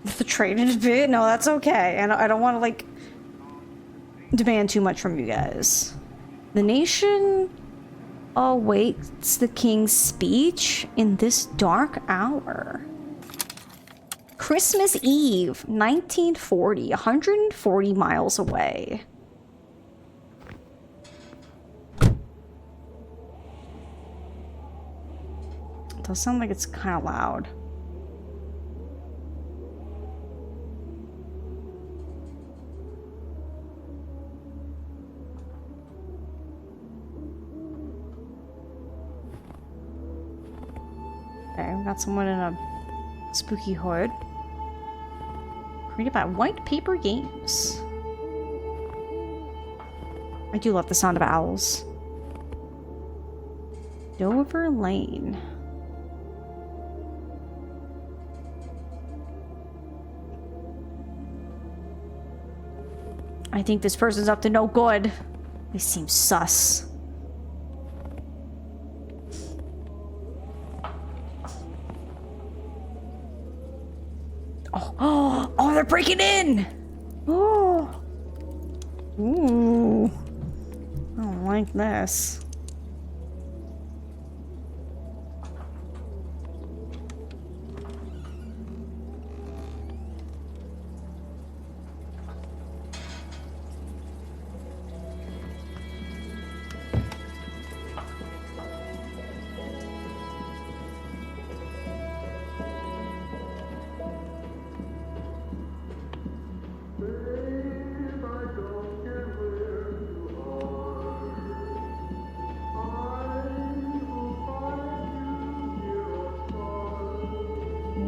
The traded bit? No, that's okay. And I don't want to, like, demand too much from you guys. The nation awaits the king's speech in this dark hour. Christmas Eve, 1940, 140 miles away. It does sound like it's kind of loud. Okay, we got someone in a spooky hood. Created by White Paper Games. I do love the sound of owls. Dover Lane. I think this person's up to no good. They seem sus. Oh, they're breaking in! Oh! Ooh. I don't like this.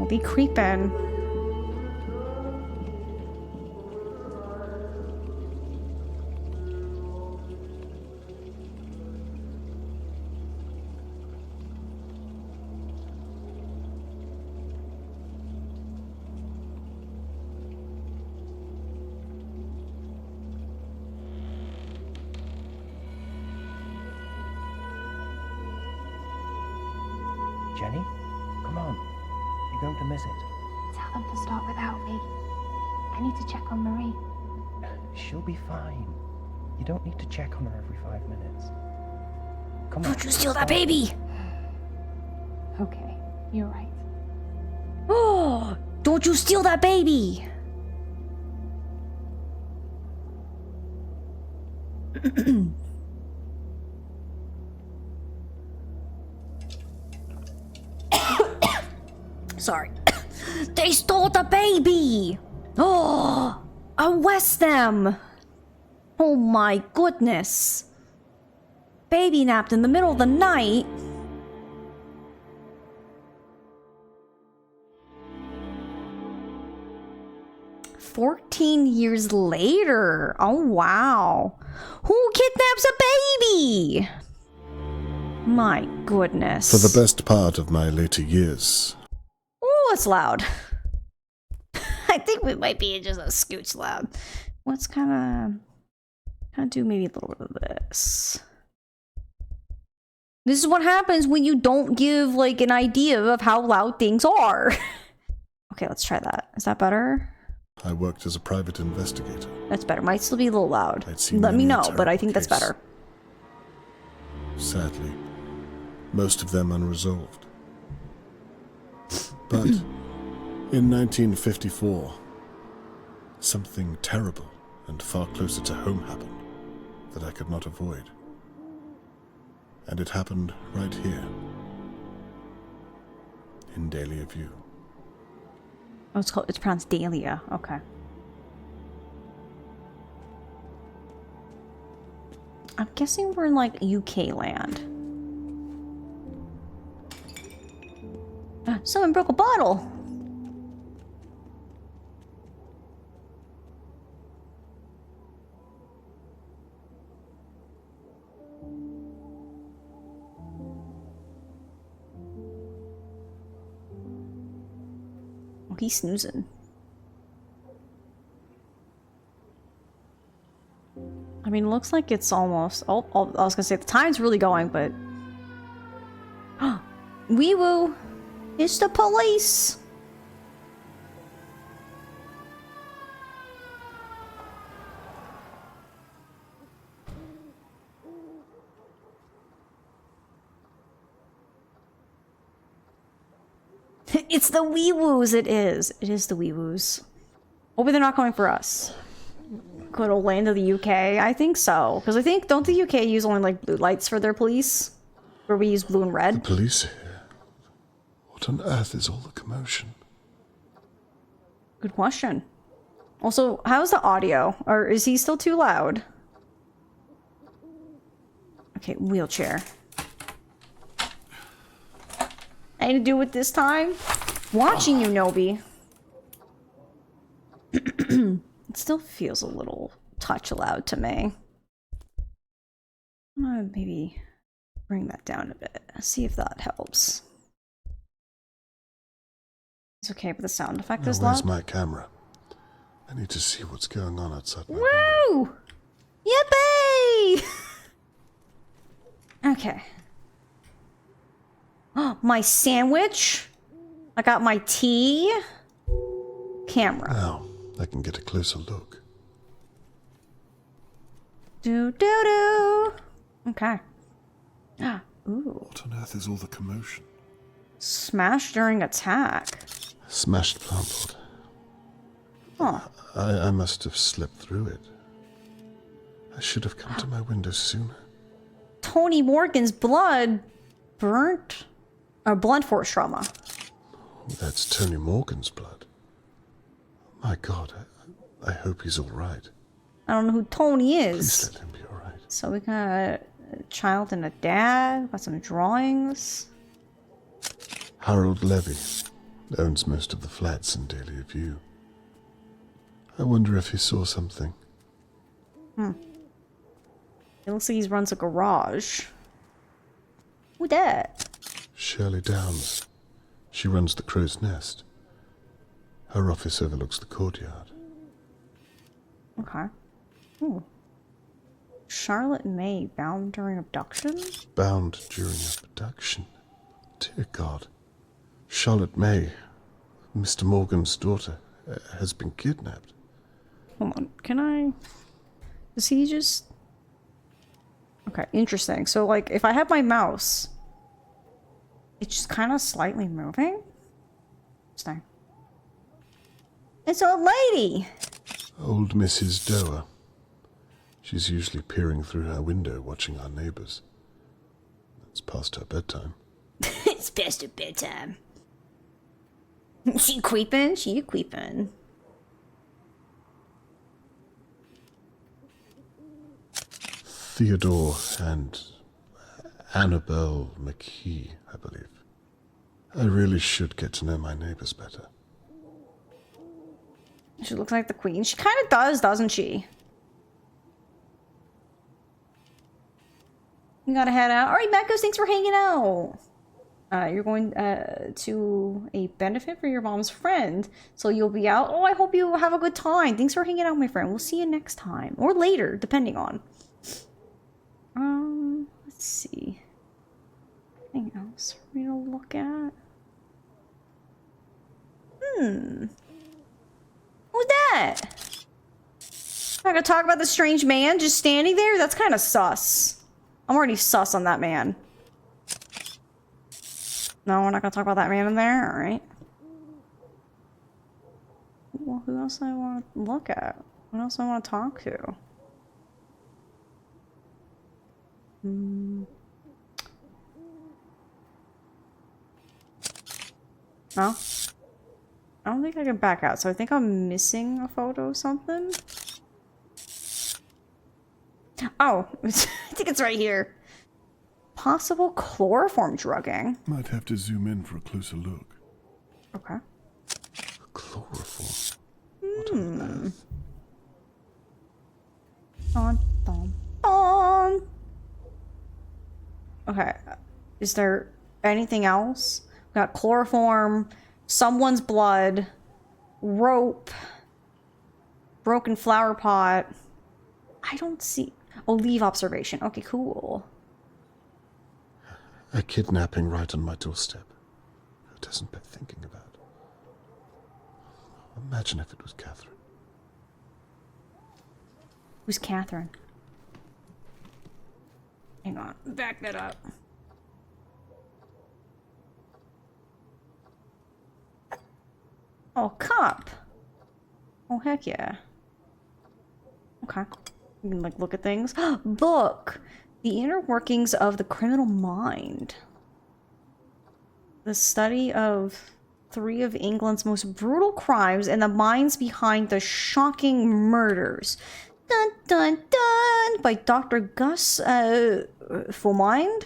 Be creeping. Jenny, come on. You're going to miss it. Tell them to start without me. I need to check on Marie. She'll be fine. You don't need to check on her every 5 minutes. Come on. Don't you steal that baby! Okay, you're right. Oh! Don't you steal that baby! Sorry. They stole the baby! Oh! Arrest them! Oh my goodness! Baby napped in the middle of the night? "14 years later. Oh wow. Who kidnaps a baby? My goodness. For the best part of my later years. Oh, it's loud. I think we might be just a scooch loud. Let's kind of do maybe a little bit of this. This is what happens when you don't give like an idea of how loud things are. Okay, let's try that. Is that better? I worked as a private investigator. That's better. Might still be a little loud. Let Let me know, but I think that's better. Sadly, most of them unresolved. But in 1954, something terrible and far closer to home happened that I could not avoid. And it happened right here, in Dahlia View. Oh, it's pronounced Dahlia. Okay. I'm guessing we're in like UK land. Someone broke a bottle. Oh, he's snoozing. I mean, it looks like it's almost... Oh, I was gonna say, the time's really going, but... Wee woo! It's the police! It's the wee-woos, it is. It is the wee-woos. Hopefully they're not coming for us. Good old land of the UK? I think so. Because I think, don't the UK use only, like, blue lights for their police? Where we use blue and The red? police are here. What on earth is all the commotion? Good question. Also, how's the audio? Or is he still too loud? Okay, wheelchair. I need to do it this time. Watching you, Nobi. It still feels a little touch loud to me. I'm gonna maybe bring that down a bit. See if that helps. It's okay, but the sound effect Now, is where's loud. my camera? I need to see what's going on outside my window. Woo! Yippee! Okay. Oh, my sandwich. I got my tea. Camera. Now, I can get a closer look. Do do do. Okay. Ah, ooh. What on earth is all the commotion? Smash during attack. Smashed plant pot. Huh. I must have slipped through it. I should have come to my window sooner. Tony Morgan's blood burnt. Or blunt force trauma. That's Tony Morgan's blood. My God, I hope he's all right. I don't know who Tony Please is. let him be all right. So we got a child and a dad. Got some drawings. Harold Levy owns most of the flats in Dahlia View. I wonder if he saw something. It looks like he runs a garage. Who that? Shirley Downs. She runs the Crow's Nest. Her office overlooks the courtyard. Okay. Ooh. Charlotte May bound during abduction? Bound during abduction. Dear God. Charlotte May, Mr. Morgan's daughter, has been kidnapped. Hold on. Can I... Does he just... Okay, interesting. So, like, if I have my mouse... It's just kind of slightly moving? Interesting. It's an old lady! Old Mrs. Doer. She's usually peering through her window watching our neighbors. It's past her bedtime. It's past her bedtime. She creeping? She creeping. Theodore and Annabelle McKee, I believe. I really should get to know my neighbors better. She looks like the queen. She kind of does, doesn't she? You gotta head out. Alright, Mackos, thanks for hanging out. You're going to a benefit for your mom's friend. So you'll be out. Oh, I hope you have a good time. Thanks for hanging out, my friend. We'll see you next time. Or later, depending on. Let's see. Anything else for me to look at? Who's that? I'm not gonna talk about the strange man just standing there? That's kind of sus. I'm already sus on that man. No, we're not gonna talk about that man in there? Alright. Well, who else I want to look at? Who else I want to talk to? No? I don't think I can back out, so I think I'm missing a photo of something. Oh, I think it's right here. Possible chloroform drugging. Might have to zoom in for a closer look. Okay. Chloroform. What on earth? Dun, dun, dun. Okay. Is there anything else? We got chloroform, someone's blood, rope, broken flower pot. I don't see... Oh, leave observation. Okay, cool. A kidnapping right on my doorstep. Who doesn't bear thinking about? Imagine if it was Catherine. Who's Catherine? Hang on. Back that up. Oh, cop. Oh, heck yeah. Okay. You can, like, look at things. Book! The inner workings of the criminal mind. The study of 3 of England's most brutal crimes and the minds behind the shocking murders. Dun dun dun! By Dr. Gus, Fullmind?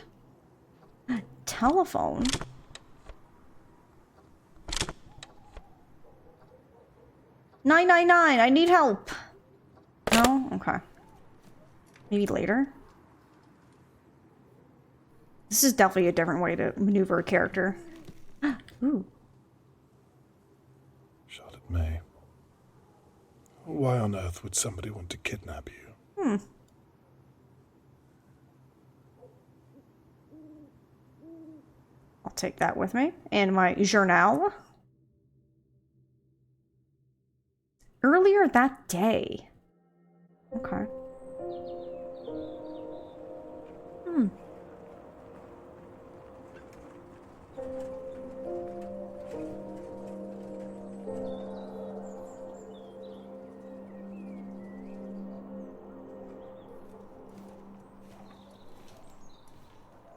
Telephone. "999, I need help." No? Okay. Maybe later? This is definitely a different way to maneuver a character. Ooh. Charlotte May. Why on earth would somebody want to kidnap you? I'll take that with me. And my journal. Earlier that day. Okay.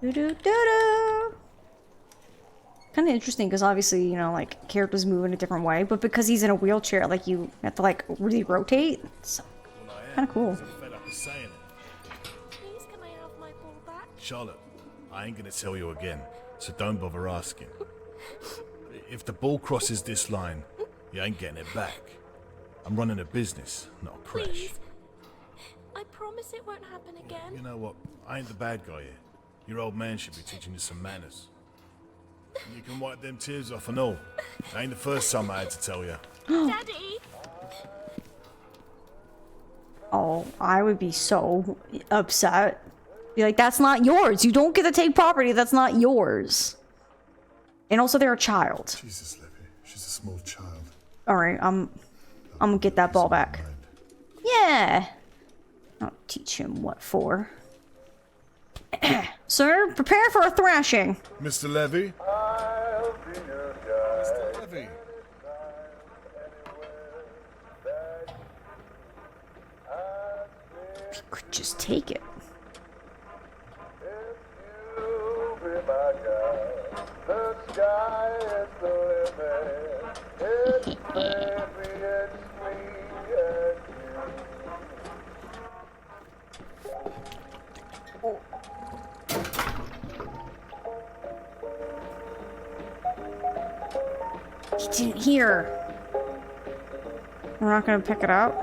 Do-do-do-do. Kind of interesting because obviously, you know, like, characters move in a different way, but because he's in a wheelchair, like, you have to, like, really rotate. It's kind of cool. Please, can I have my ball back? Charlotte, I ain't gonna tell you again, so don't bother asking. If the ball crosses this line, you ain't getting it back. I'm running a business, not a crash. Please. I promise it won't happen again. You know what? I ain't the bad guy here. Your old man should be teaching you some manners. You can wipe them tears off and all. Ain't the first time I had to tell you. Daddy! Oh, I would be so upset. Be like, that's not yours. You don't get to take property that's not yours. And also, they're a child. Jesus, Levy. She's a small child. Alright, I'm gonna get that ball back. Yeah! I'll teach him what for. Sir, prepare for a thrashing. Mr. Levy? Mr. Levy. He could just take it. He didn't hear. We're not gonna pick it up.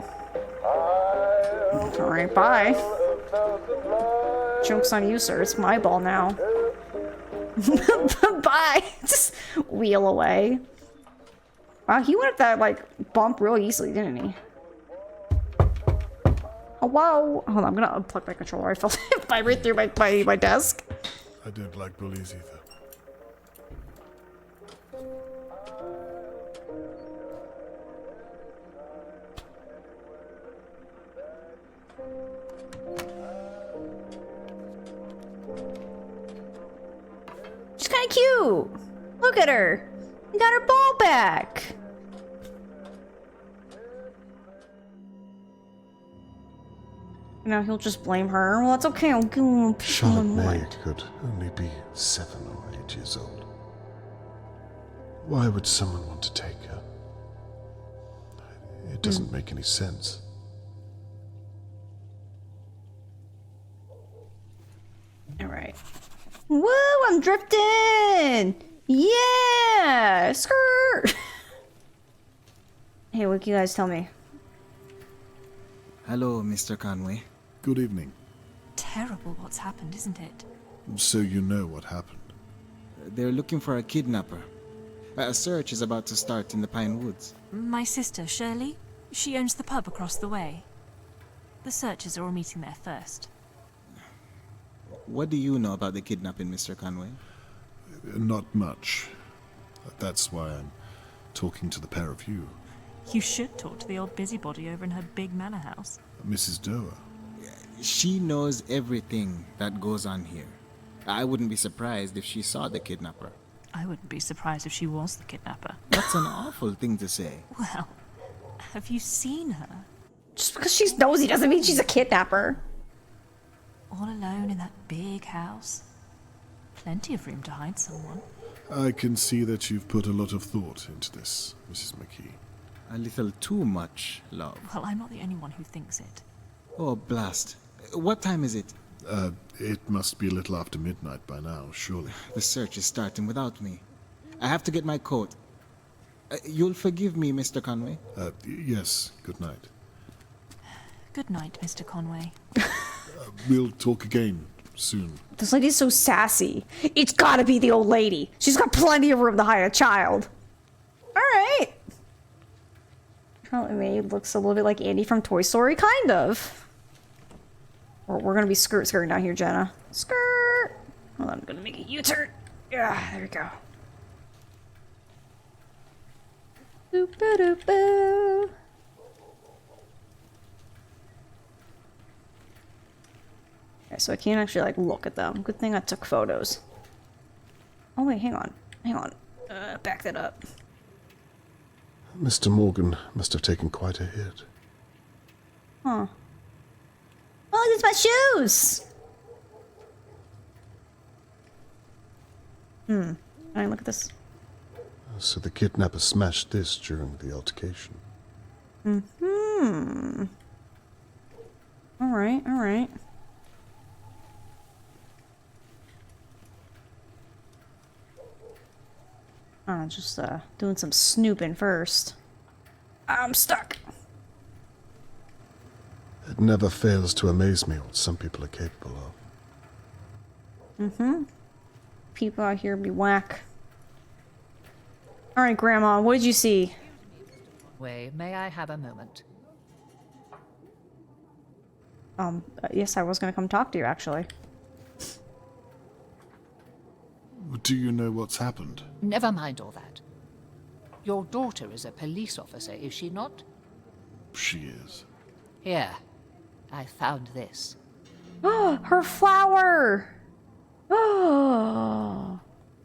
Alright, bye. Joke's on you, sir. It's my ball now. Bye! Just wheel away. Wow, he went at that, like, bump real easily, didn't he? Oh, whoa! Hold on, I'm gonna unplug my controller. I felt it vibrate through my desk. I don't like bullies either. She's kind of cute. Look at her. You got her ball back. Now he'll just blame her. Well, that's okay. I'll give him a piece of Charlotte my May mind. could only be 7 or 8 years old. Why would someone want to take her? It doesn't make any sense. All right. Woo! I'm drifting. Yeah, skirt. Hey, what can you guys tell me? Hello, Mr. Conway. Good evening. Terrible what's happened, isn't it? So you know what happened. They're looking for a kidnapper. A search is about to start in the Pine Woods. My sister, Shirley, she owns the pub across the way. The searchers are all meeting there first. What do you know about the kidnapping, Mr. Conway? Not much. That's why I'm talking to the pair of you. You should talk to the old busybody over in her big manor house. Mrs. Doer. She knows everything that goes on here. I wouldn't be surprised if she saw the kidnapper. I wouldn't be surprised if she was the kidnapper. That's an awful thing to say. Well, have you seen her? Just because she's nosy doesn't mean she's a kidnapper. All alone in that big house. Plenty of room to hide someone. I can see that you've put a lot of thought into this, Mrs. McKee. A little too much, love. Well, I'm not the only one who thinks it. Oh, blast. What time is it? It must be a little after midnight by now, surely. The search is starting without me. I have to get my coat. You'll forgive me, Mr. Conway? Yes, good night. Good night, Mr. Conway. We'll talk again soon. This lady's so sassy. It's gotta be the old lady. She's got plenty of room to hide a child. Alright. Charlotte Maid looks a little bit like Andy from Toy Story, kind of. We're gonna be skirting down here, Jenna. Skirt! Hold on, I'm gonna make a U-turn. Yeah, there we go. Boop-a-doop-boo. Okay, so I can't actually, like, look at them. Good thing I took photos. Oh, wait, hang on. Hang on. Back that up. Mr. Morgan must have taken quite a hit. Huh. Oh, these my shoes! Can I look at this? So the kidnapper smashed this during the altercation. Alright, alright. Just doing some snooping first. I'm stuck. It never fails to amaze me what some people are capable of. People out here be whack. Alright, Grandma, what did you see? May I have a moment? Yes, I was gonna come talk to you, actually. Do you know what's happened? Never mind all that. Your daughter is a police officer, is she not? She is. Here, I found this. Her flower! Oh.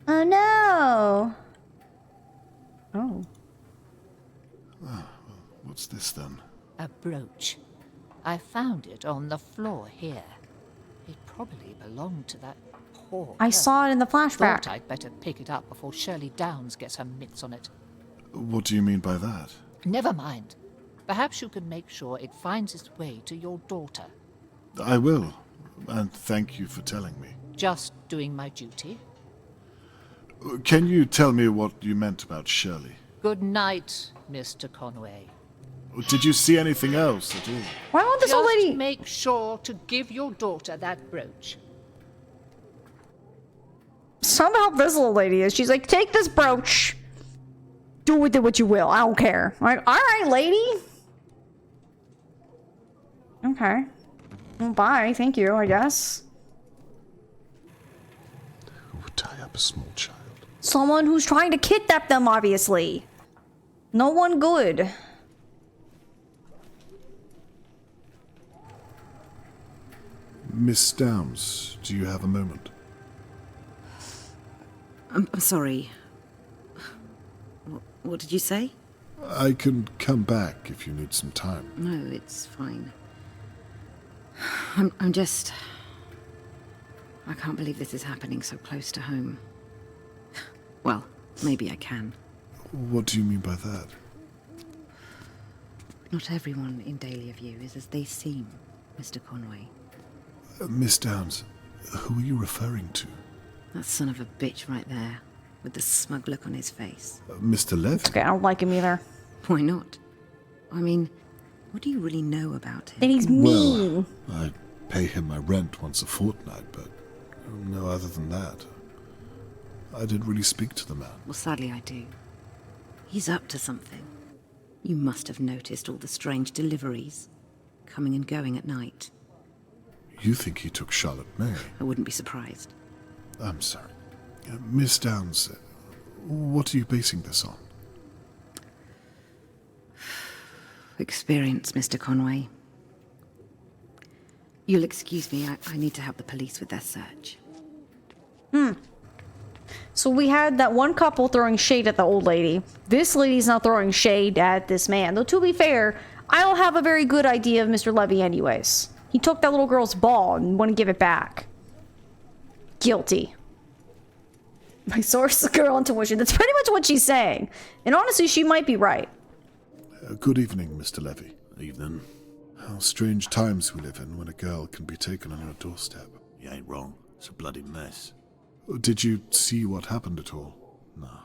Oh no! Oh. What's this then? A brooch. I found it on the floor here. It probably belonged to that poor I girl. saw it in the flashback. Thought I'd better pick it up before Shirley Downs gets her mitts on it. What do you mean by that? Never mind. Perhaps you can make sure it finds its way to your daughter. I will, and thank you for telling me. Just doing my duty. Can you tell me what you meant about Shirley? Good night, Mr. Conway. Did you see anything else at all? Why won't this old Just lady... make sure to give your daughter that brooch. Somehow this old lady is. She's like, take this brooch. Do with it what you will. I don't care. I'm like, alright, lady. Okay. Well, bye. Thank you, I guess. Who would tie up a small child? Someone who's trying to kidnap them, obviously. No one good. Miss Downs, do you have a moment? I'm sorry. What did you say? I can come back if you need some time. No, it's fine. I'm just... I can't believe this is happening so close to home. Well, maybe I can. What do you mean by that? Not everyone in Dahlia View is as they seem, Mr. Conway. Miss Downs, who are you referring to? That son of a bitch right there, with the smug look on his face. Mr. Levy? Okay, I don't like him either. Why not? I mean, what do you really know about him? Then he's mean. Well, I pay him my rent once a fortnight, but no other than that. I didn't really speak to the man. Well, sadly I do. He's up to something. You must have noticed all the strange deliveries, coming and going at night. You think he took Charlotte May? I wouldn't be surprised. I'm sorry. Miss Downs, what are you basing this on? Experience, Mr. Conway. You'll excuse me, I need to help the police with their search. So So we had that one couple throwing shade at the old lady. This lady's not throwing shade at this man. Though, to be fair, I don't have a very good idea of Mr. Levy anyways. He took that little girl's ball and wouldn't give it back. Guilty. My source is girl intuition. That's pretty much what she's saying. And honestly, she might be right. Good evening, Mr. Levy. Evening. How strange times we live in when a girl can be taken on your doorstep. You ain't wrong. It's a bloody mess. Did you see what happened at all? Nah.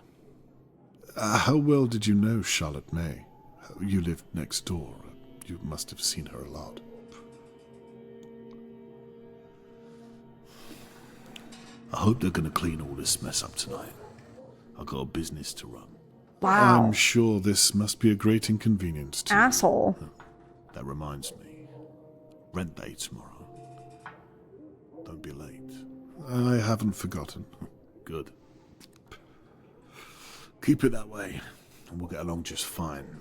How well did you know Charlotte May? You lived next door. You must have seen her a lot. I hope they're gonna clean all this mess up tonight. I've got a business to run. Wow. I'm sure this must be a great inconvenience to you. Asshole. That reminds me. Rent day tomorrow. Don't be late. I haven't forgotten. Good. Keep it that way, and we'll get along just fine.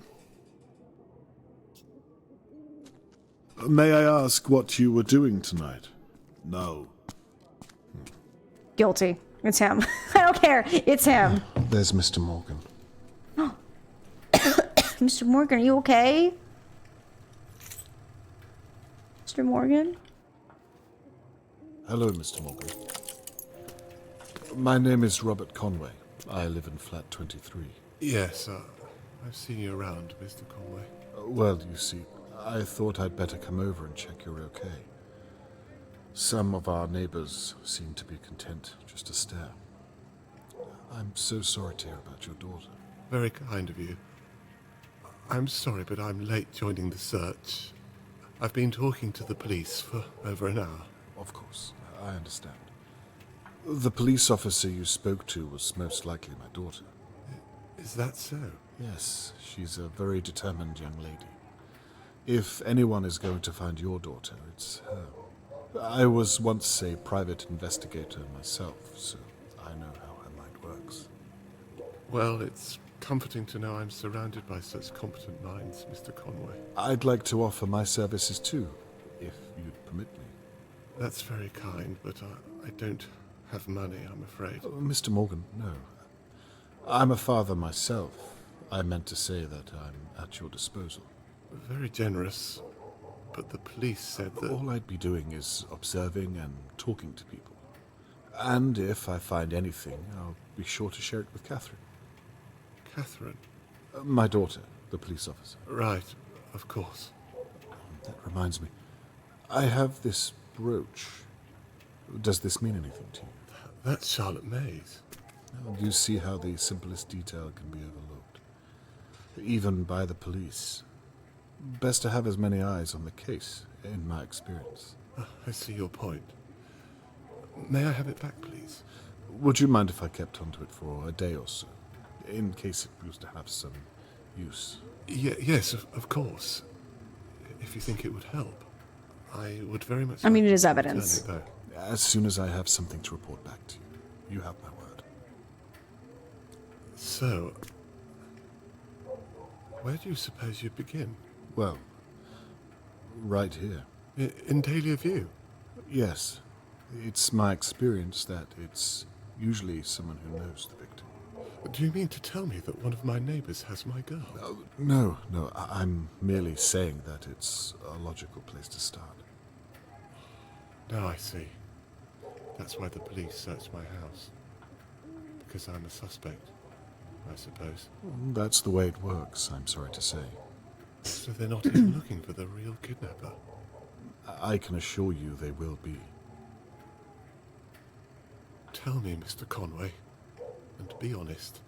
May I ask what you were doing tonight? No. Guilty. It's him. I don't care. It's him. There's Mr. Morgan. Mr. Morgan, are you okay? Mr. Morgan? Hello, Mr. Morgan. My name is Robert Conway. I live in flat 23. Yes, I've seen you around, Mr. Conway. Well, you see, I thought I'd better come over and check you're okay. Some of our neighbors seem to be content just to stare. I'm so sorry to hear about your daughter. Very kind of you. I'm sorry, but I'm late joining the search. I've been talking to the police for over an hour. Of course, I understand. The police officer you spoke to was most likely my daughter. Is that so? Yes, she's a very determined young lady. If anyone is going to find your daughter, it's her. I was once a private investigator myself, so I know how her mind works. Well, it's comforting to know I'm surrounded by such competent minds, Mr. Conway. I'd like to offer my services too, if you'd permit me. That's very kind, but I don't have money, I'm afraid. Mr. Morgan, no. I'm a father myself. I meant to say that I'm at your disposal. Very generous, but the police said that... All I'd be doing is observing and talking to people. And if I find anything, I'll be sure to share it with Catherine. Catherine? My daughter, the police officer. Right, of course. That reminds me. I have this brooch. Does this mean anything to you? That's Charlotte May's. Do you see how the simplest detail can be overlooked? Even by the police. Best to have as many eyes on the case, in my experience. I see your point. May I have it back, please? Would you mind if I kept onto it for a day or so? In case it was to have some use. Yes, of course. If you think it would help. I would very much... I mean, it is evidence. As soon as I have something to report back to you. You have my word. So, where do you suppose you'd begin? Well, right here. In Dahlia View? Yes. It's my experience that it's usually someone who knows the victim. Do you mean to tell me that one of my neighbors has my girl? No. I'm merely saying that it's a logical place to start. Now I see. That's why the police searched my house. Because I'm a suspect, I suppose. That's the way it works, I'm sorry to say. So they're not even looking for the real kidnapper? I can assure you they will be. Tell me, Mr. Conway, and be honest.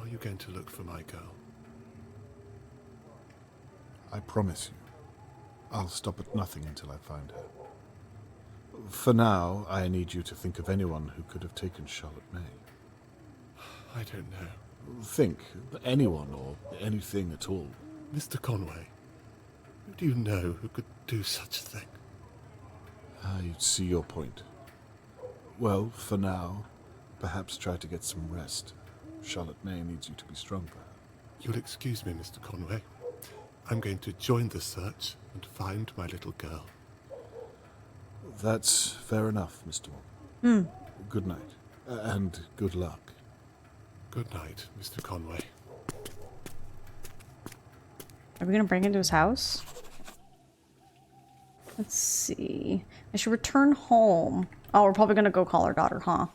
Are you going to look for my girl? I promise you. I'll stop at nothing until I find her. For now, I need you to think of anyone who could have taken Charlotte May. I don't know. Think. Anyone or anything at all. Mr. Conway, who do you know who could do such a thing? I see your point. Well, for now, perhaps try to get some rest. Charlotte May needs you to be strong for her. You'll excuse me, Mr. Conway. I'm going to join the search and find my little girl. That's fair enough, Mr. Morgan. Good night. And good luck. Good night, Mr. Conway. Are we gonna break into his house? Let's see. I should return home. Oh, we're probably gonna go call our daughter, huh?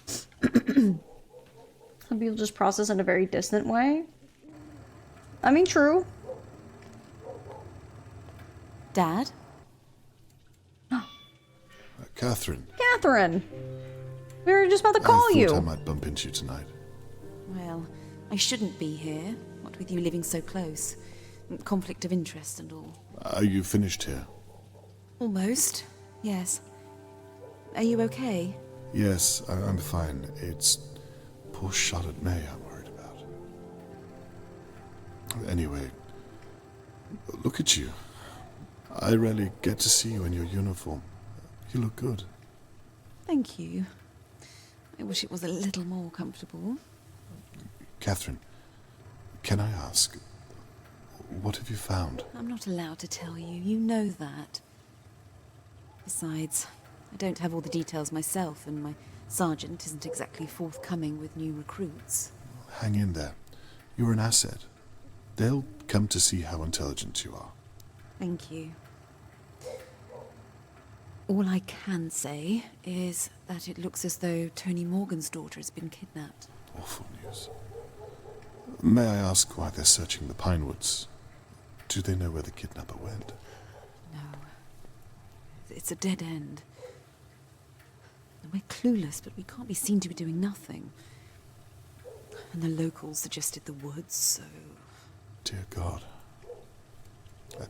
Some people just process in a very distant way. I mean, true. Dad? Catherine. Catherine! We were just about to call I you. thought I might bump into you tonight. Well, I shouldn't be here, what with you living so close. Conflict of interest and all. Are you finished here? Almost, yes. Are you okay? Yes, I'm fine. It's poor Charlotte May I'm worried about. Anyway, look at you. I rarely get to see you in your uniform. You look good. Thank you. I wish it was a little more comfortable. Catherine, can I ask, what have you found? I'm not allowed to tell you. You know that. Besides, I don't have all the details myself, and my sergeant isn't exactly forthcoming with new recruits. Hang in there. You're an asset. They'll come to see how intelligent you are. Thank you. All I can say is that it looks as though Tony Morgan's daughter has been kidnapped. Awful news. May I ask why they're searching the Pinewoods? Do they know where the kidnapper went? No. It's a dead end. We're clueless, but we can't be seen to be doing nothing. And the locals suggested the woods, so... Dear God. I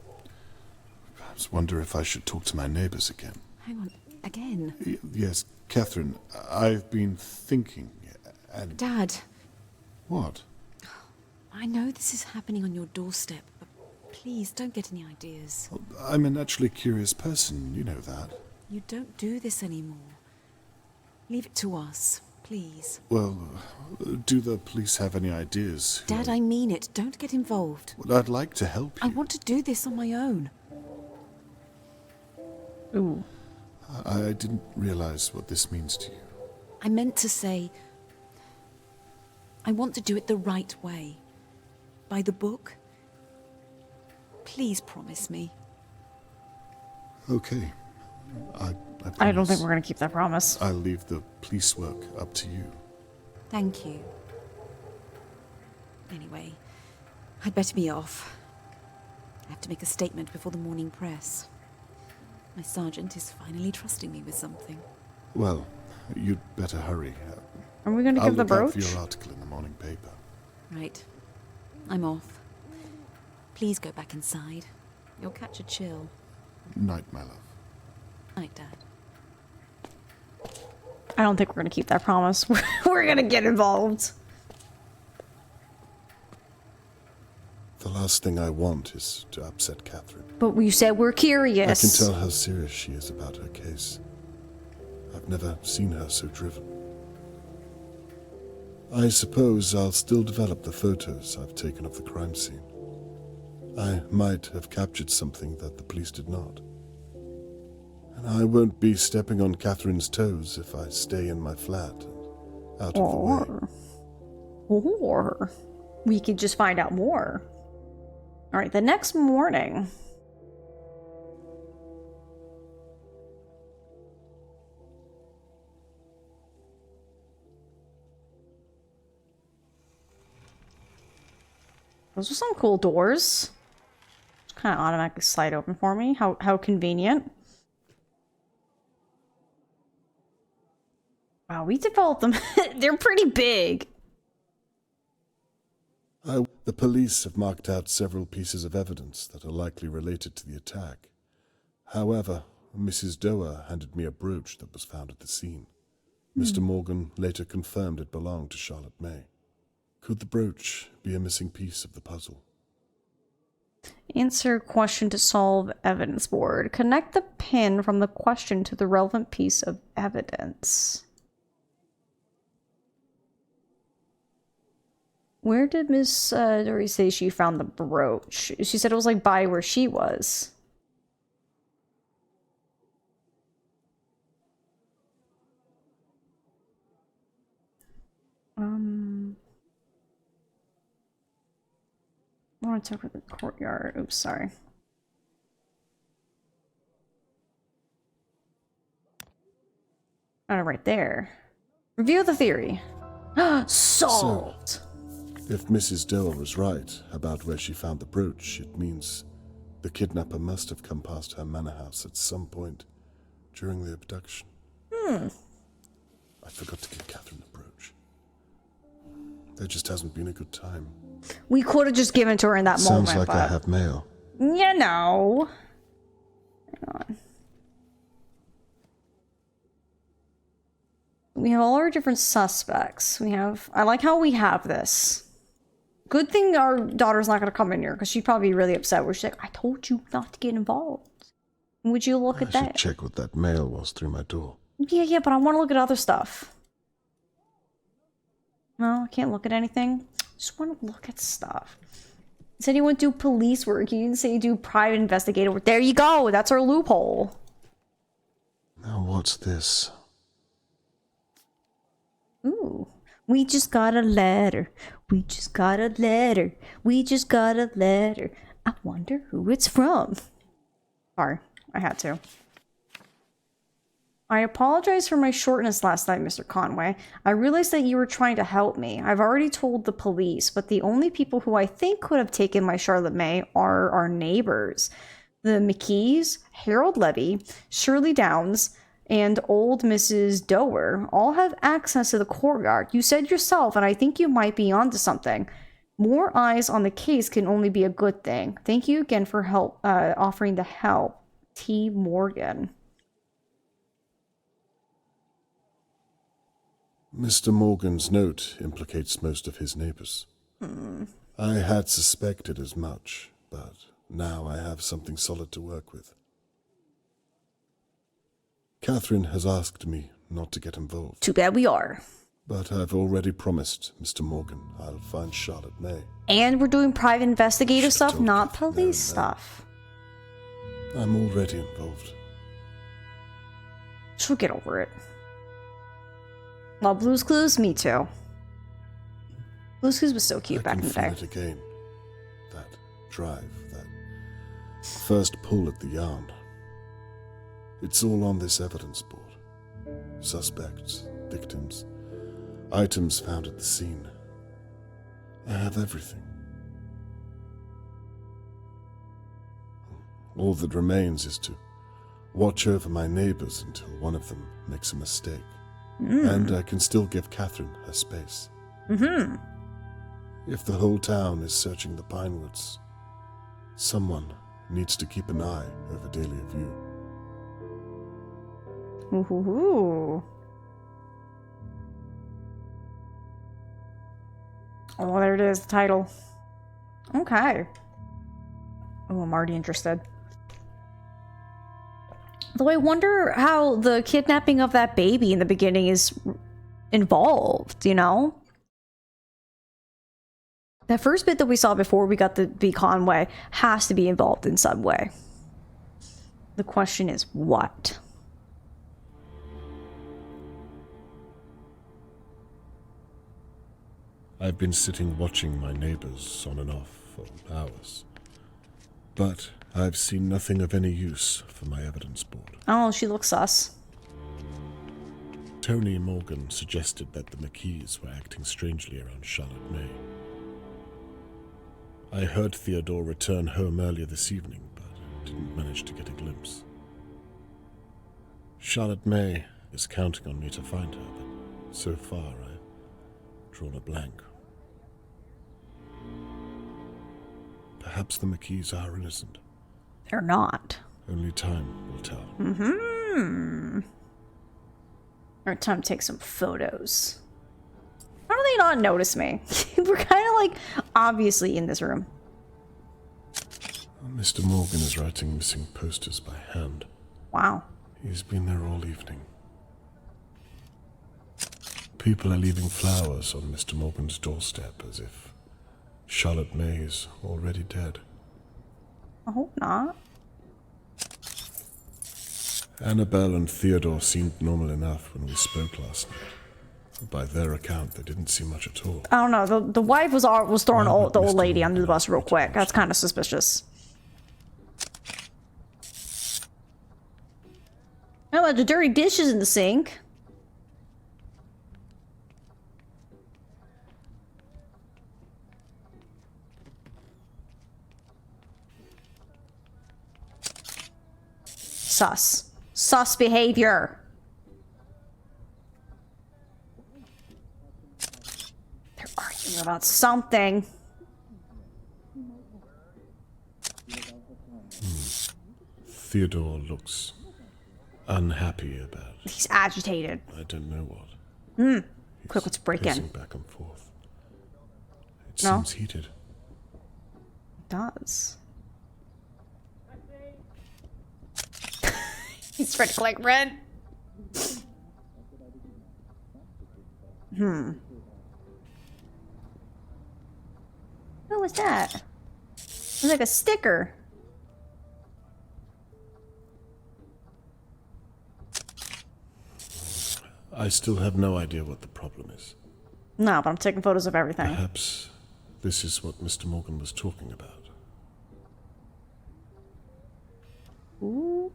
perhaps wonder if I should talk to my neighbors again. Hang on, again? Yes, Catherine, I've been thinking, and... Dad! What? I know this is happening on your doorstep, but please don't get any ideas. I'm a naturally curious person, you know that. You don't do this anymore. Leave it to us, please. Well, do the police have any ideas? Dad, I mean it. Don't get involved. Well, I'd like to help you. I want to do this on my own. Ooh. I didn't realize what this means to you. I meant to say... I want to do it the right way. By the book. Please promise me. Okay. I don't think we're gonna keep that promise. I'll leave the police work up to you. Thank you. Anyway, I'd better be off. I have to make a statement before the morning press. My sergeant is finally trusting me with something. Well, you'd better hurry. Are we gonna I'll give the look out brooch? for your article in the morning paper. Right. I'm off. Please go back inside. You'll catch a chill. Night, my love. Night, Dad. I don't think we're gonna keep that promise. We're gonna get involved. The last thing I want is to upset Catherine. But you said we're curious. I can tell how serious she is about her case. I've never seen her so driven. I suppose I'll still develop the photos I've taken of the crime scene. I might have captured something that the police did not. And I won't be stepping on Catherine's toes if I stay in my flat and out of the way. Or we could just find out more. All right, the next morning. Those are some cool doors. Just kind of automatically slide open for me. How convenient. Wow, we developed them. They're pretty big. The police have marked out several pieces of evidence that are likely related to the attack. However, Mrs. Doer handed me a brooch that was found at the scene. Mr. Morgan later confirmed it belonged to Charlotte May. Could the brooch be a missing piece of the puzzle? Answer question to solve evidence board. Connect the pin from the question to the relevant piece of evidence. Where did Miss Dory say she found the brooch? She said it was like by where she was. I want to talk with the courtyard. Oops, sorry. Oh, right there. Review the theory. Solved! So, if Mrs. Dole was right about where she found the brooch, it means the kidnapper must have come past her manor house at some point during the abduction. I forgot to give Catherine the brooch. There just hasn't been a good time. We could have just given it to her in that moment. Sounds like but... I have mail. You know. Hang on. We have all our different suspects. We have... I like how we have this. Good thing our daughter's not going to come in here, because she'd probably be really upset where she's like, I told you not to get involved. Would you look at I should that? check what that mail was through my door. Yeah, but I want to look at other stuff. No, I can't look at anything. Just want to look at stuff. You said you wouldn't do police work. You didn't say you do private investigator work. There you go. That's our loophole. Now what's this? Ooh. We just got a letter. We just got a letter. We just got a letter. I wonder who it's from. Sorry, I had to. I apologize for my shortness last night, Mr. Conway. I realized that you were trying to help me. I've already told the police, but the only people who I think could have taken my Charlotte May are our neighbors. The McKees, Harold Levy, Shirley Downs, and old Mrs. Dower all have access to the courtyard. You said yourself, and I think you might be onto something. More eyes on the case can only be a good thing. Thank you again for help, offering the help. T. Morgan. Mr. Morgan's note implicates most of his neighbors. I had suspected as much, but now I have something solid to work with. Catherine has asked me not to get involved. Too bad we are. But I've already promised Mr. Morgan I'll find Charlotte May. And we're doing private investigative Should've stuff, told not Catherine police there and then. stuff. I'm already involved. She'll get over it. Well, Blue's Clues, me too. Blue's Clues was so cute back in the day. I can feel it again. That drive, that first pull at the yarn. It's all on this evidence board. Suspects, victims, items found at the scene. I have everything. All that remains is to watch over my neighbors until one of them makes a mistake. And I can still give Catherine her space. If the whole town is searching the Pine Woods, someone needs to keep an eye over Dahlia View. Ooh. Oh, there it is, the title. Okay. Oh, I'm already interested. Though I wonder how the kidnapping of that baby in the beginning is involved, you know? That first bit that we saw before we got the B Conway has to be involved in some way. The question is, what? I've been sitting watching my neighbors on and off for hours. But I've seen nothing of any use for my evidence board. Oh, she looks sus. Tony Morgan suggested that the McKees were acting strangely around Charlotte May. I heard Theodore return home earlier this evening, but didn't manage to get a glimpse. Charlotte May is counting on me to find her, but so far I've drawn a blank. Perhaps the McKees are innocent. They're not. Only time will tell. Alright, time to take some photos. How do they not notice me? We're kind of like obviously in this room. Mr. Morgan is writing missing posters by hand. Wow. He's been there all evening. People are leaving flowers on Mr. Morgan's doorstep as if Charlotte May is already dead. I hope not. Annabelle and Theodore seemed normal enough when we spoke last night. By their account, they didn't see much at all. I don't know. The wife was throwing Why would the old Mr. lady under the Morgan bus real ask me to quick. That's watch kind of suspicious. Oh, the dirty dishes in the sink. Sus behavior. They're arguing about something. Theodore looks unhappy about it. He's agitated. I don't know what. Quick, let's break Pacing in. back and forth. It No? seems heated. It does. He's trying to collect rent. What was that? It was like a sticker. I still have no idea what the problem is. No, but I'm taking photos of everything. Perhaps this is what Mr. Morgan was talking about. Ooh.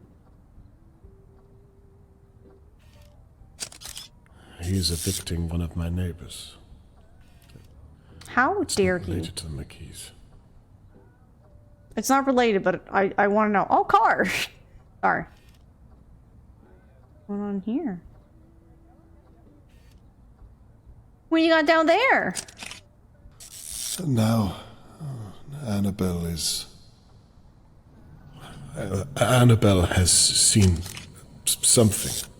He is evicting one of my neighbors. How It's dare not he? related to the McKees. It's not related, but I want to know. Oh, car! Sorry. What's going on here? What you got down there? And now, Annabelle is... Annabelle has seen something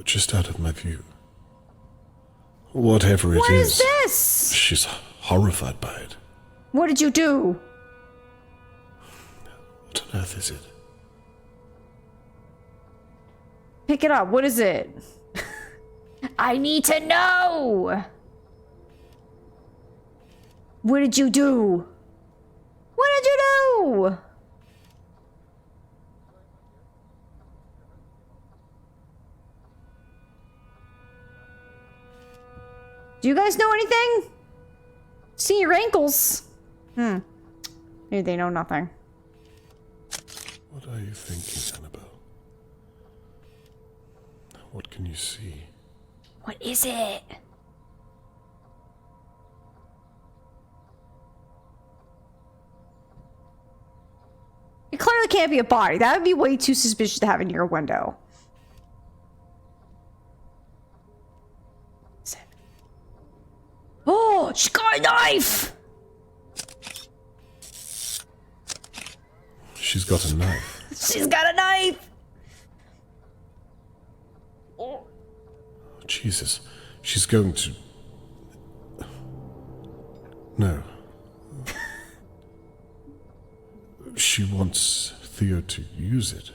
just out of my view. Whatever it is. What is this? She's horrified by it. What did you do? What on earth is it? Pick it up. What is it? I need to know! What did you do? What did you do? Do you guys know anything? See your ankles. Maybe they know nothing. What are you thinking, Annabelle? What can you see? What is it? It clearly can't be a body. That would be way too suspicious to have in your window. Is it? Oh, she got a knife! She's got a knife. She's got a knife! Oh, Jesus. She's going to... No. She wants Theo to use it.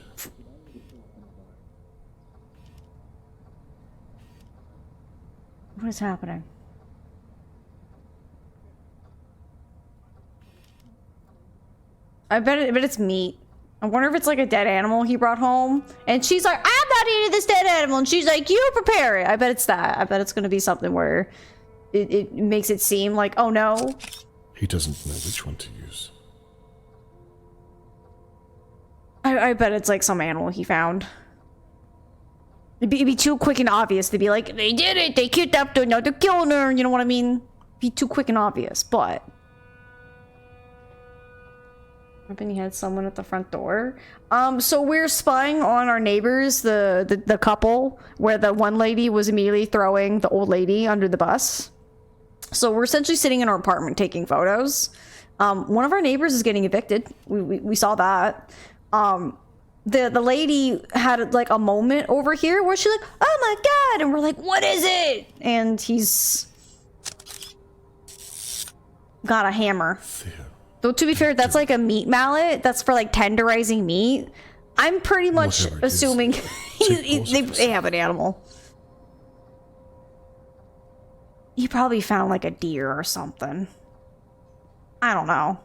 What is happening? I bet it's meat. I wonder if it's like a dead animal he brought home. And she's like, I'm not eating this dead animal. And she's like, you prepare it. I bet it's that. I bet it's going to be something where it makes it seem like, oh no. He doesn't know which one to use. I bet it's like some animal he found. It'd be too quick and obvious to be like, they did it. They kidnapped her. Now they're killing her. You know what I mean? Be too quick and obvious, but... Hoping he had someone at the front door. So we're spying on our neighbors, the couple, where the one lady was immediately throwing the old lady under the bus. So we're essentially sitting in our apartment taking photos. One of our neighbors is getting evicted. We saw that. The lady had like a moment over here where she's like, oh my god, and we're like, what is it? And he's got a hammer. Though to be fair, that's like a meat mallet. That's for like tenderizing meat. I'm pretty much assuming they have an animal. He probably found like a deer or something. I don't know.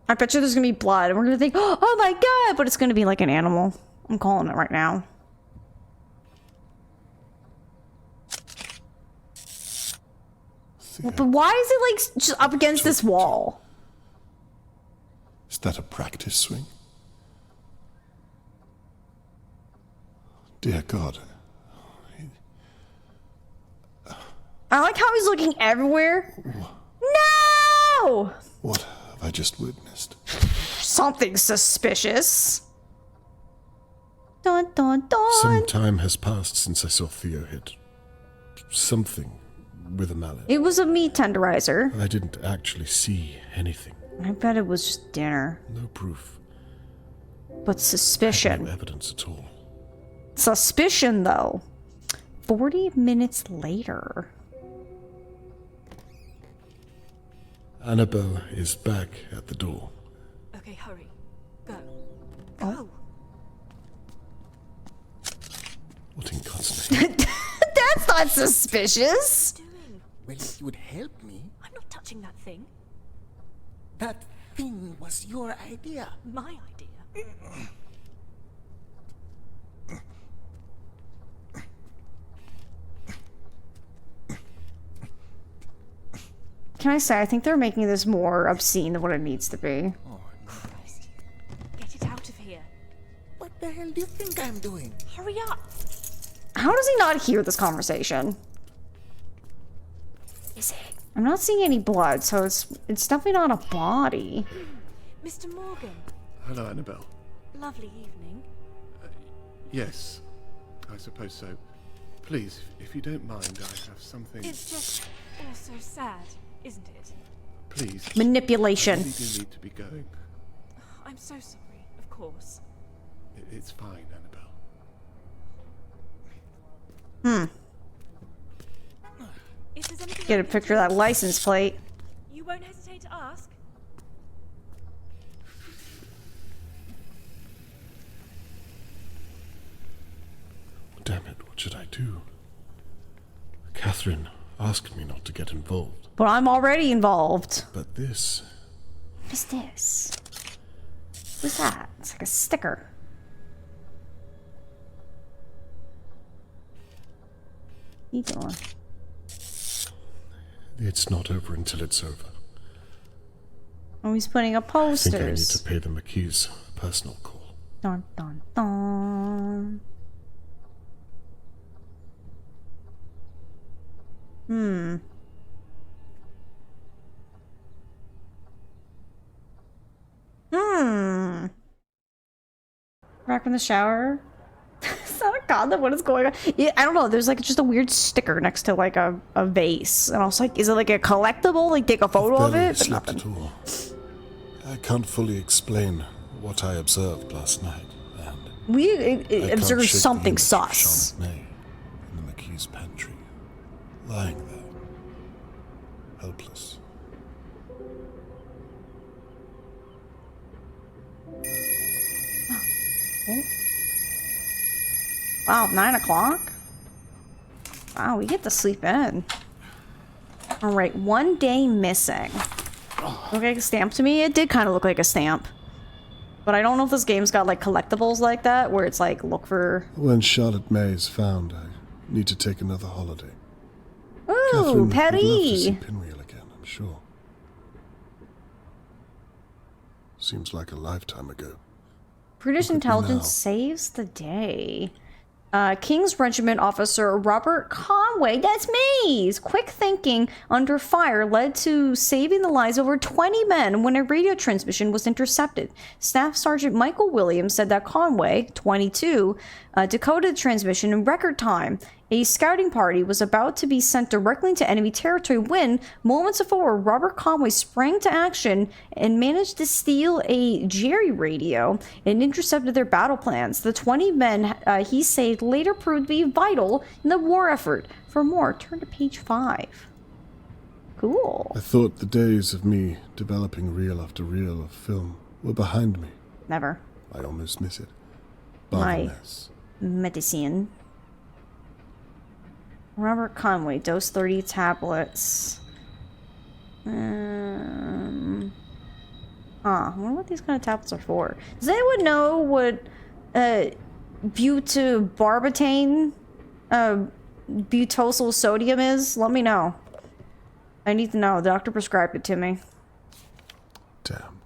I bet you there's gonna be blood and we're gonna think, oh my god, but it's gonna be like an animal. I'm calling it right now. But why is it like just up against this wall? Is that a practice swing? Dear God. I like how he's looking everywhere. No! What have I just witnessed? Something suspicious. Dun dun dun. Some time has passed since I saw Theo hit something with a mallet. It was a meat tenderizer. I didn't actually see anything. I bet it was just dinner. No proof. But suspicion. No evidence at all. Suspicion, though. 40 minutes later. Annabelle is back at the door. Okay, hurry. Go. Go. What in God's name? That's not suspicious. Well, if you would help me. I'm not touching that thing. That thing was your idea. My idea. Can I say, I think they're making this more obscene than what it needs to be. Oh, Christ. Get it out of here. what the hell do you think I'm doing? Hurry up. How does he not hear this conversation? Is it? I'm not seeing any blood, so it's definitely not a body. Mr. Morgan. Hello, Annabelle. Lovely evening. Yes, I suppose so. Please, if you don't mind, I have something... It's just all so sad, isn't it? Please. Manipulation. I really do need to be going. I'm so sorry, of course. It's fine, Annabelle. If there's anything Get I a can picture of do, that license plate. You won't hesitate to ask? Damn it, what should I do? Catherine asked me not to get involved. But I'm already involved. But this... What is this? What's that? It's like a sticker. What are you doing? It's not over until it's over. Oh, he's putting up I think I need posters. to pay the McKees a personal call. Dun dun dun. Back in the shower. Is that a condom? What is going on? Yeah, I don't know. There's like just a weird sticker next to like a vase. And I was like, is it like a collectible? Like take a photo of Barely it? But slept nothing. at all. I can't fully explain what I observed last night, and We I can't observed shake the something image of sus. Charlotte May in the McKees' pantry, lying there, helpless. Wow, 9 o'clock? Wow, we get to sleep in. Alright, 1 day missing. Look like a stamp to me? It did kind of look like a stamp. But I don't know if this game's got like collectibles like that, where it's like, look for... When Charlotte May is found, I need to take another holiday. Ooh, Catherine would love to see Petty! Pinwheel again, I'm sure. Seems like a lifetime ago. British Look at me intelligence now. saves the day. King's Regiment officer Robert Conway, that's me! His quick thinking under fire led to saving the lives of over 20 men when a radio transmission was intercepted. Staff Sergeant Michael Williams said that Conway, 22, decoded the transmission in record time. A scouting party was about to be sent directly into enemy territory when, moments before, Robert Conway sprang to action and managed to steal a jerry radio and intercepted their battle plans. The 20 men he saved later proved to be vital in the war effort. For more, turn to page 5. Cool. I thought the days of me developing reel after reel of film were behind me. Never. I almost miss it. My Barness. medicine. Robert Conway, dose 30 tablets. I wonder what these kind of tablets are for. Does anyone know what butybarbital sodium is? Let me know. I need to know. The doctor prescribed it to me. Damn.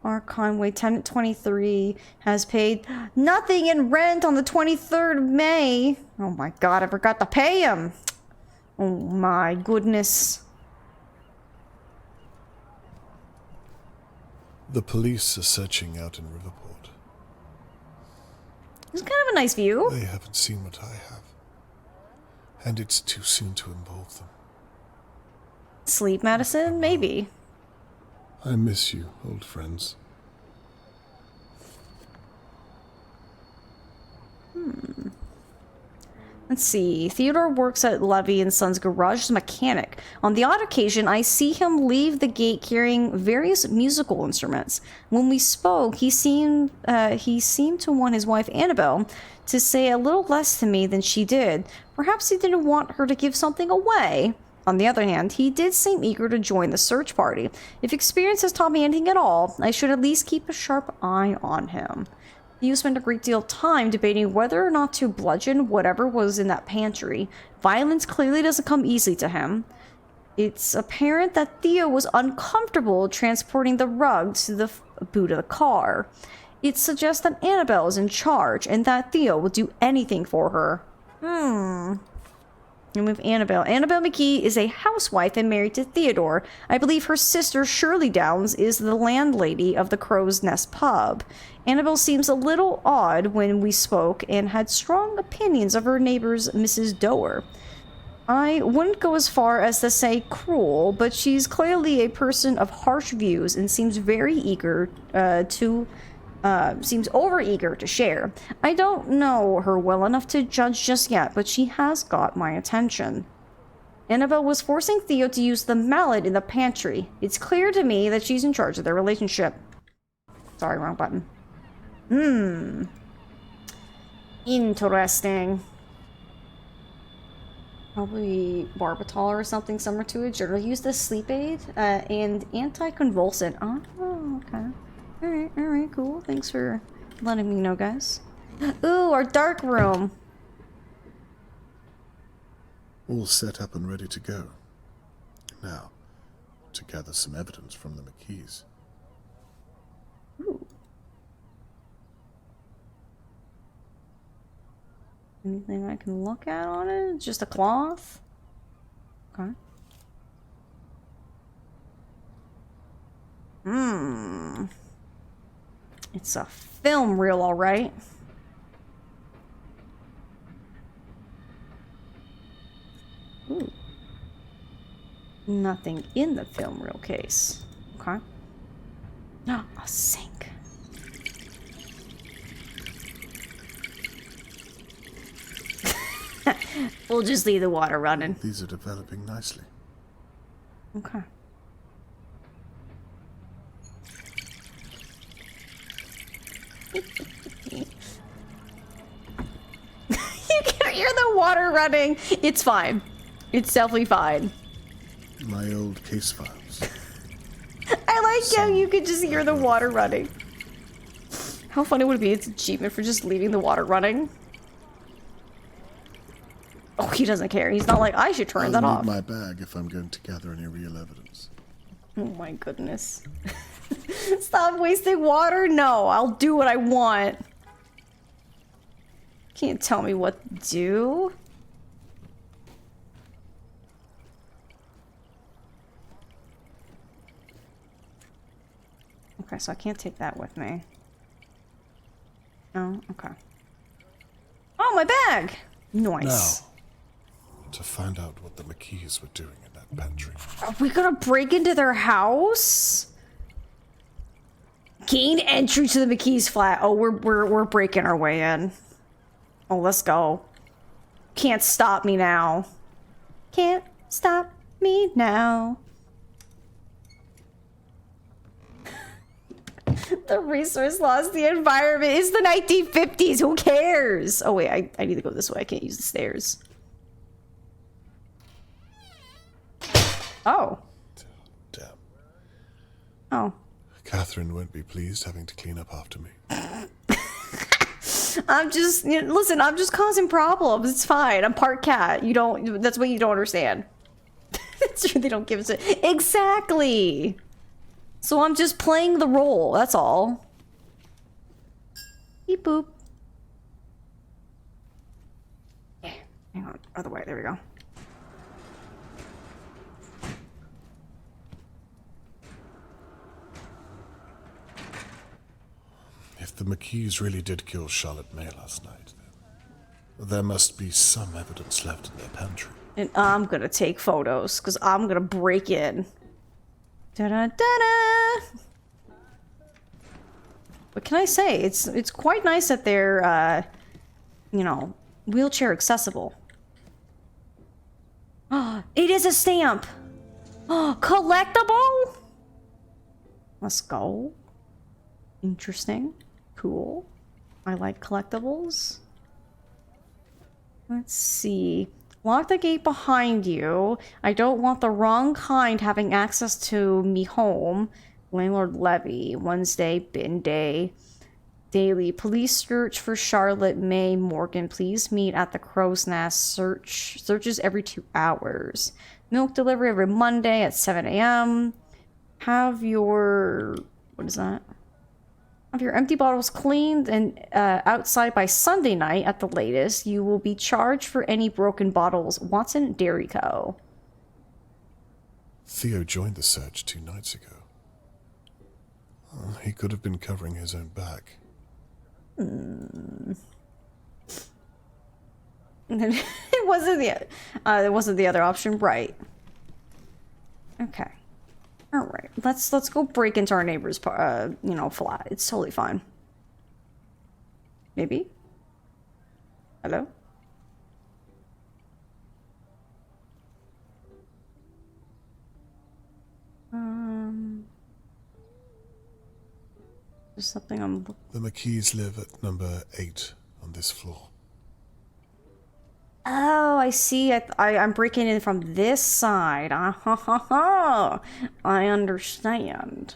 R. Conway, tenant 23, has paid nothing in rent on the 23rd of May. Oh my god, I forgot to pay him. Oh my goodness. The police are searching out in Riverport. It's kind of a nice view. They haven't seen what I have. And it's too soon to involve them. Sleep medicine? Maybe. I miss you, old friends. Let's see. Theodore works at Levy and Son's garage as a mechanic. On the odd occasion, I see him leave the gate carrying various musical instruments. When we spoke, he seemed to want his wife Annabelle to say a little less to me than she did. Perhaps he didn't want her to give something away. On the other hand, he did seem eager to join the search party. If experience has taught me anything at all, I should at least keep a sharp eye on him. Theo spent a great deal of time debating whether or not to bludgeon whatever was in that pantry. Violence clearly doesn't come easily to him. It's apparent that Theo was uncomfortable transporting the rug to the boot of the car. It suggests that Annabelle is in charge and that Theo will do anything for her. And we have Annabelle. Annabelle McKee is a housewife and married to Theodore. I believe her sister Shirley Downs is the landlady of the Crow's Nest pub. Annabelle seems a little odd when we spoke and had strong opinions of her neighbor's Mrs. Doer. I wouldn't go as far as to say cruel, but she's clearly a person of harsh views and seems very eager seems overeager to share. I don't know her well enough to judge just yet, but she has got my attention. Annabelle was forcing Theo to use the mallet in the pantry. It's clear to me that she's in charge of their relationship. Sorry, wrong button. Interesting. Probably barbital or something similar to it. Generally use this sleep aid and anticonvulsant. Oh, okay. Alright, cool. Thanks for letting me know, guys. Ooh, our dark room. All set up and ready to go. Now, to gather some evidence from the McKees. Ooh. Anything I can look at on it? Just a cloth? Okay. It's a film reel, alright. Ooh. Nothing in the film reel case. Okay. No, a sink. We'll just leave the water running. These are developing nicely. Okay. You can hear the water running. It's fine. It's definitely fine. My old case files. I like how you could just hear the water running. How funny would it be? It's an achievement for just leaving the water running. Oh, he doesn't care. He's not like, I should turn that off. I'll need my bag if I'm going to gather any real evidence. Oh my goodness. Stop wasting water? No, I'll do what I want. Can't tell me what to do. Okay, so I can't take that with me. Oh, okay. Oh, my bag! Nice. Now, to find out what the McKees were doing in that pantry. Are we gonna break into their house? Gain entry to the McKees flat. Oh, we're breaking our way in. Oh, let's go. Can't stop me now. Can't stop me now. The resource lost the environment. It's the 1950s. Who cares? Oh, wait. I need to go this way. I can't use the stairs. Oh. Damn. Oh. Catherine won't be pleased having to clean up after me. I'm just, listen, I'm just causing problems. It's fine. I'm part cat. That's what you don't understand. It's true they don't give us it. Exactly! So I'm just playing the role, that's all. Beep boop. Yeah, hang on. Other way, there we go. If the McKees really did kill Charlotte May last night, then there must be some evidence left in their pantry. And I'm gonna take photos, because I'm gonna break in. Da-da-da-da! What can I say? It's quite nice that they're, you know, wheelchair accessible. Oh, it is a stamp! Oh, collectible? Let's go. Interesting. Cool. I like collectibles. Let's see. Lock the gate behind you. I don't want the wrong kind having access to me home. Landlord levy. Wednesday, bin day. Daily. Police search for Charlotte May Morgan. Please meet at the Crow's Nest. Searches every 2 hours. Milk delivery every Monday at 7 a.m. Have your... What is that? Have your empty bottles cleaned and outside by Sunday night at the latest. You will be charged for any broken bottles. Watson Dairy Co. Theo joined the search 2 nights ago. He could have been covering his own back. It wasn't the other option, right? Okay. All right. Let's go break into our neighbor's you know, flat. It's totally fine. Maybe. Hello. There's something I'm... The McKees live at number 8 on this floor. Oh, I see. I'm breaking in from this side. I understand.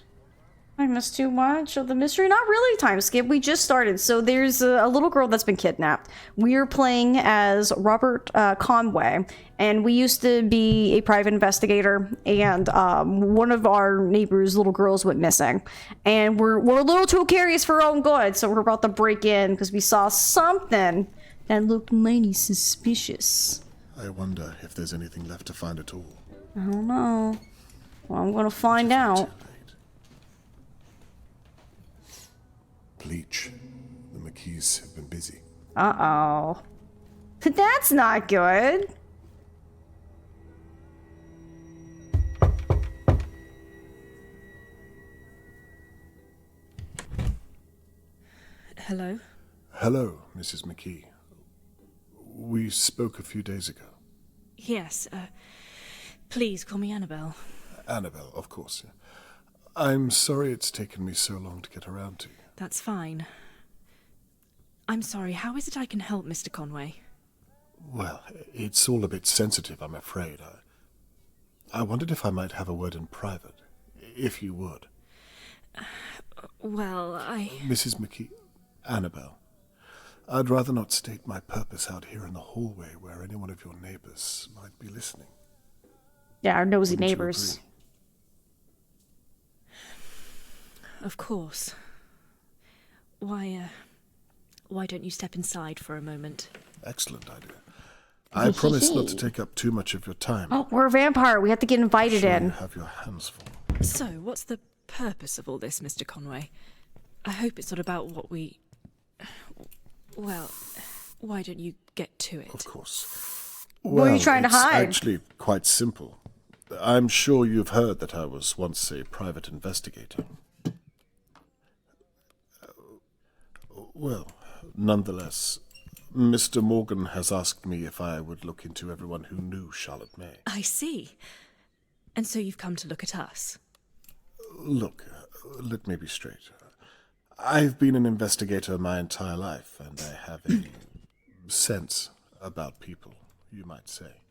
I missed too much of the mystery. Not really, time skip. We just started. So there's a little girl that's been kidnapped. We're playing as Robert Conway, and we used to be a private investigator. And one of our neighbors' little girls went missing, and we're a little too curious for our own good. So we're about to break in because we saw something that looked mighty suspicious. I wonder if there's anything left to find at all. I don't know. Well, I'm gonna find out. Bleach. The McKees have been busy. Uh-oh. That's not good. Hello? Hello, Mrs. McKee. We spoke a few days ago. Yes, please call me Annabelle. Annabelle, of course. I'm sorry it's taken me so long to get around to you. That's fine. I'm sorry, how is it I can help, Mr. Conway? Well, it's all a bit sensitive, I'm afraid. I wondered if I might have a word in private, if you would. Well, Mrs. McKee, Annabelle, I'd rather not state my purpose out here in the hallway where any one of your neighbors might be listening. Yeah, our nosy Wouldn't you neighbors. agree? Of course. Why don't you step inside for a moment? Excellent idea. I promise not to take up too much of your time. Oh, we're a vampire. We have to get invited Sure in. you have your hands full. So, what's the purpose of all this, Mr. Conway? I hope it's not about what we... Well, why don't you get to it? Of course. What are you trying to hide? It's actually quite simple. I'm sure you've heard that I was once a private investigator. Well, nonetheless, Mr. Morgan has asked me if I would look into everyone who knew Charlotte May. I see. And so you've come to look at us? Look, let me be straight. I've been an investigator my entire life, and I have a sense about people, you might say.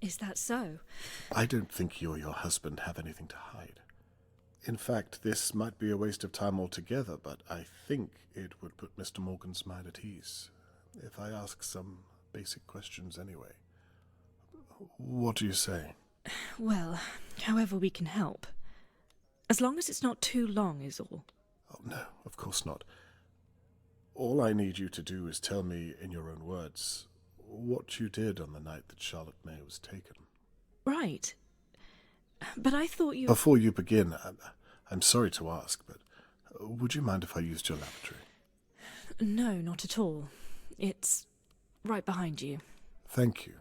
Is that so? I don't think you or your husband have anything to hide. In fact, this might be a waste of time altogether, but I think it would put Mr. Morgan's mind at ease if I ask some basic questions anyway. What do you say? Well, however we can help. As long as it's not too long is all. Oh, no, of course not. All I need you to do is tell me, in your own words, what you did on the night that Charlotte May was taken. Right. But I thought you... Before you begin, I'm sorry to ask, but would you mind if I used your lavatory? No, not at all. It's right behind you. Thank you.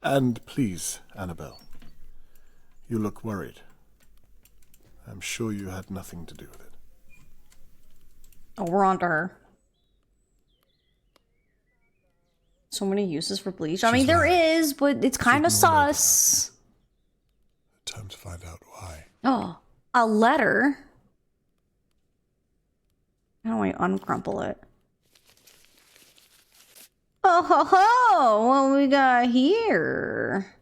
And please, Annabelle, you look worried. I'm sure you had nothing to do with it. Oh, we're on to her. So many uses for bleach. I mean, there is, but it's kind of sus. Time to find out why. Oh, a letter? How do I uncrumple it? Oh ho ho! What we got here?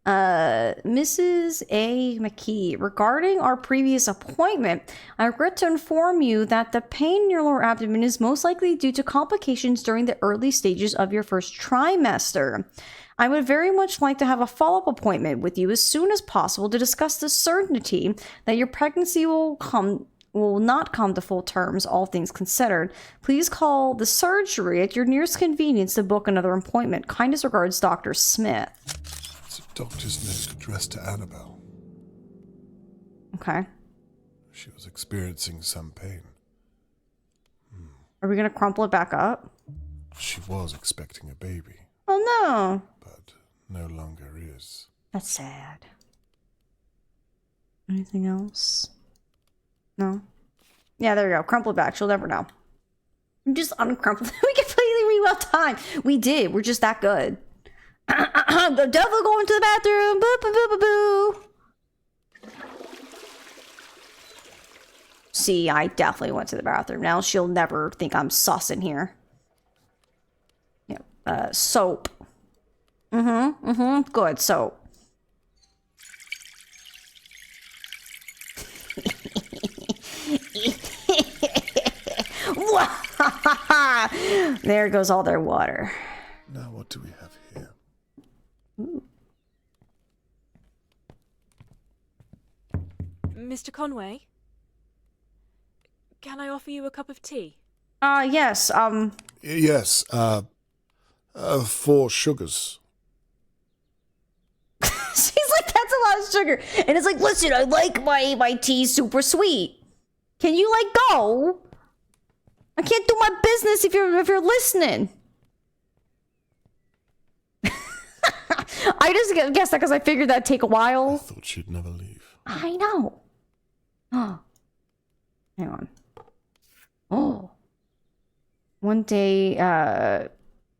Mrs. A. McKee, regarding our previous appointment, I regret to inform you that the pain in your lower abdomen is most likely due to complications during the early stages of your first trimester. I would very much like to have a follow-up appointment with you as soon as possible to discuss the certainty that your pregnancy will not come to full terms, all things considered. Please call the surgery at your nearest convenience to book another appointment. Kindest regards, Dr. Smith. It's a doctor's note addressed to Annabelle. Okay. She was experiencing some pain. Are we going to crumple it back up? She was expecting a baby. Oh no. But no longer is. That's sad. Anything else? No? Yeah, there we go. Crumple it back. She'll never know. Just uncrumple it. We completely rewound time. We did. We're just that good. The devil going to the bathroom. Boo, boo, boo, boo, boo. See, I definitely went to the bathroom. Now she'll never think I'm sus in here. Yeah. Soap. Good, soap. There goes all their water. Now what do we have here? Ooh. Mr. Conway? Can I offer you a cup of tea? Yes, Yes, 4 sugars. She's like, that's a lot of sugar. And it's like, listen, I like my tea super sweet. Can you, like, go? I can't do my business if you're listening. I just guessed that because I figured that'd take a while. I thought she'd never leave. I know. Oh. Hang on. Oh. One day,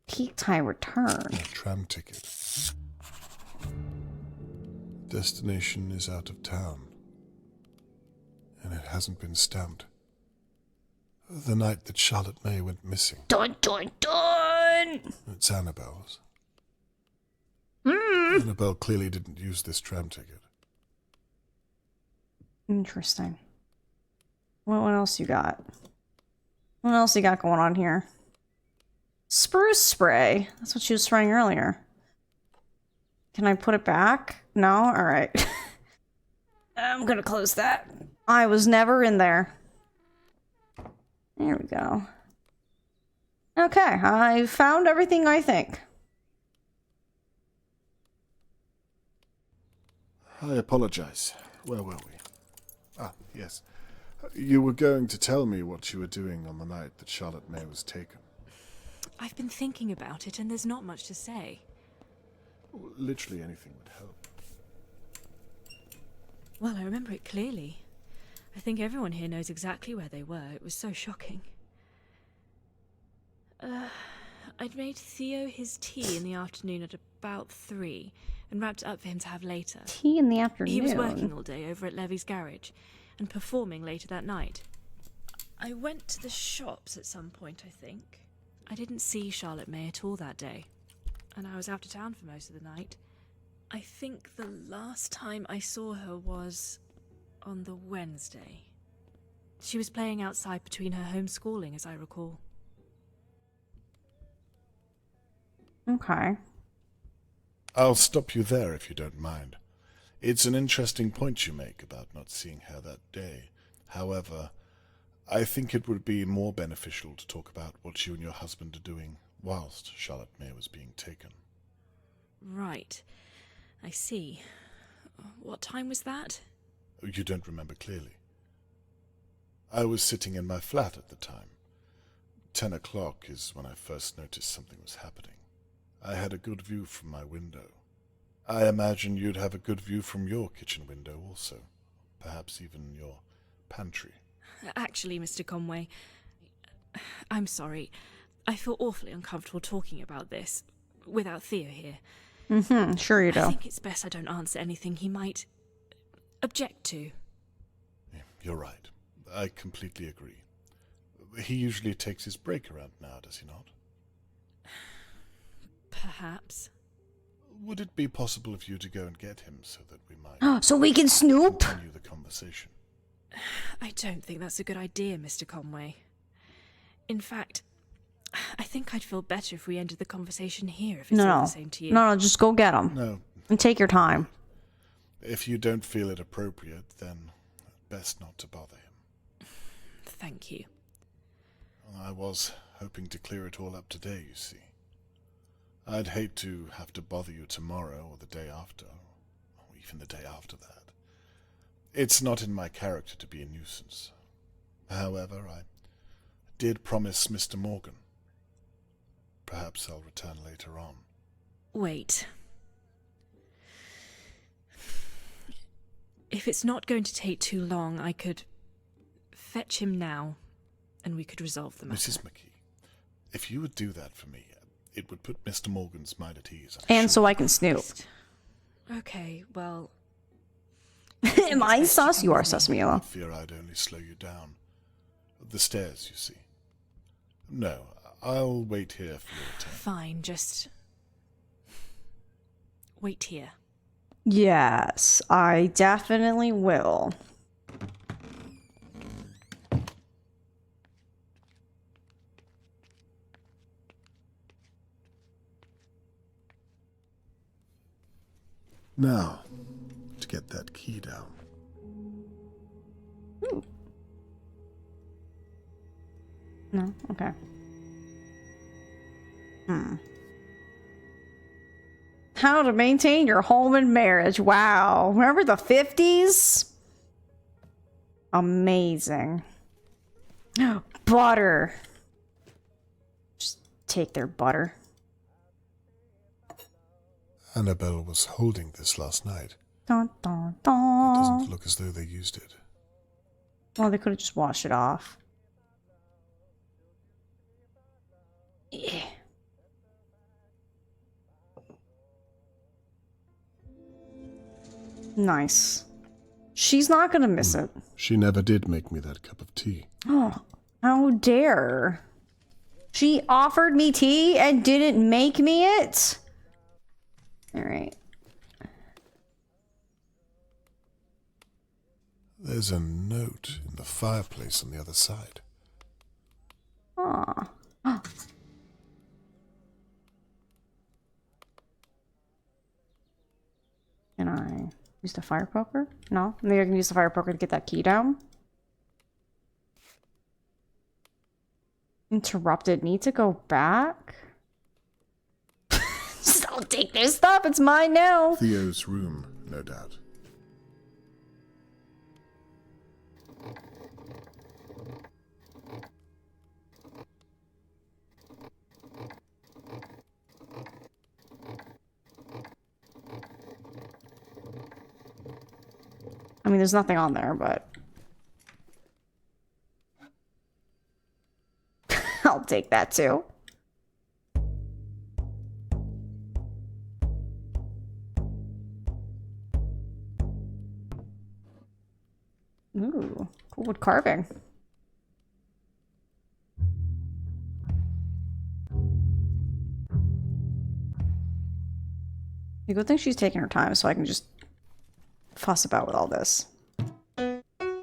peak time return. A tram ticket. Destination is out of town. And it hasn't been stamped. The night that Charlotte May went missing. Dun dun dun! It's Annabelle's. Annabelle clearly didn't use this tram ticket. Interesting. What else you got? What else you got going on here? Spruce spray. That's what she was spraying earlier. Can I put it back? No? Alright. I'm gonna close that. I was never in there. There we go. Okay, I found everything, I think. I apologize. Where were we? Ah, yes. You were going to tell me what you were doing on the night that Charlotte May was taken. I've been thinking about it, and there's not much to say. Literally anything would help. Well, I remember it clearly. I think everyone here knows exactly where they were. It was so shocking. I'd made Theo his tea in the afternoon at about 3 and wrapped it up for him to have later. Tea in the afternoon? He was working all day over at Levy's garage and performing later that night. I went to the shops at some point, I think. I didn't see Charlotte May at all that day, and I was out of town for most of the night. I think the last time I saw her was on the Wednesday. She was playing outside between her homeschooling, as I recall. Okay. I'll stop you there if you don't mind. It's an interesting point you make about not seeing her that day. However, I think it would be more beneficial to talk about what you and your husband are doing whilst Charlotte May was being taken. Right. I see. What time was that? You don't remember clearly. I was sitting in my flat at the time. 10 o'clock is when I first noticed something was happening. I had a good view from my window. I imagine you'd have a good view from your kitchen window also. Perhaps even your pantry. Actually, Mr. Conway, I'm sorry. I feel awfully uncomfortable talking about this without Theo here. Sure you do. I think it's best I don't answer anything he might object to. You're right. I completely agree. He usually takes his break around now, does he not? Perhaps. Would it be possible for you to go and get him so that we might So we can snoop? continue the conversation? I don't think that's a good idea, Mr. Conway. In fact, I think I'd feel better if we ended the conversation here, if it's all the same to you. No, just go get him. No. And take your time. If you don't feel it appropriate, then best not to bother him. Thank you. I was hoping to clear it all up today, you see. I'd hate to have to bother you tomorrow or the day after, or even the day after that. It's not in my character to be a nuisance. However, I did promise Mr. Morgan. Perhaps I'll return later on. Wait. If it's not going to take too long, I could fetch him now, and we could resolve the matter. Mrs. McKee, if you would do that for me, it would put Mr. Morgan's mind at ease. And so I can snoop. Okay, well... Am I sus? You are sus, Mila. I fear I'd only slow you down. The stairs, you see. No, I'll wait here for your return. Fine, just... wait here. Yes, I definitely will. Now, to get that key down. No? Okay. How to maintain your home and marriage. Wow. Remember the 50s? Amazing. Butter. Just take their butter. Annabelle was holding this last night. Dun, dun, It dun. doesn't look as though they used it. Well, they could have just washed it off. Yeah. Nice. She's not gonna miss it. She never did make me that cup of tea. Oh, how dare. She offered me tea and didn't make me it? Alright. There's a note in the fireplace on the other side. Aw. Can I use the fire poker? No? Maybe I can use the fire poker to get that key down? Interrupted. Need to go back? Just don't take their stuff. It's mine now. Theo's room, no doubt. I mean, there's nothing on there, but... I'll take that too. Ooh, cool wood carving. The good thing she's taking her time so I can just fuss about with all this.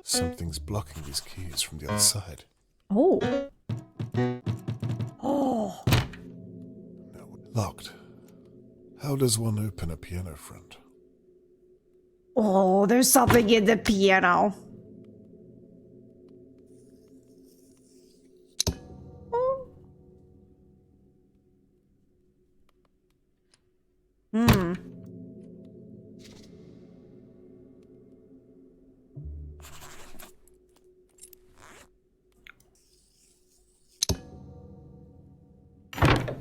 Something's blocking these keys from the other side. Oh. Oh. No, locked. How How does one open a piano front? Oh, there's something in the piano. Hmm.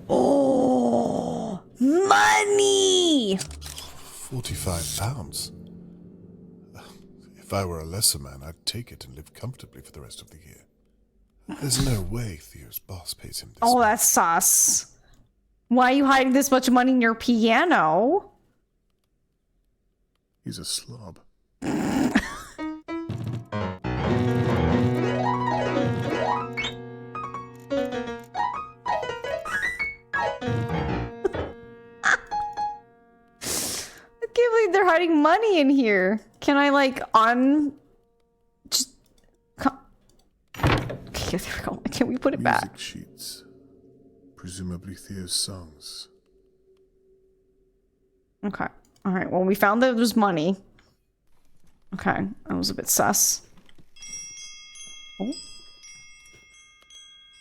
Oh, money! 45 pounds. If I were a lesser man, I'd take it and live comfortably for the rest of the year. There's no way Theo's boss pays him this. Oh, that's sus. Why are you hiding this much money in your piano? He's a slob. I can't believe they're hiding money in here. Can I like just okay, there we go. Can we put it back? Music sheets. Presumably Theo's songs. Okay. All right. Well, we found that there was money. Okay. That was a bit sus. Oh.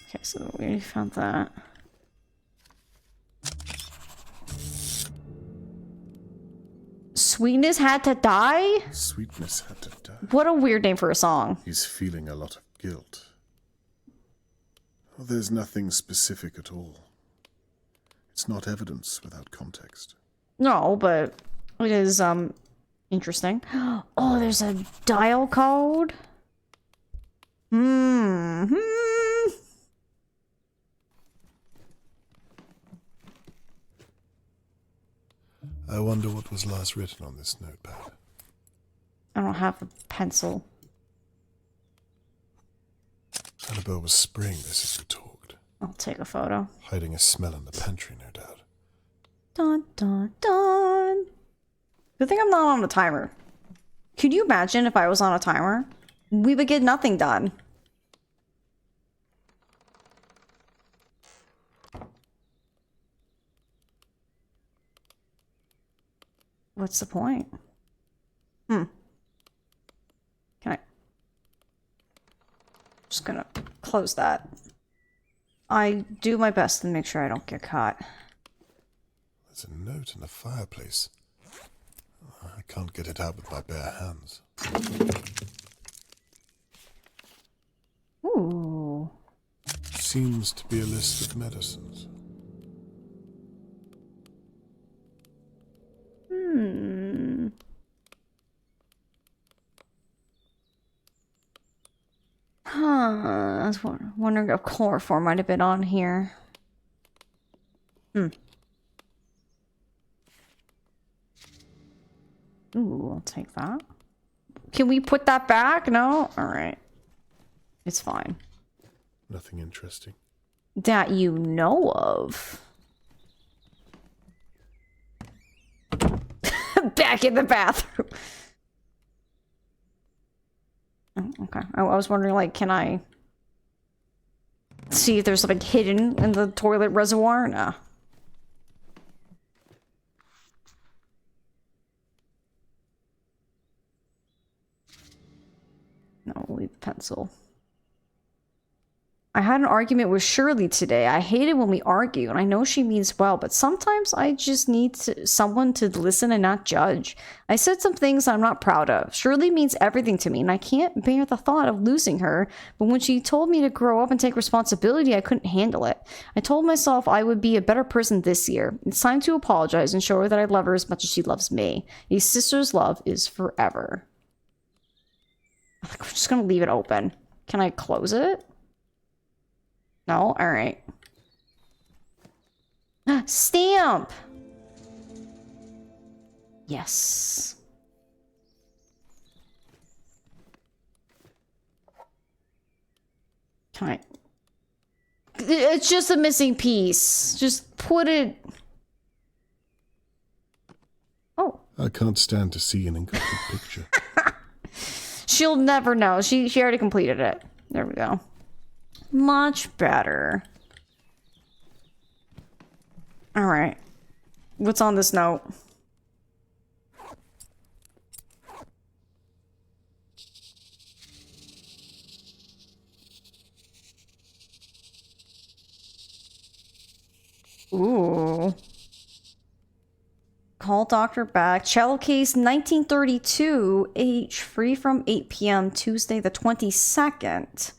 Okay, so we found that. Sweetness had to die? Sweetness had to die. What a weird name for a song. He's feeling a lot of guilt. Oh, there's nothing specific at all. It's not evidence without context. No, but it is interesting. Oh, there's a dial code. I wonder what was last written on this notepad. I don't have a pencil. Annabelle was spraying this as we talked. I'll take a photo. Hiding a smell in the pantry, no doubt. Dun dun dun. Good thing I'm not on a timer. Could you imagine if I was on a timer? We would get nothing done. What's the point? Can I? Just gonna close that. I do my best to make sure I don't get caught. There's a note in the fireplace. I can't get it out with my bare hands. Ooh. Seems to be a list of medicines. I was wondering if chloroform might have been on here. Ooh, I'll take that. Can we put that back? No? Alright. It's fine. Nothing interesting. That you know of. Back in the bathroom. Oh, okay. I was wondering, like, can I see if there's something hidden in the toilet reservoir? Nah. No, we'll leave the pencil. I had an argument with Shirley today. I hate it when we argue, and I know she means well, but sometimes I just need someone to listen and not judge. I said some things I'm not proud of. Shirley means everything to me, and I can't bear the thought of losing her, but when she told me to grow up and take responsibility, I couldn't handle it. I told myself I would be a better person this year. It's time to apologize and show her that I love her as much as she loves me. A sister's love is forever. I'm just gonna leave it open. Can I close it? No? Alright. Stamp! Yes. Can I... It's just a missing piece. Just put it... Oh. I can't stand to see an incomplete picture. She'll never know. She already completed it. There we go. Much better. Alright. What's on this note? Ooh. Call doctor back. Cello case 1932. H. Free from 8 p.m. Tuesday the 22nd.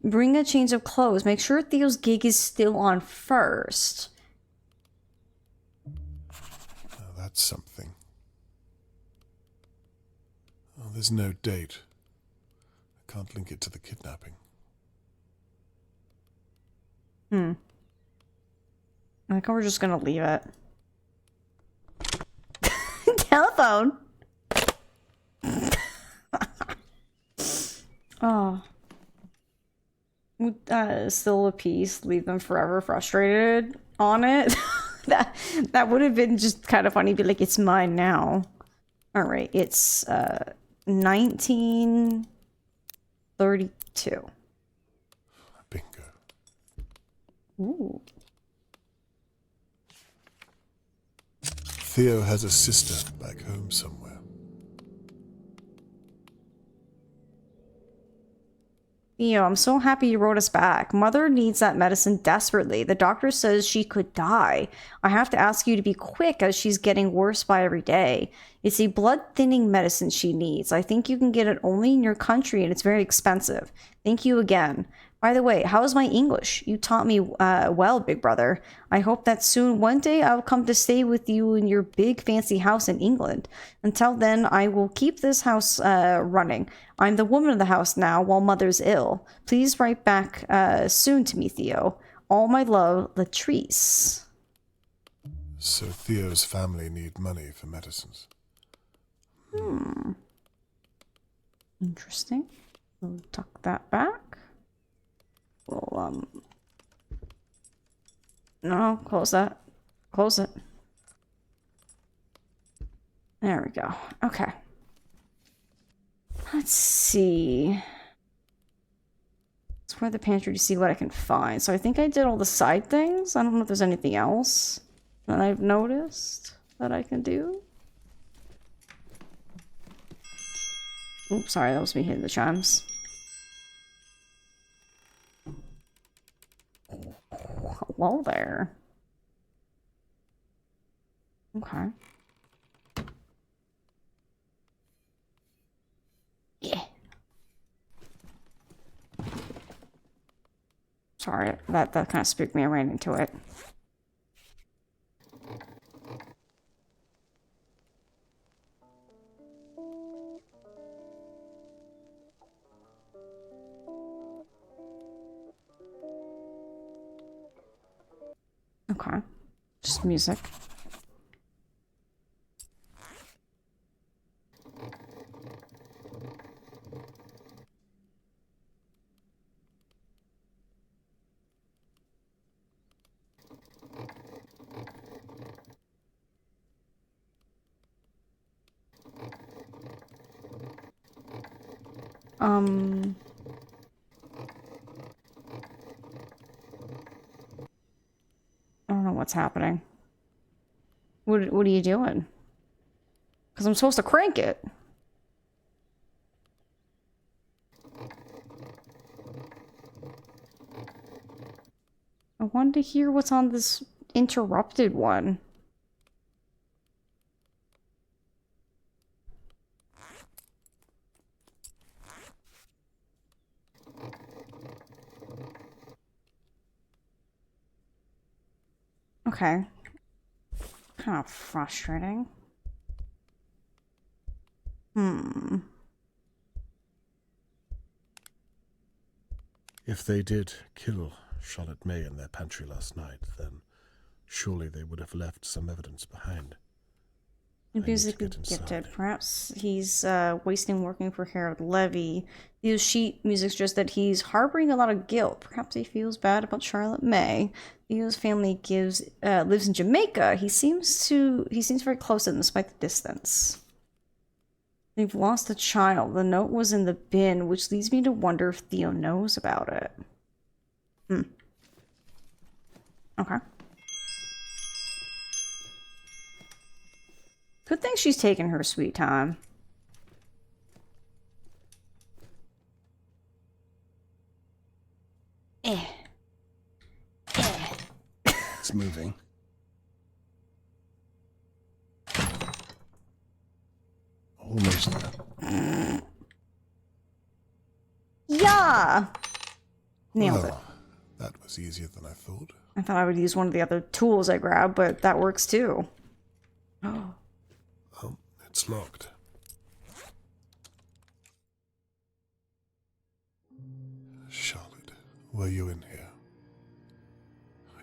Bring a change of clothes. Make sure Theo's gig is still on first. Oh, that's something. Oh, there's no date. I can't link it to the kidnapping. I think we're just gonna leave it. Telephone. Oh. Still a piece. Leave them forever frustrated on it. that would have been just kind of funny. Be like, it's mine now. All right, it's 1932. Bingo. Ooh. Theo has a sister back home somewhere. Theo, I'm so happy you wrote us back. Mother needs that medicine desperately. The doctor says she could die. I have to ask you to be quick as she's getting worse by every day. It's a blood-thinning medicine she needs. I think you can get it only in your country and it's very expensive. Thank you again. By the way, how's my English? You taught me well, big brother. I hope that soon one day I'll come to stay with you in your big fancy house in England. Until then, I will keep this house running. I'm the woman of the house now while mother's ill. Please write back soon to me, Theo. All my love, Latrice. So Theo's family need money for medicines. Interesting. We'll tuck that back. We'll, no, close that. Close it. There we go. Okay. Let's see. Explore the pantry to see what I can find. So I think I did all the side things. I don't know if there's anything else that I've noticed that I can do. Oops, sorry, that was me hitting the chimes. Hello there. Okay. Yeah. Sorry, that kind of spooked me. I ran into it. Okay. Just music. I don't know what's happening. What are you doing? Because I'm supposed to crank it. I wanted to hear what's on this interrupted one. Okay. Kind of frustrating. If they did kill Charlotte May in their pantry last night, then surely they would have left some evidence behind. Musically gifted. Perhaps he's wasting working for Harold Levy. Theo's sheet music suggests that he's harboring a lot of guilt. Perhaps he feels bad about Charlotte May. Theo's family lives in Jamaica. He seems very close to them despite the distance. They've lost a child. The note was in the bin, which leads me to wonder if Theo knows about it. Okay. Good thing she's taking her sweet time. It's moving. Almost there. Yeah! Nailed it. Well, that was easier than I thought. I thought I would use one of the other tools I grabbed, but that works too. Oh, it's locked. Charlotte, were you in here?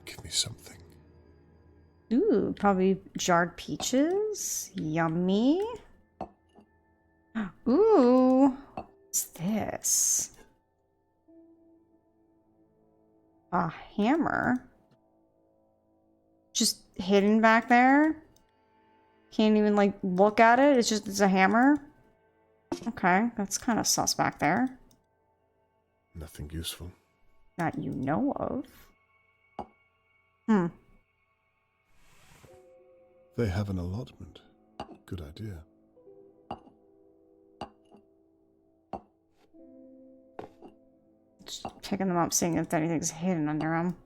Give me something. Ooh, probably jarred peaches. Yummy. Ooh, what's this? A hammer? Just hidden back there? Can't even, like, look at it? It's a hammer? Okay, that's kind of sus back there. Nothing useful. That you know of. Hmm. They have an allotment. Good idea. Just picking them up, seeing if anything's hidden under them.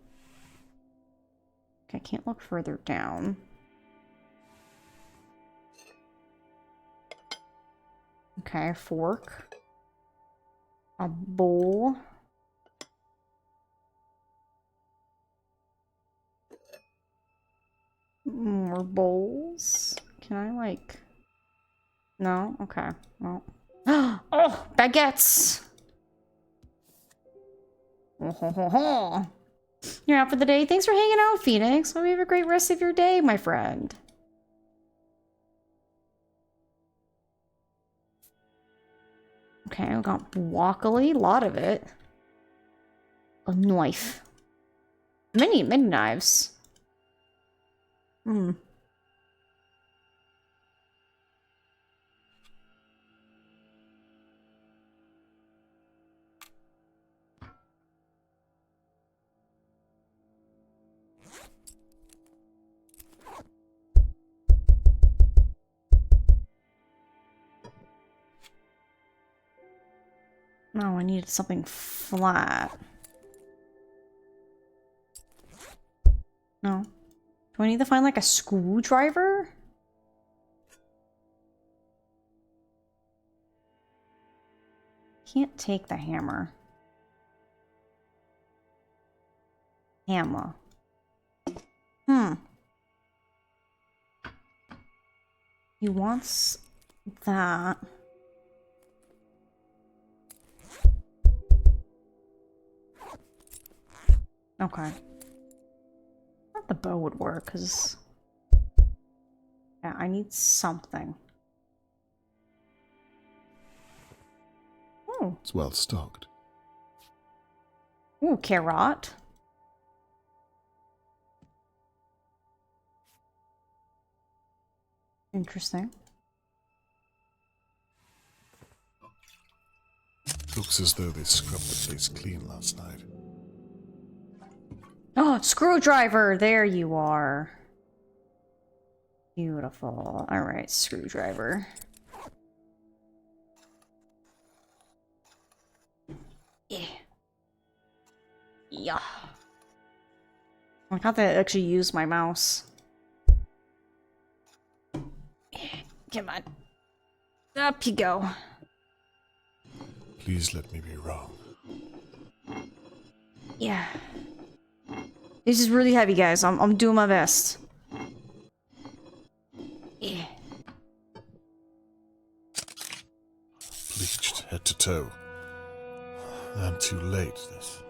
Okay, I can't look further down. Okay, a fork. A bowl. More bowls. Can I, like... No? Okay. Well... Oh! Baguettes! Oh, ho, ho, ho. You're out for the day? Thanks for hanging out, Phoenix. Hope you have a great rest of your day, my friend. Okay, we got broccoli. A lot of it. A knife. Many knives. Hmm. No, I needed something flat. No. Do I need to find like a screwdriver? Can't take the hammer. Hammer. Hmm. He wants that. Okay. Not the bow would work, because... Yeah, I need something. Oh. It's well stocked. Ooh, carrot. Interesting. Looks as though they scrubbed the place clean last night. Oh, screwdriver! There you are. Beautiful. Alright, screwdriver. Yeah. Yeah. I got to actually use my mouse. Come on. Up you go. Please let me be wrong. Yeah. This is really heavy, guys. I'm doing my best. Yeah. Bleached head to toe. I'm too late. There's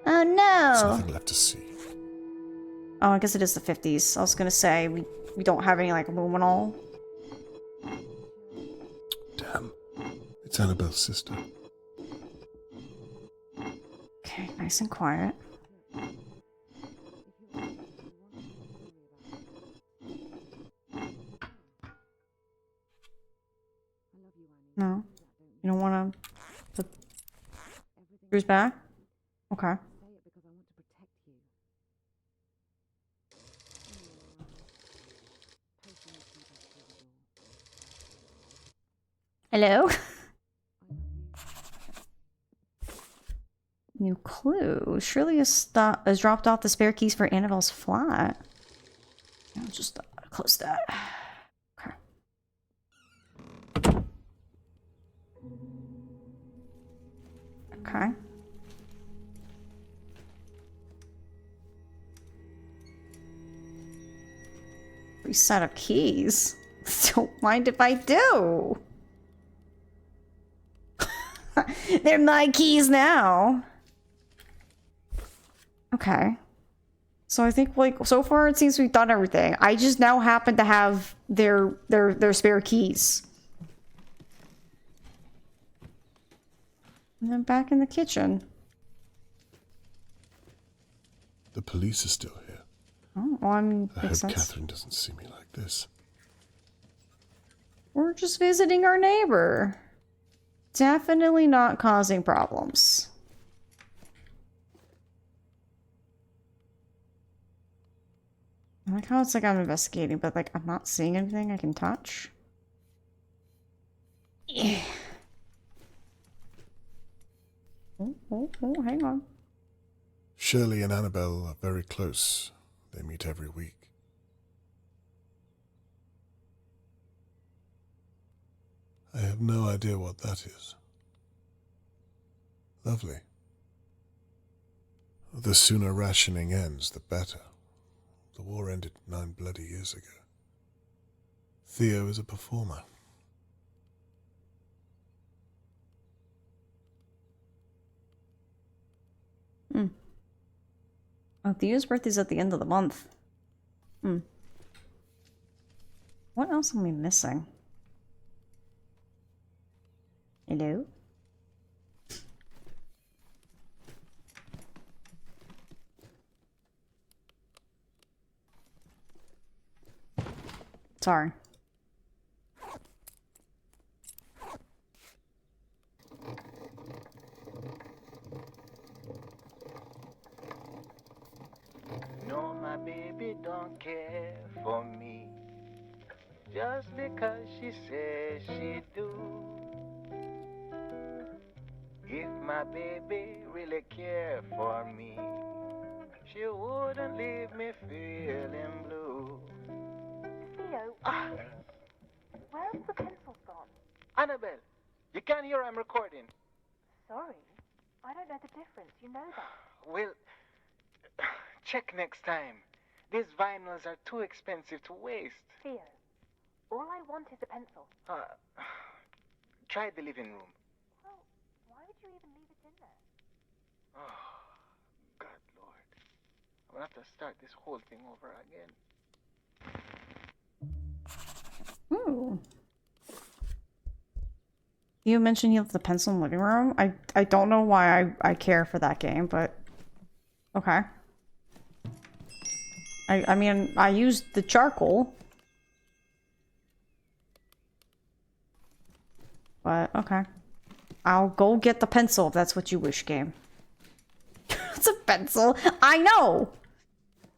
Oh nothing left to see. Oh, I guess it is the 50s. I was gonna say, we don't have any, like, luminol. Damn. It's Annabelle's sister. Okay, nice and quiet. No? You don't want to put screws back? Okay. Hello? New clue. Shirley has dropped off the spare keys for Annabelle's flat. I'll just close that. Okay. Okay. Free set of keys. Don't mind if I do. They're my keys now. Okay. So I think, like, so far it seems we've done everything. I just now happen to have their spare keys. And then back in the kitchen. The police are still here. Oh, well, I mean, I hope makes sense. Catherine doesn't see me like this. We're just visiting our neighbor. Definitely not causing problems. I like how it's like I'm investigating, but like I'm not seeing anything I can touch. Yeah. Oh, hang on. Shirley and Annabelle are very close. They meet every week. I have no idea what that is. Lovely. The sooner rationing ends, the better. The war ended 9 bloody years ago. Theo is a performer. Oh, Theo's birthday's at the end of the month. What else am I missing? Hello? Sorry. No, my baby don't care for me, just because she says she do. If my baby really cared for me, she wouldn't leave me feeling blue. Theo, where's the pencil gone? Annabelle, you can't hear I'm recording. Sorry, I don't know the difference. You know that. Well, check next time. These vinyls are too expensive to waste. Theo, all I want is a pencil. Try the living room. Well, why would you even leave it in there? Oh, God, Lord. I'm gonna have to start this whole thing over again. Ooh. You mentioned you left the pencil in the living room. I don't know why I care for that game, but okay. I mean, I used the charcoal. But, okay. I'll go get the pencil if that's what you wish, game. It's a pencil. I know!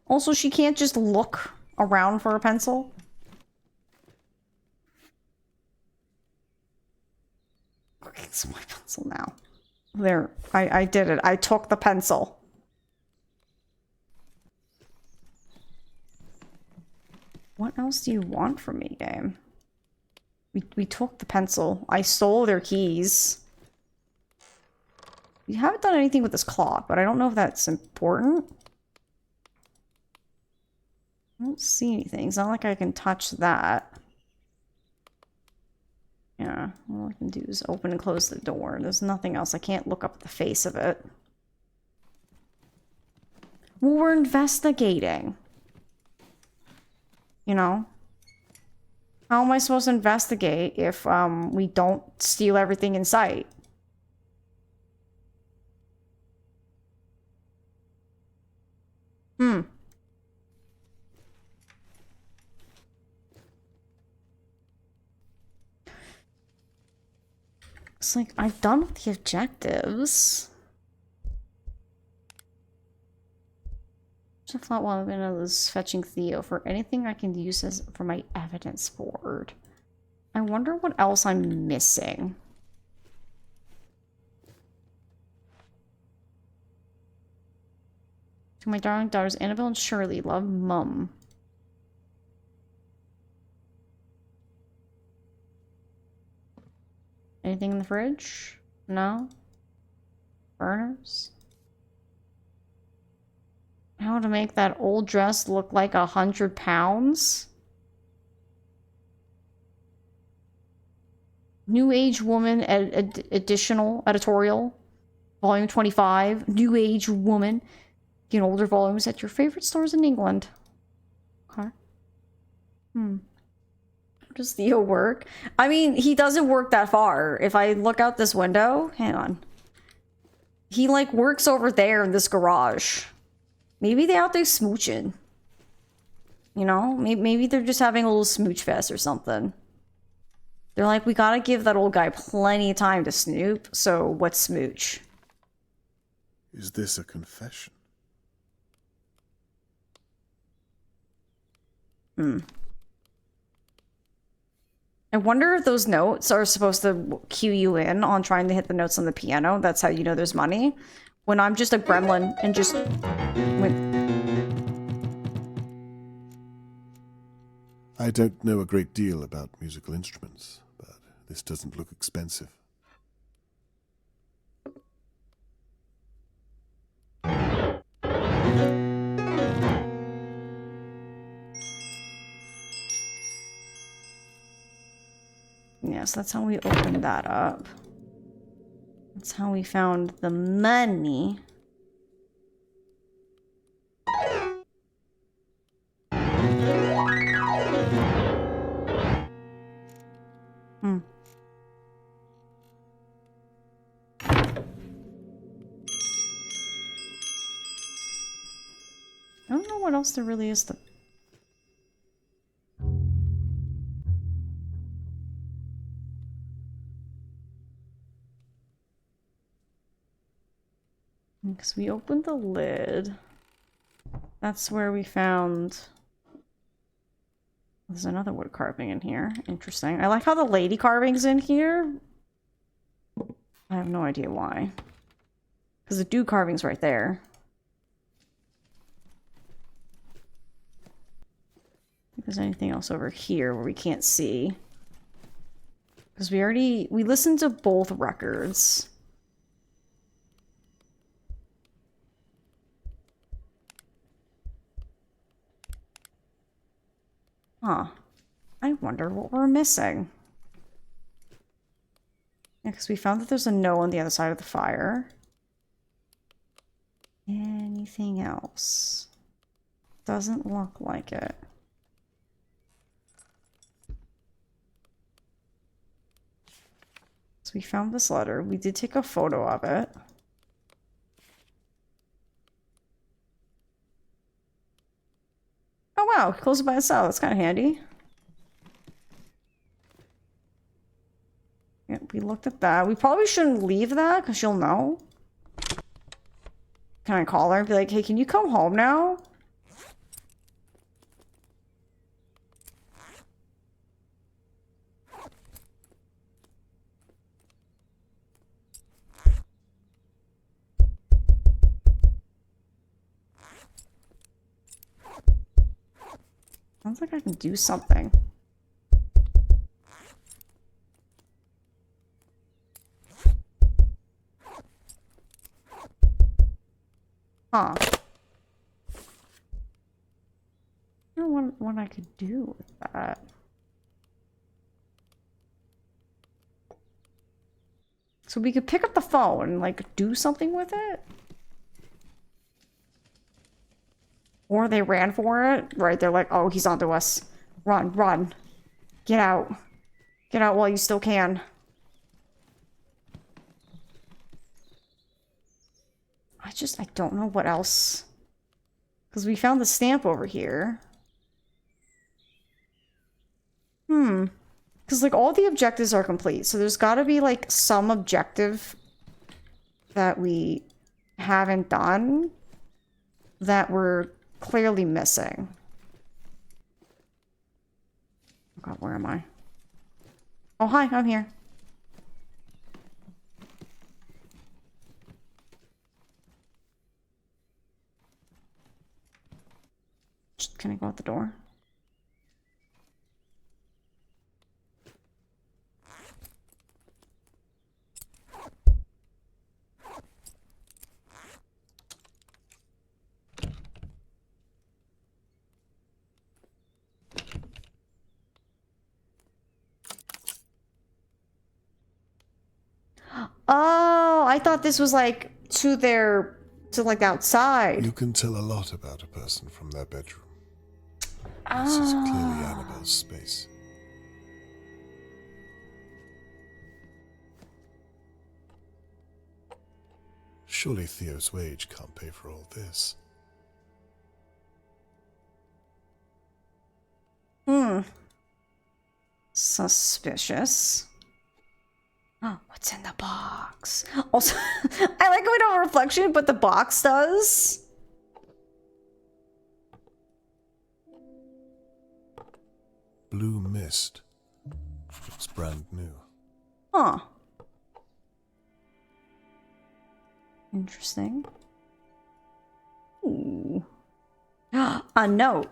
Also, she can't just look around for a pencil. Okay, it's my pencil now. There. I did it. I took the pencil. What else do you want from me, game? We took the pencil. I stole their keys. We haven't done anything with this clock, but I don't know if that's important. I don't see anything. It's not like I can touch that. Yeah, all I can do is open and close the door. There's nothing else. I can't look up at the face of it. Well, we're investigating. You know? How am I supposed to investigate if we don't steal everything in sight? It's like, I've done with the objectives. I thought while I was fetching Theo for anything I can use as for my evidence board. I wonder what else I'm missing. To my darling daughters, Annabelle and Shirley, love, Mum. Anything in the fridge? No? Burners? How to make that old dress look like 100 pounds? New Age Woman additional editorial. Volume 25. New Age Woman. Get older volumes at your favorite stores in England. Okay. Does Theo work? I mean, he doesn't work that far. If I look out this window, hang on. He like works over there in this garage. Maybe they out there smooching. You know, maybe they're just having a little smooch fest or something. They're like, we gotta give that old guy plenty of time to snoop, so what's smooch? Is this a confession? I wonder if those notes are supposed to cue you in on trying to hit the notes on the piano. That's how you know there's money. When I'm just a gremlin and just... I don't know a great deal about musical instruments, but this doesn't look expensive. Yes, that's how we opened that up. That's how we found the money. I don't know what else there really is to... Because we opened the lid. That's where we found... There's another wood carving in here. Interesting. I like how the lady carving's in here. I have no idea why. Because the dude carving's right there. If there's anything else over here where we can't see. Because we listened to both records. Huh. I wonder what we're missing. Yeah, because we found that there's a no on the other side of the fire. Anything else? Doesn't look like it. So we found this letter. We did take a photo of it. Oh wow, close it by itself. That's kind of handy. Yeah, we looked at that. We probably shouldn't leave that because she'll know. Can I call her and be like, hey, can you come home now? Sounds like I can do something. Huh. I don't know what I could do with that. So we could pick up the phone and, like, do something with it? Or they ran for it, right? They're like, oh, he's onto us. Run, run. Get out. Get out while you still can. I don't know what else. Because we found the stamp over here. Because, like, all the objectives are complete. So there's got to be, like, some objective that we haven't done that we're clearly missing. Oh god, where am I? Oh, hi, I'm here. Can I go out the door? Oh, I thought this was like to like outside. You can tell a lot about a person from their bedroom. This is clearly Annabelle's space. Surely Theo's wage can't pay for all this. Suspicious. Oh, what's in the box? Also, I like we don't have reflection, but the box does. Blue mist. Looks brand new. Huh. Interesting. Ooh. A note.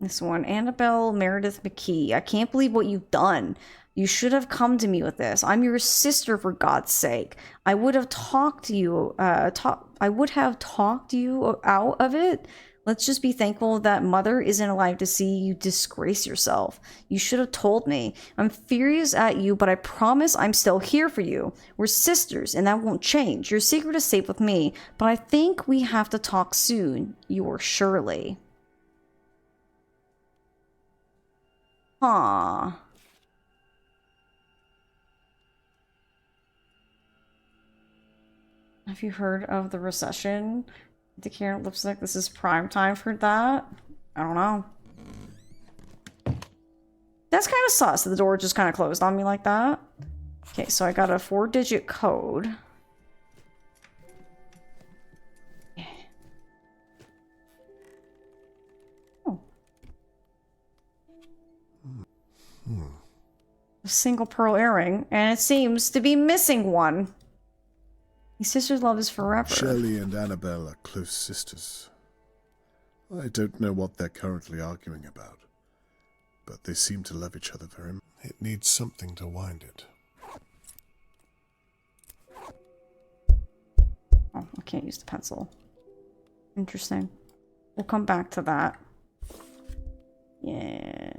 This one, Annabelle Meredith McKee. I can't believe what you've done. You should have come to me with this. I'm your sister, for God's sake. I would have talked to you. I would have talked you out of it. Let's just be thankful that Mother isn't alive to see you disgrace yourself. You should have told me. I'm furious at you, but I promise I'm still here for you. We're sisters, and that won't change. Your secret is safe with me, but I think we have to talk soon. Yours Shirley. Huh. Have you heard of the recession? The carrot looks like this is prime time for that. I don't know. That's kind of sus that the door just kind of closed on me like that. Okay, so I got a 4-digit code. Oh. A single pearl earring, and it seems to be missing one. These sisters' love is forever. Shelley and Annabelle are close sisters. I don't know what they're currently arguing about, but they seem to love each other very much. It needs something to wind it. Oh, I can't use the pencil. Interesting. We'll come back to that. Yeah.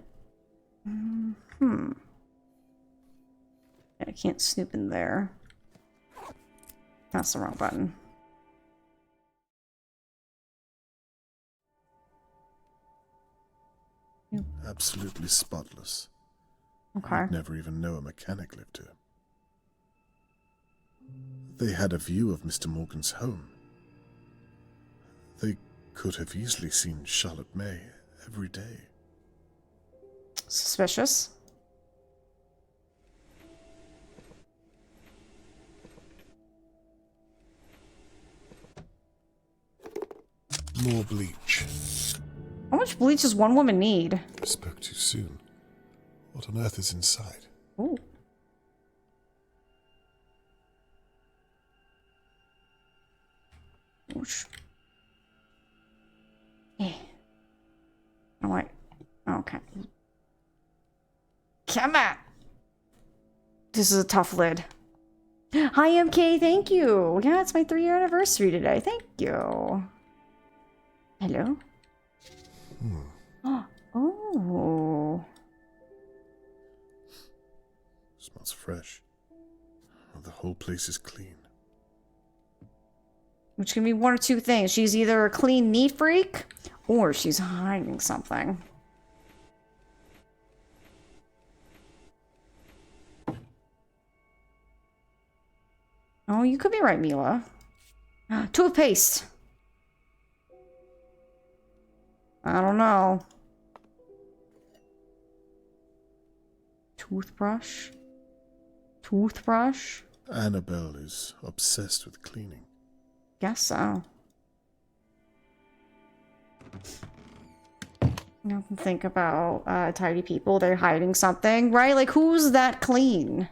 I can't snoop in there. That's the wrong button. Absolutely spotless. Okay. You'd never even know a mechanic lived here. They had a view of Mr. Morgan's home. They could have easily seen Charlotte May every day. Suspicious. More bleach. How much bleach does one woman need? I spoke too soon. What on earth is inside? Ooh. Oosh. Eh. Oh, wait. Okay. Come on. This is a tough lid. Hi, MK. Thank you. Yeah, it's my 3-year anniversary today. Thank you. Hello? Oh. Smells fresh. Well, the whole place is clean. Which can be one or two things. She's either a clean neat freak, or she's hiding something. Oh, you could be right, Mila. Toothpaste. I don't know. Toothbrush? Toothbrush? Annabelle is obsessed with cleaning. Guess so. You have to think about tidy people. They're hiding something, right? Like, who's that clean?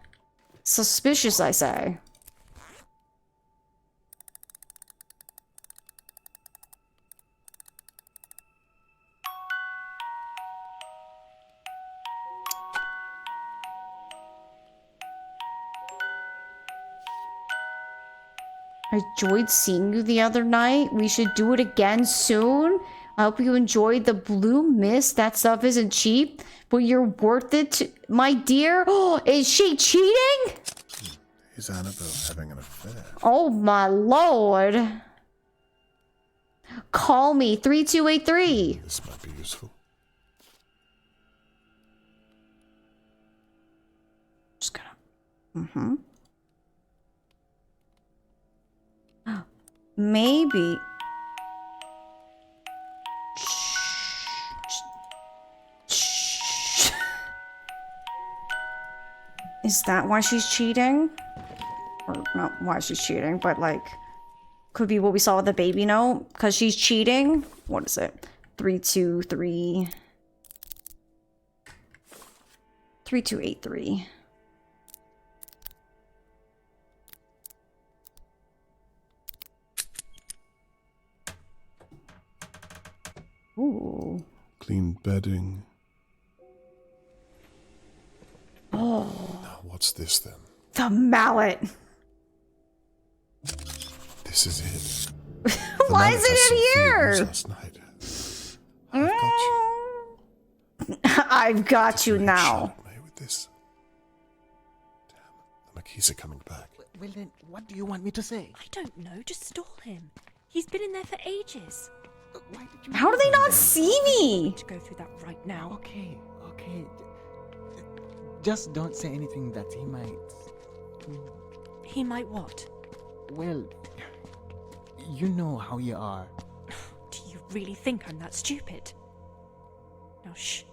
Suspicious, I say. I enjoyed seeing you the other night. We should do it again soon. I hope you enjoyed the blue mist. That stuff isn't cheap, but you're worth it to, my dear. Oh, is she cheating? Is Annabelle having an affair? Oh my lord. Call me 3283. This might be useful. Just gonna. Maybe. Is that why she's cheating? Or not why she's cheating, but like, could be what we saw with the baby note. Because she's cheating. What is it? 323. 3283. Ooh. Clean bedding. Oh. Now, what's this then? The mallet. This is it. Why is it in here? Last night. I've got you. I've got you now. With this. Damn, the McKees are coming back. Well then, what do you want me to say? I don't know, just stall him. He's been in there for ages. Why did you How do they not see me? To go through that right now. Okay. Just don't say anything that he might... He might what? Well, you know how you are. Do you really think I'm that stupid? Now shh.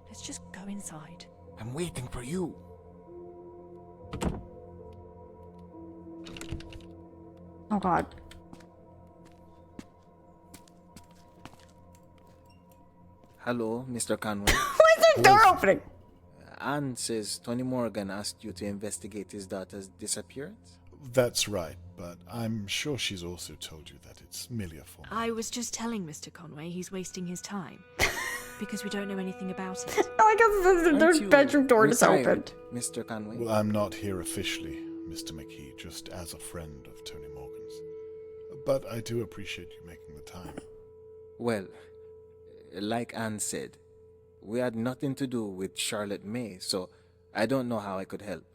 Let's just go inside. I'm waiting for you. Oh god. Hello, Mr. Conway. Why is the door opening? Anne says Tony Morgan asked you to investigate his daughter's disappearance? That's right, but I'm sure she's also told you that it's merely a form. I was just telling Mr. Conway he's wasting his time. Because we don't know anything about it. I guess their bedroom door is opened. Mr. Conway? Well, I'm not here officially, Mr. McKee, just as a friend of Tony Morgan's. But I do appreciate you making the time. Well, like Anne said, we had nothing to do with Charlotte May, so I don't know how I could help.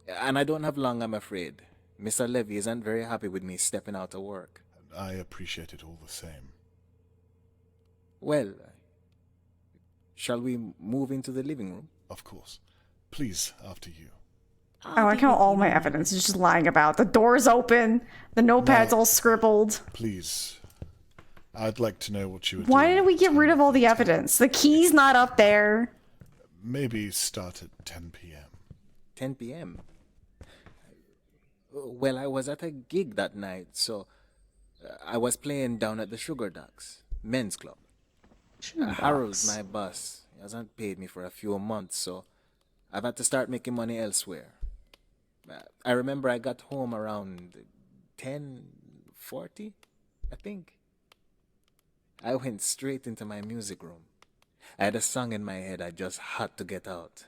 And I don't have long, I'm afraid. Mr. Levy isn't very happy with me stepping out of work. I appreciate it all the same. Well, shall we move into the living room? Of course. Please, after you. I like how all my evidence is just lying about. The door's open, the notepad's all scribbled. Please. I'd like to know what you would Why do. did we get rid of all the evidence? The key's not up there. Maybe start at 10 p.m. 10 p.m.? Well, I was at a gig that night, so I was playing down at the Sugar Ducks men's club. Harold's my boss. He hasn't paid me for a few months, so I've had to start making money elsewhere. I remember I got home around 10:40, I think. I went straight into my music room. I had a song in my head I just had to get out.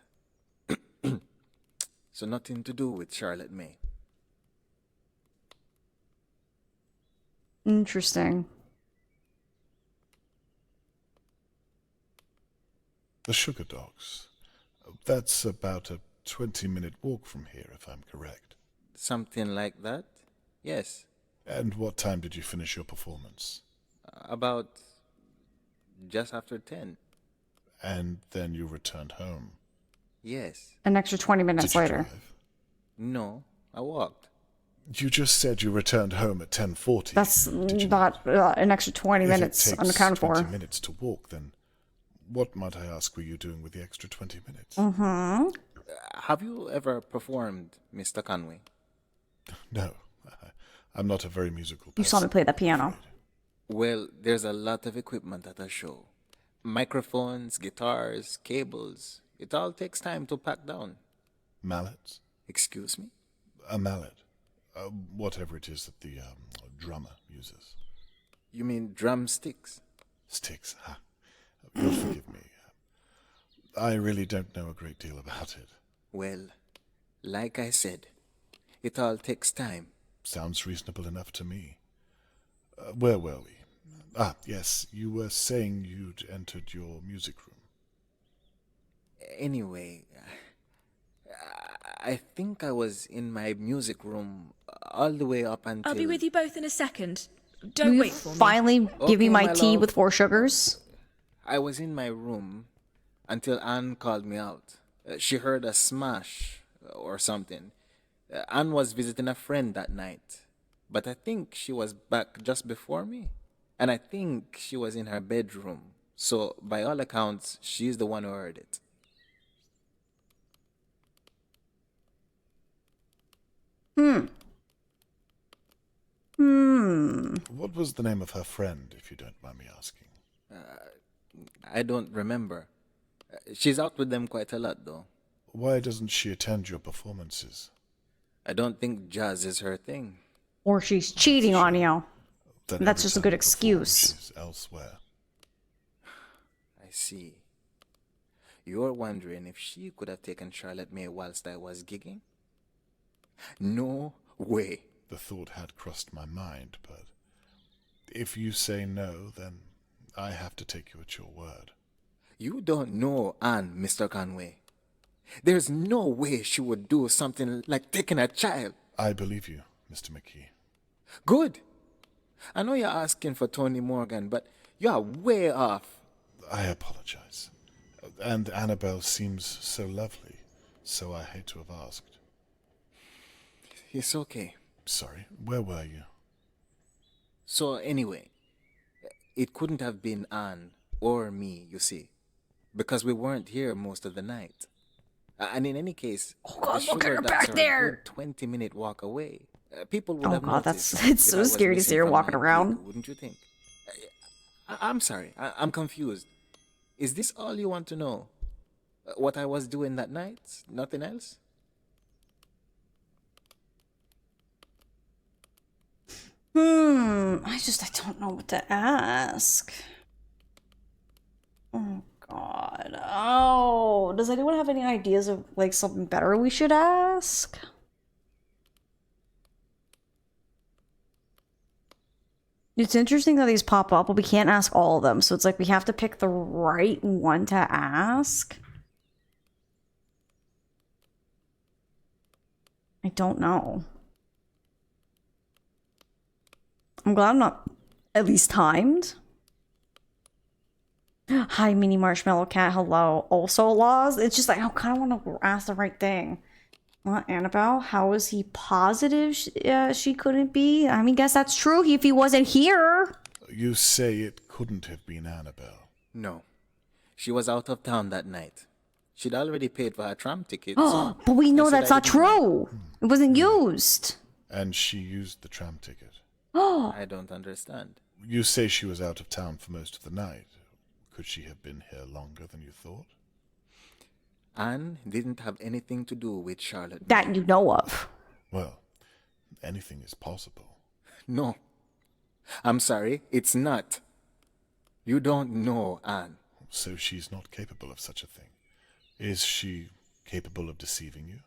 So nothing to do with Charlotte May. Interesting. The Sugar Dogs. That's about a 20-minute walk from here, if I'm correct. Something like that? Yes. And what time did you finish your performance? About just after 10. And then you returned home? Yes. An extra 20 minutes later. Drive? No, I walked. You just said you returned home at 10:40. That's not an extra 20 minutes unaccounted for. If it takes 20 minutes to walk, then what, might I ask, were you doing with the extra 20 minutes? Mm-hmm. Have you ever performed, Mr. Conway? No, I'm not a very musical person. You saw me play the piano. Well, there's a lot of equipment at a show. Microphones, guitars, cables. It all takes time to pack down. Mallets? Excuse me? A mallet. Whatever it is that the drummer uses. You mean drumsticks? Sticks, huh? You'll forgive me. I really don't know a great deal about it. Well, like I said, it all takes time. Sounds reasonable enough to me. Where were we? Ah, yes, you were saying you'd entered your music room. Anyway, I think I was in my music room all the way up until... I'll be with you both in a second. Don't Will wait you for me. finally give me Okay, my my tea love. with 4 sugars? I was in my room until Anne called me out. She heard a smash or something. Anne was visiting a friend that night, but I think she was back just before me. And I think she was in her bedroom. So, by all accounts, she's the one who heard it. What was the name of her friend, if you don't mind me asking? I don't remember. She's out with them quite a lot, though. Why doesn't she attend your performances? I don't think jazz is her thing. Or she's cheating on you. Then That's every just a time good you perform, excuse. she's elsewhere. I see. You're wondering if she could have taken Charlotte May whilst I was gigging? No way. The thought had crossed my mind, but if you say no, then I have to take you at your word. You don't know Anne, Mr. Conway. There's no way she would do something like taking a child. I believe you, Mr. McKee. Good. I know you're asking for Tony Morgan, but you're way off. I apologize. And Annabelle seems so lovely, so I hate to have asked. It's okay. Sorry, where were you? So anyway, it couldn't have been Anne or me, you see, because we weren't here most of the night. And in any case, Oh God, the look at Sugar her Ducks back are there. a good 20-minute walk away. People would Oh have God, noticed that's it's if so I was scary to see missing her from walking my around. gig, wouldn't you think? I'm sorry, I'm confused. Is this all you want to know? What I was doing that night? Nothing else? I don't know what to ask. Oh God. Oh, does anyone have any ideas of like something better we should ask? It's interesting that these pop up, but we can't ask all of them. So it's like we have to pick the right one to ask. I don't know. I'm glad I'm not at least timed. Hi, Mini Marshmallow Cat. Hello. Also, laws. It's just like I kind of want to ask the right thing. Annabelle, how is he positive she couldn't be? I mean, guess that's true if he wasn't here. You say it couldn't have been Annabelle. No. She was out of town that night. She'd already paid for her tram ticket. Oh, but we know that's not true. It wasn't used. And she used the tram ticket. Oh. I don't understand. You say she was out of town for most of the night. Could she have been here longer than you thought? Anne didn't have anything to do with Charlotte. That you know of. Well, anything is possible. No. I'm sorry, it's not. You don't know Anne. So she's not capable of such a thing. Is she capable of deceiving you?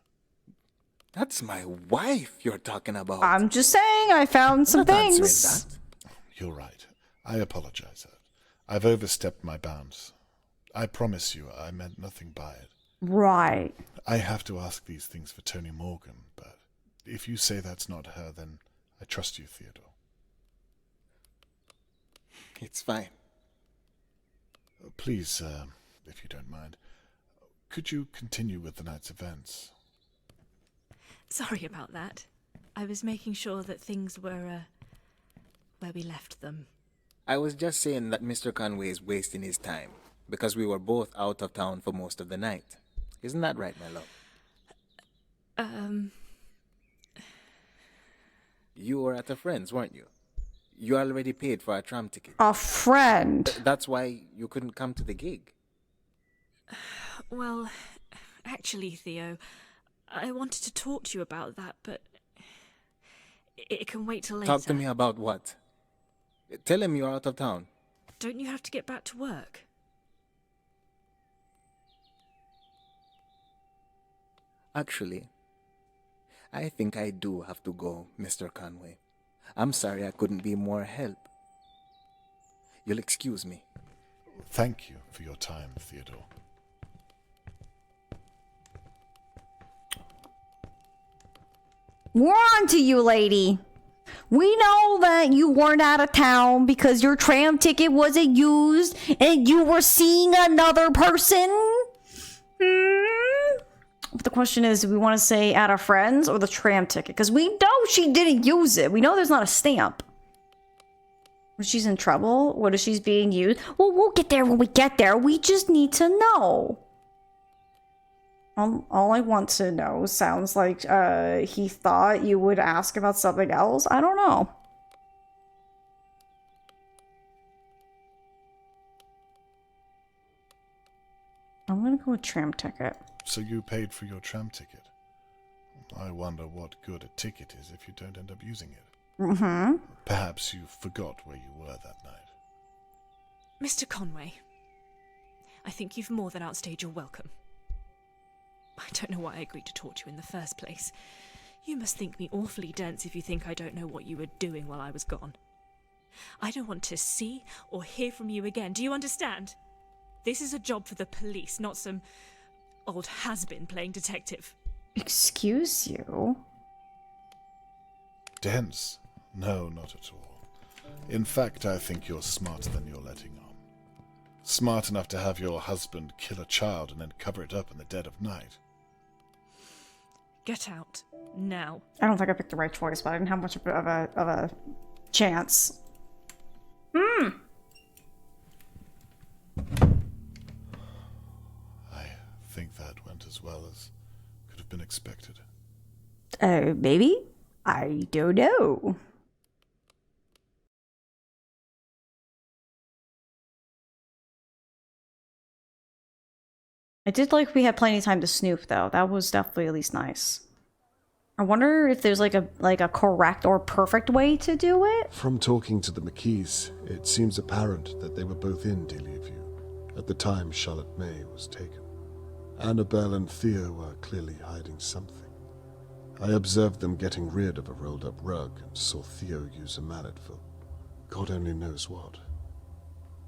That's my wife you're talking about. I'm just saying I found some I'm not answering things. that. You're right. I apologize. I've overstepped my bounds. I promise you I meant nothing by it. Right. I have to ask these things for Tony Morgan, but if you say that's not her, then I trust you, Theodore. It's fine. Please, if you don't mind, could you continue with the night's events? Sorry about that. I was making sure that things were, where we left them. I was just saying that Mr. Conway is wasting his time because we were both out of town for most of the night. Isn't that right, my love? You were at a friend's, weren't you? You already paid for a tram ticket. A friend. That's why you couldn't come to the gig. Well, actually, Theo, I wanted to talk to you about that, but it can wait till later. Talk to me about what? Tell him you're out of town. Don't you have to get back to work? Actually, I think I do have to go, Mr. Conway. I'm sorry I couldn't be more help. You'll excuse me. Thank you for your time, Theodore. We're on to you, lady. We know that you weren't out of town because your tram ticket wasn't used and you were seeing another person. But the question is, do we want to say out of friends or the tram ticket? Because we know she didn't use it. We know there's not a stamp. When she's in trouble? What if she's being used? Well, we'll get there when we get there. We just need to know. All I want to know sounds like he thought you would ask about something else. I don't know. I'm gonna go with tram ticket. So you paid for your tram ticket? I wonder what good a ticket is if you don't end up using it. Mm-hmm. Perhaps you forgot where you were that night. Mr. Conway, I think you've more than outstayed your welcome. I don't know why I agreed to talk to you in the first place. You must think me awfully dense if you think I don't know what you were doing while I was gone. I don't want to see or hear from you again. Do you understand? This is a job for the police, not some old has-been playing detective. Excuse you? Dense? No, not at all. In fact, I think you're smarter than you're letting on. Smart enough to have your husband kill a child and then cover it up in the dead of night. Get out. Now. I don't think I picked the right choice, but I didn't have much of a chance. I think that went as well as could have been expected. Maybe? I don't know. I did like we had plenty of time to snoop, though. That was definitely at least nice. I wonder if there's like a correct or perfect way to do it. From talking to the McKees, it seems apparent that they were both in Dahlia View at the time Charlotte May was taken. Annabelle and Theo were clearly hiding something. I observed them getting rid of a rolled-up rug and saw Theo use a mallet for God only knows what.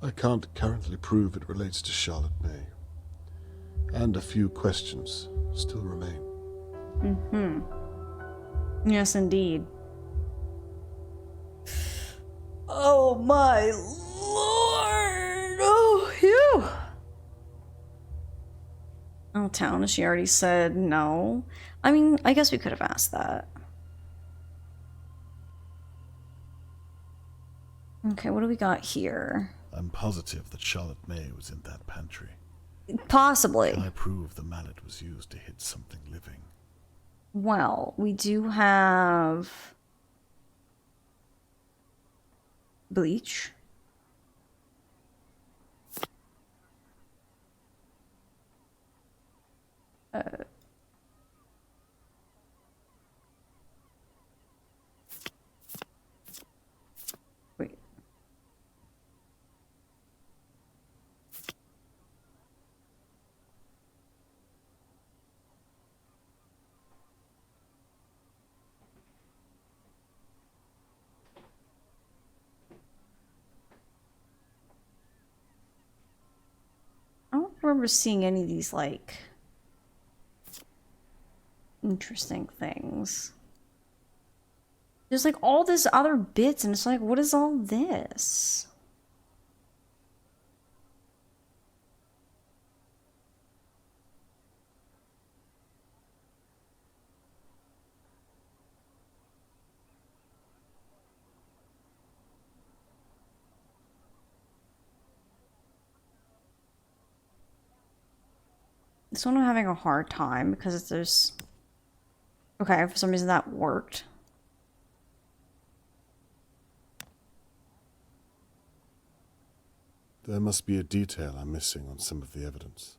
I can't currently prove it relates to Charlotte May. And a few questions still remain. Mm-hmm. Yes, indeed. Oh my lord! Oh, phew! Oh, town, she already said no. I mean, I guess we could have asked that. Okay, what do we got here? I'm positive that Charlotte May was in that pantry. Possibly. Can I prove the mallet was used to hit something living? Well, we do have bleach. Wait. I don't remember seeing any of these, like, interesting things. There's, like, all this other bits, and it's like, what is all this? This one I'm having a hard time because there's... Okay, for some reason that worked. There must be a detail I'm missing on some of the evidence.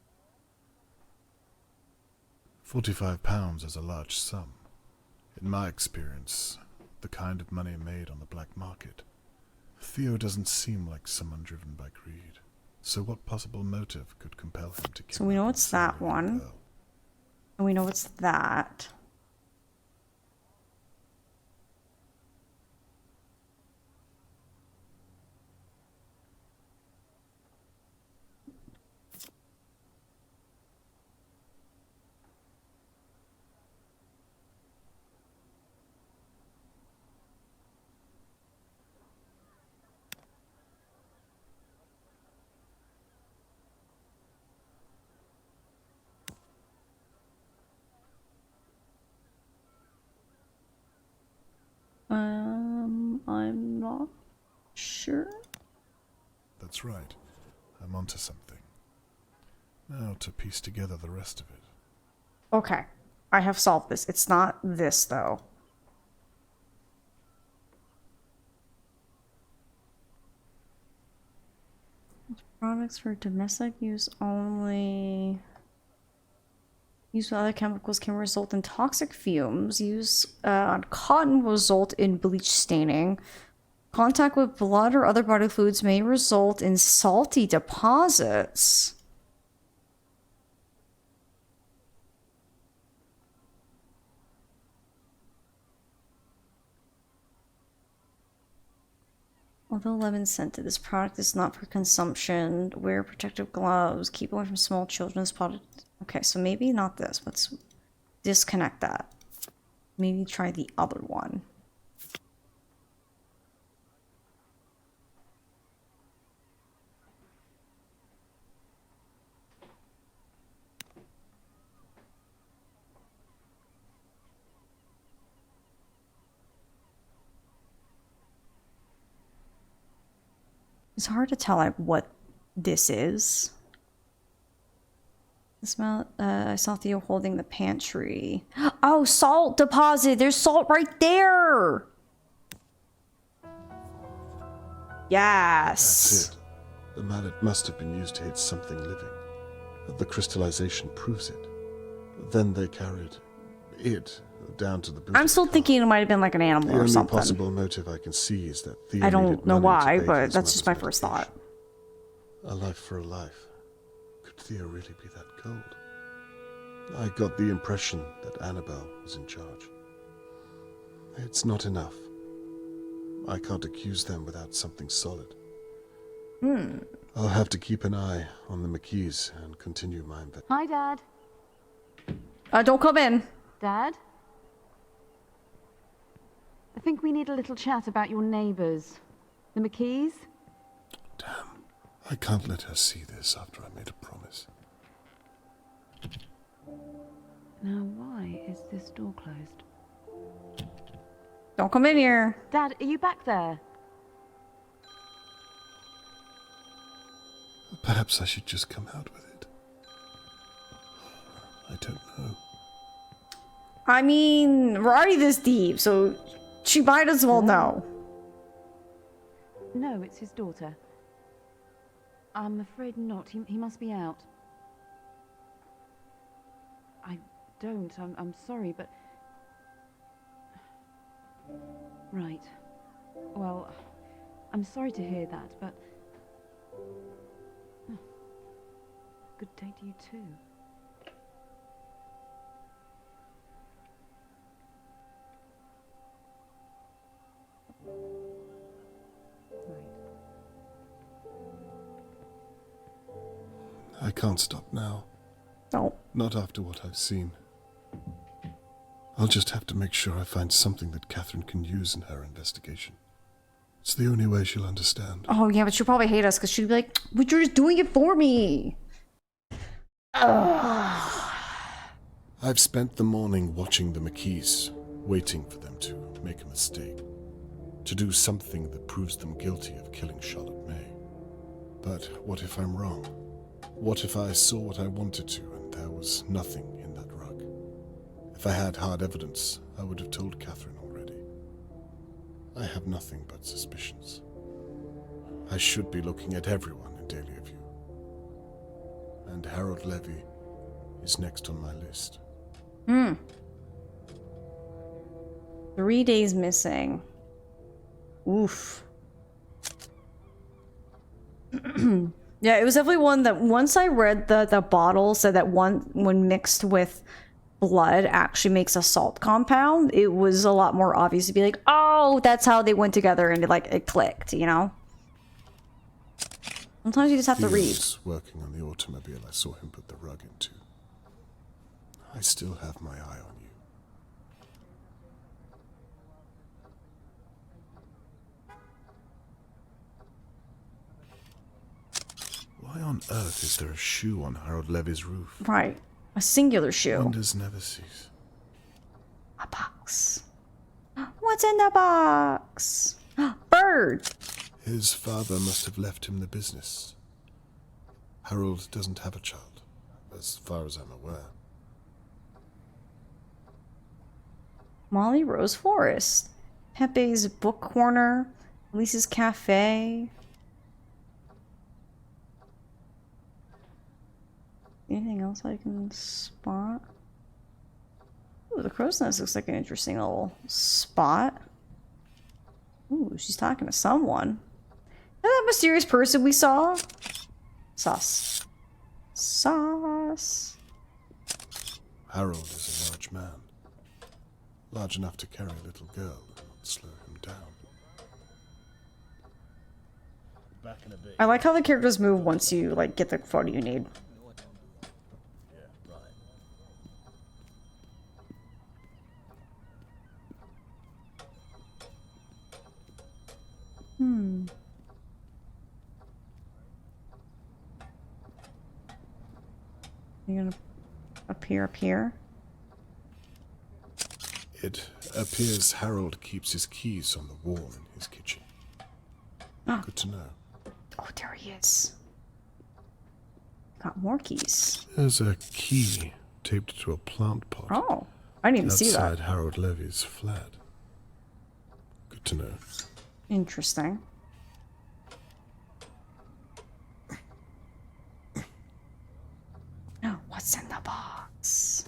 £45 is a large sum. In my experience, the kind of money made on the black market. Theo doesn't seem like someone driven by greed. So what possible motive could compel him to kill? So we know it's that one. And we know it's that. I'm not sure. That's right. I'm onto something. Now to piece together the rest of it. Okay. I have solved this. It's not this, though. Products for domestic use only. Use with other chemicals can result in toxic fumes. Use on cotton will result in bleach staining. Contact with blood or other body fluids may result in salty deposits. Although lemon scented, this product is not for consumption. Wear protective gloves. Keep away from small children's product. Okay, so maybe not this. Let's disconnect that. Maybe try the other one. It's hard to tell like what this is. The smell. I saw Theo holding the pantry. Oh, salt deposit. There's salt right there. Yes. That's it. The mallet must have been used to hit something living. The crystallization proves it. Then they carried it down to the boot. I'm still thinking it might have been like an animal or something. The only possible motive I can see is that Theo I don't needed know money why, to pay for but his that's just my mother's first thought. A life for a life. Could Theo really be that cold? I got the impression that Annabelle was in charge. It's not enough. I can't accuse them without something solid. I'll have to keep an eye on the McKees and continue my investigation. Hi, Dad. Don't come in. Dad? I think we need a little chat about your neighbours. The McKees? Damn. I can't let her see this after I made a promise. Now, why is this door closed? Don't come in here. Dad, are you back there? Perhaps I should just come out with it. I don't know. I mean, we're already this deep, so she might as well know. No, it's his daughter. I'm afraid not. He must be out. I don't. I'm sorry, but... Right. Well, I'm sorry to hear that, but... Good day to you too. I can't stop now. No. Not after what I've seen. I'll just have to make sure I find something that Catherine can use in her investigation. It's the only way she'll understand. Oh, yeah, but she'll probably hate us because she'll be like, but you're just doing it for me. Ugh. I've spent the morning watching the McKees, waiting for them to make a mistake. To do something that proves them guilty of killing Charlotte May. But what if I'm wrong? What if I saw what I wanted to and there was nothing in that rug? If I had hard evidence, I would have told Catherine already. I have nothing but suspicions. I should be looking at everyone in Dahlia View. And Harold Levy is next on my list. 3 days missing. Oof. Yeah, it was definitely one that once I read the bottle said that when mixed with blood actually makes a salt compound, it was a lot more obvious to be like, oh, that's how they went together, and it clicked, you know? Sometimes you just have to read. Was working on the automobile I saw him put the rug into. I still have my eye on you. Why on earth is there a shoe on Harold Levy's roof? Right. A singular shoe. Wonders never cease. A box. What's in the box? Bird! His father must have left him the business. Harold doesn't have a child, as far as I'm aware. Molly Rose Forest. Pepe's Book Corner. Lisa's Cafe. Anything else I can spot? Ooh, the crow's nest looks like an interesting little spot. Ooh, she's talking to someone. That mysterious person we saw? Sus. Sus. Harold is a large man. Large enough to carry a little girl and not slow him down. Back in a bit. I like how the characters move once you, get the photo you need. You're gonna appear up here? It appears Harold keeps his keys on the wall in his kitchen. Good to know. Oh, there he is. Got more keys. There's a key taped to a plant pot. Oh, I didn't even see that. Outside Harold Levy's flat. Good to know. Interesting. Oh, what's in the box?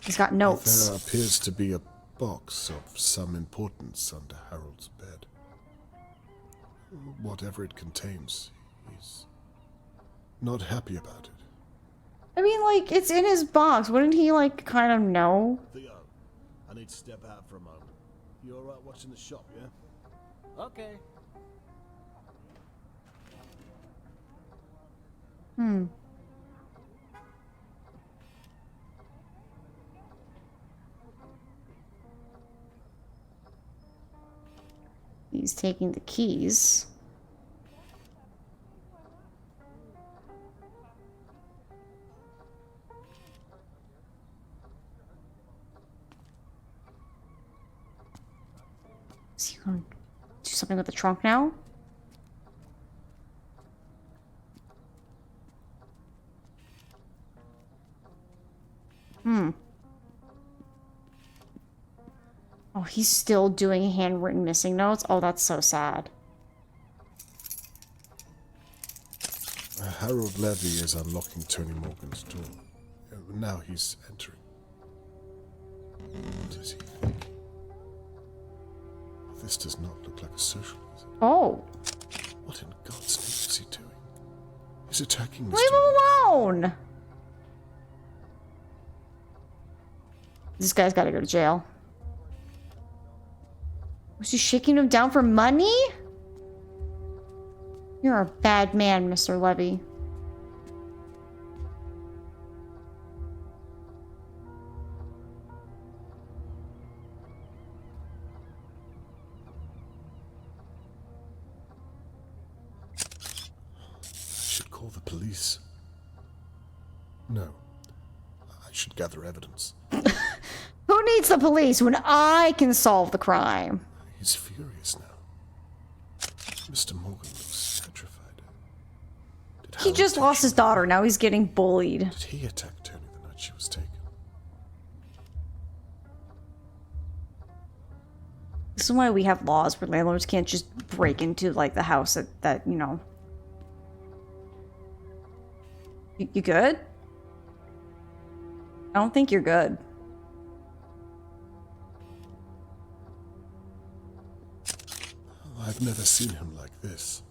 He's got notes. There appears to be a box of some importance under Harold's bed. Whatever it contains, he's not happy about it. I mean, it's in his box. Wouldn't he, kind of know? Theo, I need to step out for a moment. You alright watching the shop, yeah? Okay. He's taking the keys. Is he going to do something with the trunk now? Oh, he's still doing handwritten missing notes? Oh, that's so sad. Harold Levy is unlocking Tony Morgan's door. Now he's entering. What is he thinking? This does not look like a social visit. Oh. What in God's name is he doing? He's attacking Mr. Leave him alone! This guy's gotta go to jail. Was he shaking him down for money? You're a bad man, Mr. Levy. I should call the police. No. I should gather evidence. Who needs the police when I can solve the crime? He's furious now. Mr. Morgan looks petrified. He just lost his daughter. Now he's getting bullied. Did he attack Tony the night she was taken? This is why we have laws where landlords can't just break into, like, the house that you know. You good? I don't think you're good. I've never seen him like this.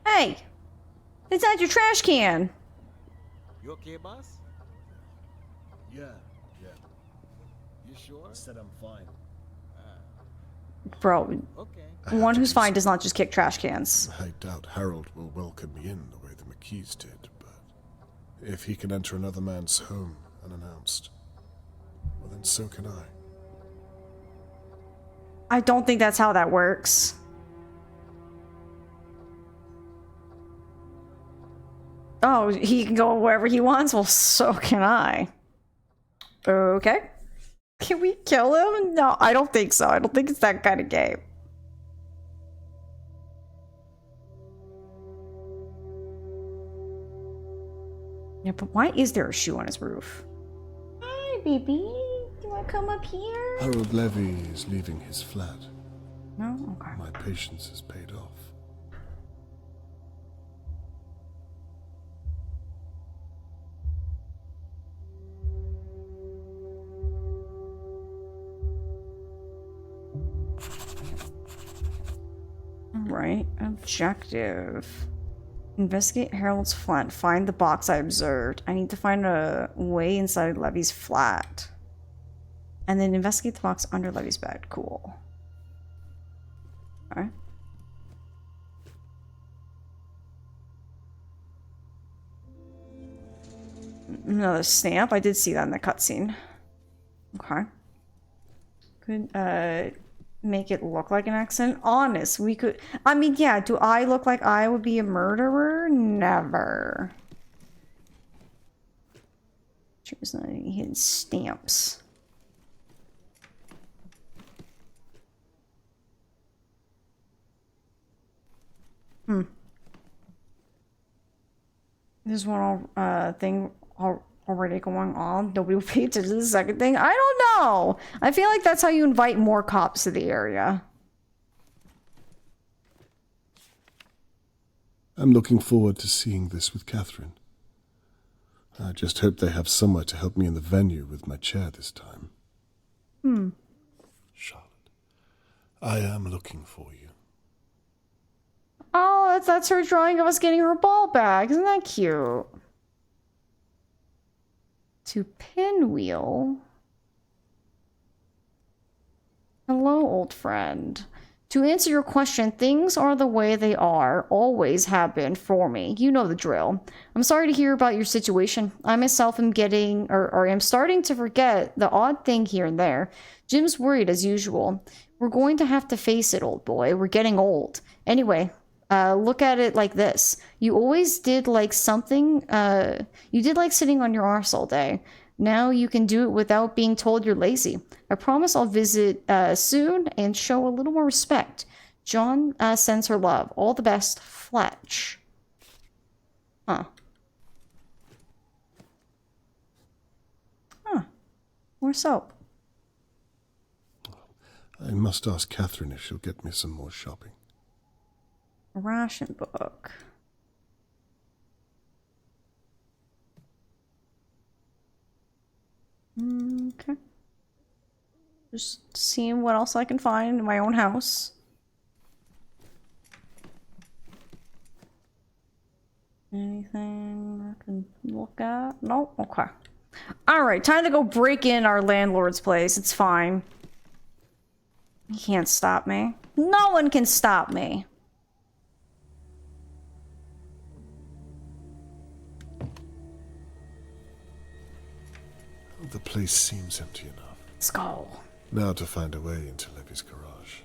Hey! It's not your trash can! You okay, boss? Yeah. You sure? Said I'm fine. Bro, Okay. one who's fine does not just kick trash cans. I doubt Harold will welcome me in the way the McKees did, but if he can enter another man's home unannounced, well then so can I. I don't think that's how that works. Oh, he can go wherever he wants? Well, so can I. Okay. Can we kill him? No, I don't think so. I don't think it's that kind of game. Yeah, but why is there a shoe on his roof? Hi, baby. Do you want to come up here? Harold Levy is leaving his flat. No? Okay. My patience is paid off. Right. Objective. Investigate Harold's flat. Find the box I observed. I need to find a way inside Levy's flat. And then investigate the box under Levy's bed. Cool. Alright. Another stamp. I did see that in the cutscene. Okay. Could, make it look like an accident. Honest, we could. I mean, yeah, do I look like I would be a murderer? Never. There's not any hidden stamps. There's one thing already going on. Nobody will pay attention to the second thing. I don't know. I feel like that's how you invite more cops to the area. I'm looking forward to seeing this with Catherine. I just hope they have somewhere to help me in the venue with my chair this time. Charlotte, I am looking for you. Oh, that's her drawing of us getting her ball back. Isn't that cute? To Pinwheel. Hello, old friend. To answer your question, things are the way they are, always have been for me. You know the drill. I'm sorry to hear about your situation. I myself am getting, or am starting to forget the odd thing here and there. Jim's worried as usual. We're going to have to face it, old boy. We're getting old. Anyway, look at it like this. You always did like something, you did like sitting on your arse all day. Now you can do it without being told you're lazy. I promise I'll visit soon and show a little more respect. John sends her love. All the best, Fletch. Huh. More soap. I must ask Catherine if she'll get me some more shopping. A ration book. Okay. Just seeing what else I can find in my own house. Anything I can look at? Nope. Okay. Alright, time to go break in our landlord's place. It's fine. He can't stop me. No one can stop me. The place seems empty enough. Let's go. Now to find a way into Levy's garage.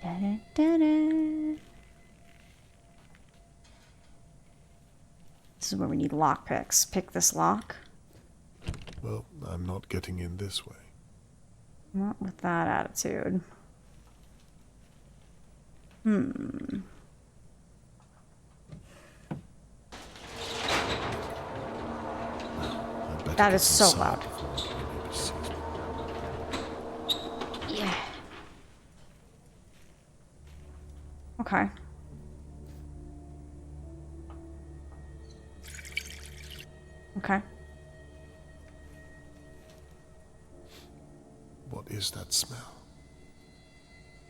Da-da-da-da. This is where we need lockpicks. Pick this lock. Well, I'm not getting in this way. Not with that attitude. That is so loud. Okay. Okay. What is that smell?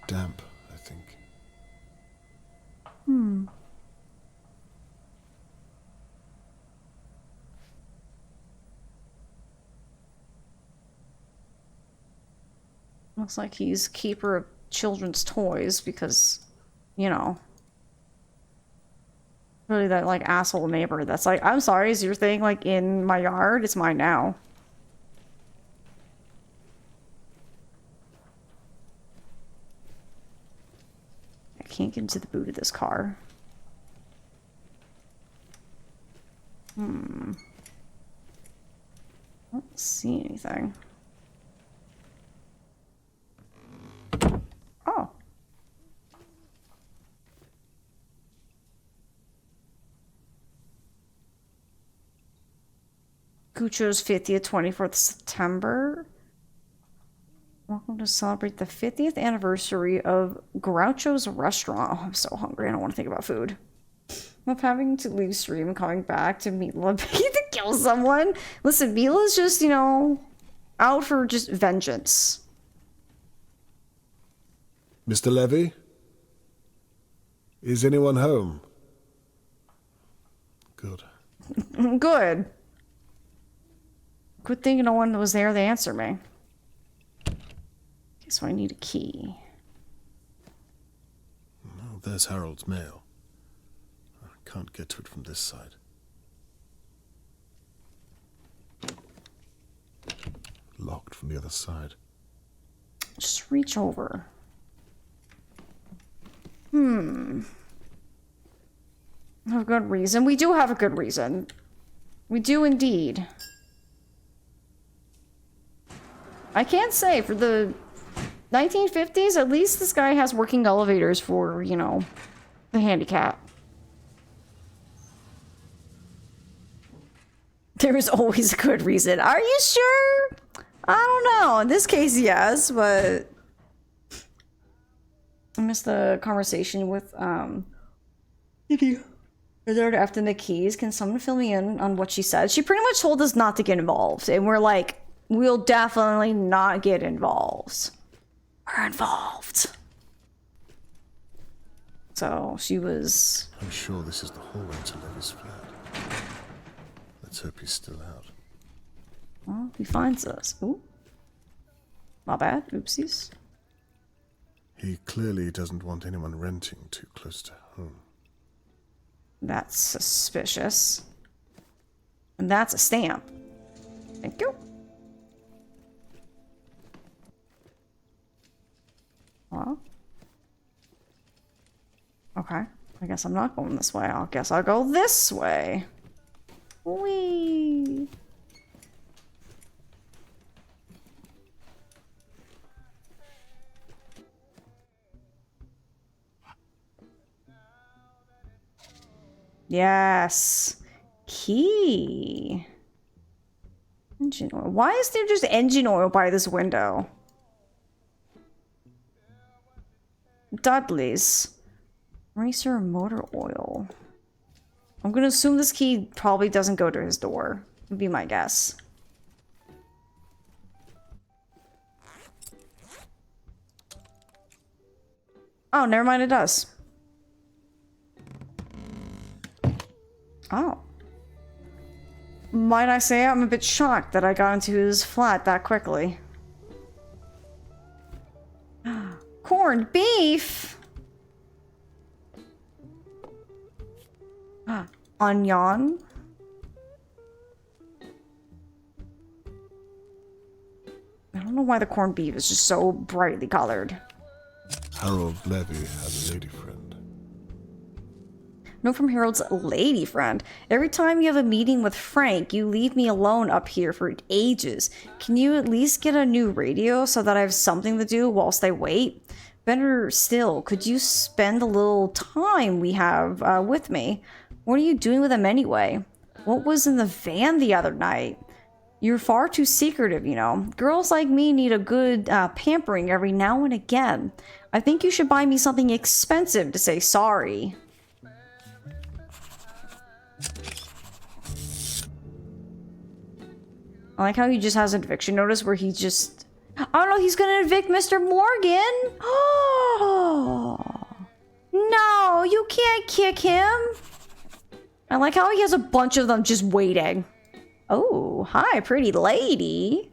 Damp, I think. Hmm. Looks like he's keeper of children's toys because, you know, really that like asshole neighbor that's like, I'm sorry, is your thing like in my yard? It's mine now. I can't get into the boot of this car. Hmm. I don't see anything. Oh. Gucci's 50th, 24th September. Welcome to celebrate the 50th anniversary of Groucho's restaurant. Oh, I'm so hungry. I don't want to think about food. Of having to leave stream and coming back to Mila to kill someone. Listen, Mila's just, you know, out for just vengeance. Mr. Levy? Is anyone home? Good. Good. Good thing no one was there to answer me. Okay, so I need a key. Oh, there's Harold's mail. I can't get to it from this side. Locked from the other side. Just reach over. Hmm. Have a good reason. We do have a good reason. We do indeed. I can't say for the 1950s, at least this guy has working elevators for, you know, the handicap. There is always a good reason. Are you sure? I don't know. In this case, yes, but I missed the conversation with if you are there after the keys. Can someone fill me in on what she said? She pretty much told us not to get involved, and we're like, we'll definitely not get involved. We're involved. So she was. I'm sure this is the hallway to Levy's flat. Let's hope he's still out. Well, he finds us. Ooh. My bad. Oopsies. He clearly doesn't want anyone renting too close to home. That's suspicious. And that's a stamp. Thank you. Well. Okay. I guess I'm not going this way. I guess I'll go this way. Whee! Yes. Key. Engine oil. Why is there just engine oil by this window? Dudley's. Racer motor oil. I'm gonna assume this key probably doesn't go to his door. Would be my guess. Oh, never mind, it does. Oh. Might I say I'm a bit shocked that I got into his flat that quickly. Corned beef! Onion. I don't know why the corned beef is just so brightly colored. Harold Levy has a lady friend. No, from Harold's lady friend. Every time you have a meeting with Frank, you leave me alone up here for ages. Can you at least get a new radio so that I have something to do whilst I wait? Better still, could you spend a little time we have with me? What are you doing with him anyway? What was in the van the other night? You're far too secretive, you know. Girls like me need a good pampering every now and again. I think you should buy me something expensive to say sorry. I like how he just has an eviction notice where he just... I don't know, he's gonna evict Mr. Morgan! Oh! No, you can't kick him! I like how he has a bunch of them just waiting. Oh, hi, pretty lady.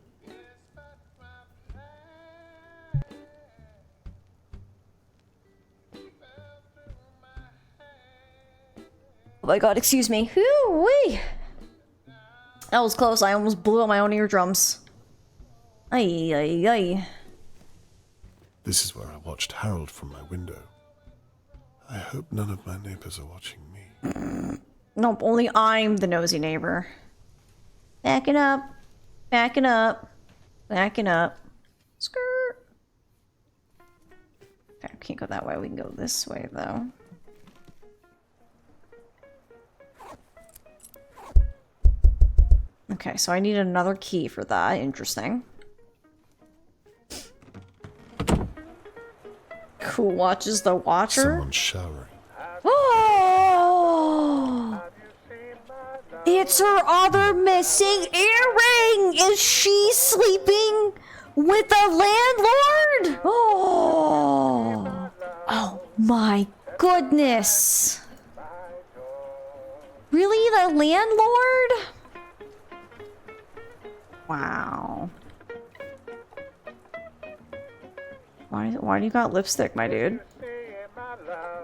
Oh my god, excuse me. Whoo-wee! That was close. I almost blew out my own eardrums. Ay, ay, ay. This is where I watched Harold from my window. I hope none of my neighbors are watching me. Nope, only I'm the nosy neighbor. Backing up. Backing up. Backing up. Skirt. Okay, can't go that way. We can go this way, though. Okay, so I need another key for that. Interesting. Who watches the watcher? Someone's showering. Oh! It's her other missing earring! Is she sleeping with the landlord? Oh! Oh my goodness! Really? The landlord? Wow. Why do you got lipstick, my dude?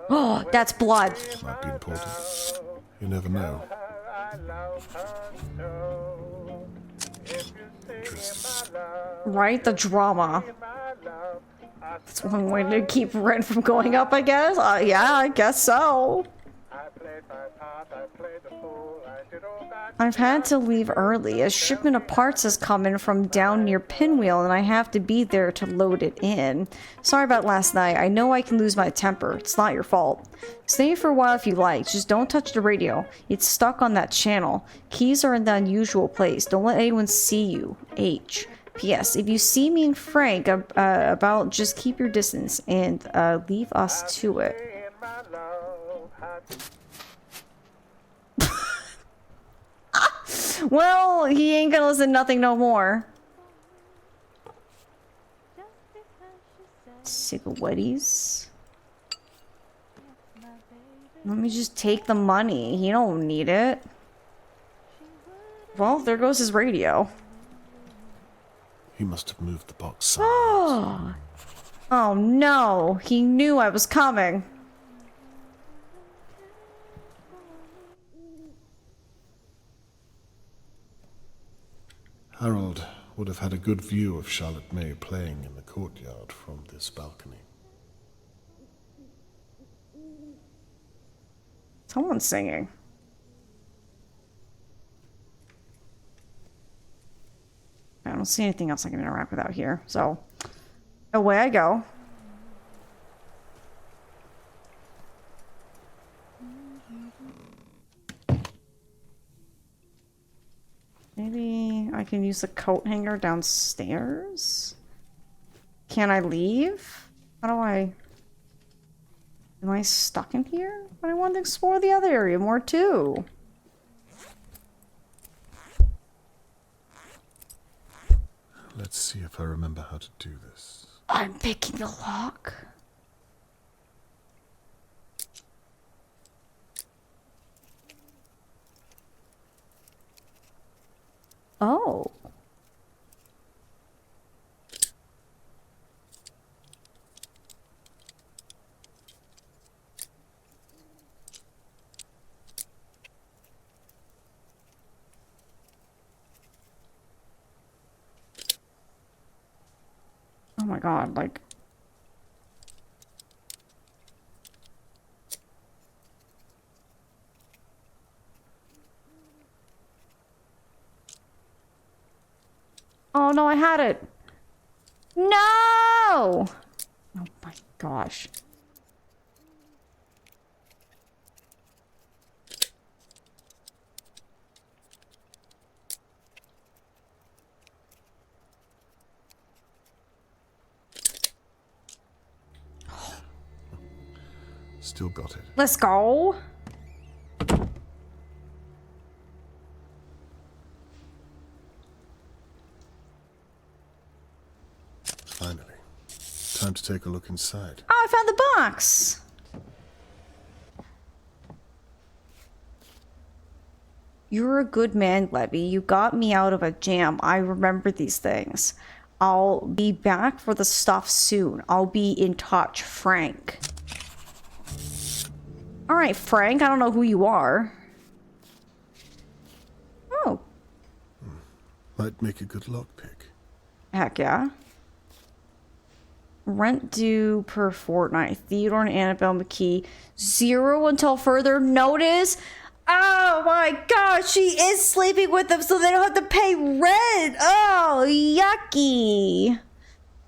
Oh, that's blood. Might be important. You never know. Right? The drama. That's one way to keep rent from going up, I guess. Yeah, I guess so. I've had to leave early. A shipment of parts has come in from down near Pinwheel, and I have to be there to load it in. Sorry about last night. I know I can lose my temper. It's not your fault. Stay for a while if you like. Just don't touch the radio. It's stuck on that channel. Keys are in the unusual place. Don't let anyone see you. H. P.S. If you see me and Frank about, just keep your distance and leave us to it. Well, he ain't gonna listen to nothing no more. Cigaretties. Let me just take the money. He don't need it. Well, there goes his radio. He must have moved the box. Oh. Oh no, he knew I was coming. Harold would have had a good view of Charlotte May playing in the courtyard from this balcony. Someone's singing. I don't see anything else I can interact with out here, so away I go. Maybe I can use the coat hanger downstairs? Can I leave? How do I... Am I stuck in here? But I want to explore the other area more too. Let's see if I remember how to do this. I'm picking the lock. Oh. Oh my god, like... Oh no, I had it! No! Oh my gosh. Still got it. Let's go. Finally. Time to take a look inside. Oh, I found the box. You're a good man, Levy. You got me out of a jam. I remember these things. I'll be back for the stuff soon. I'll be in touch, Frank. Alright, Frank. I don't know who you are. Oh. Might make a good lockpick. Heck yeah. Rent due per fortnight. Theodore and Annabelle McKee. 0 until further notice. Oh my gosh, she is sleeping with them so they don't have to pay rent. Oh, yucky.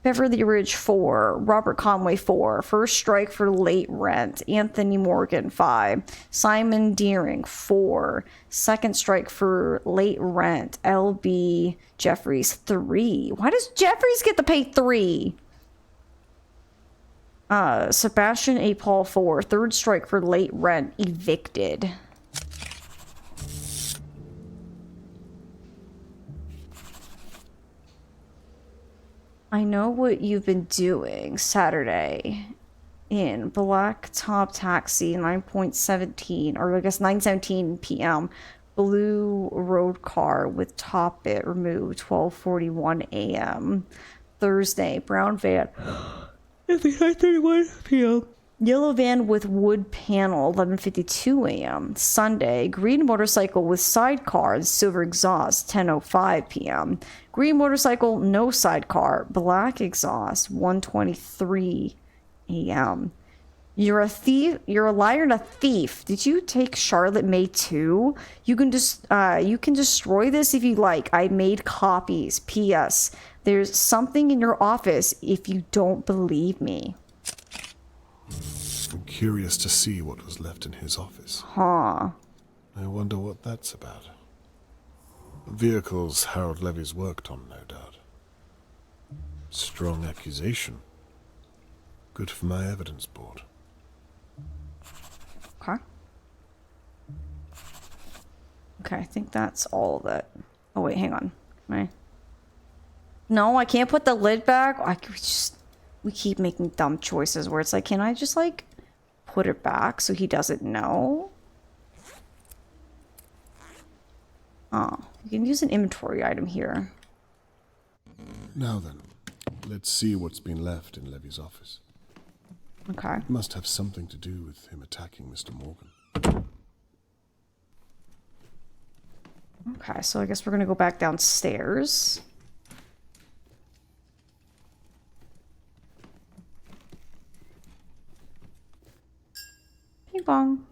Beverly Ridge 4. Robert Conway 4. First strike for late rent. Anthony Morgan 5. Simon Deering 4. Second strike for late rent. LB Jeffries 3. Why does Jeffries get to pay 3? Sebastian A. Paul 4. Third strike for late rent. Evicted. I know what you've been doing. Saturday in Black Top Taxi 9.17, or I guess 9:17 p.m. Blue road car with top bit removed 12:41 a.m. Thursday brown van at 9:31 p.m. Yellow van with wood panel 11:52 a.m. Sunday green motorcycle with sidecar and silver exhaust 10:05 p.m. Green motorcycle, no sidecar, black exhaust, 1:23 a.m. You're a thief. You're a liar and a thief. Did you take Charlotte May too? You can just, you can destroy this if you like. I made copies. P.S. There's something in your office if you don't believe me. I'm curious to see what was left in his office. Huh. I wonder what that's about. Vehicles Harold Levy's worked on, no doubt. Strong accusation. Good for my evidence board. Okay. Okay, I think that's all of it. Oh wait, hang on. No, I can't put the lid back. We keep making dumb choices where it's like, can I just like put it back so he doesn't know? Oh, you can use an inventory item here. Now then, let's see what's been left in Levy's office. Okay. It must have something to do with him attacking Mr. Morgan. Okay, so I guess we're gonna go back downstairs. Ping pong.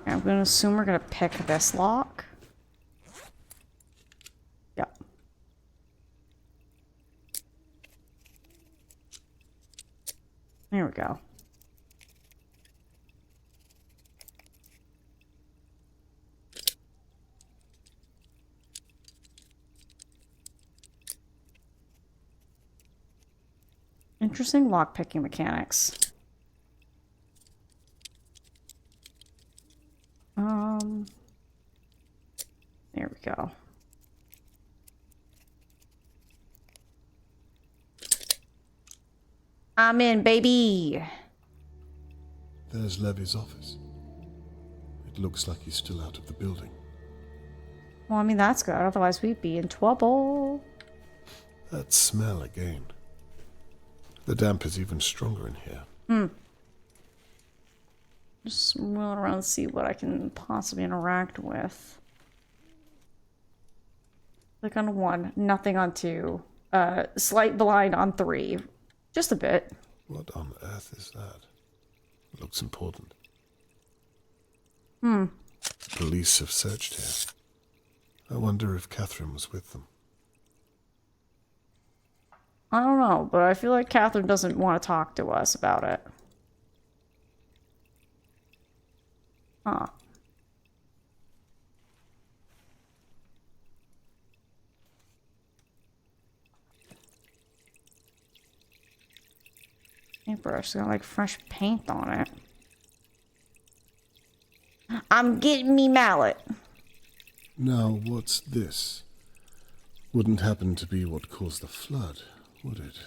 I'm gonna assume we're gonna pick this lock. Yep. There we go. Interesting lock-picking mechanics. There we go. I'm in, baby. There's Levy's office. It looks like he's still out of the building. Well, I mean, that's good. Otherwise, we'd be in trouble. That smell again. The damp is even stronger in here. Just rolling around and see what I can possibly interact with. Click on 1, nothing on 2. Slight blind on 3. Just a bit. What on earth is that? It looks important. Police have searched here. I wonder if Catherine was with them. I don't know, but I feel like Catherine doesn't want to talk to us about it. Huh. Paintbrush, got like fresh paint on it. I'm getting me mallet. Now, what's this? Wouldn't happen to be what caused the flood, would it?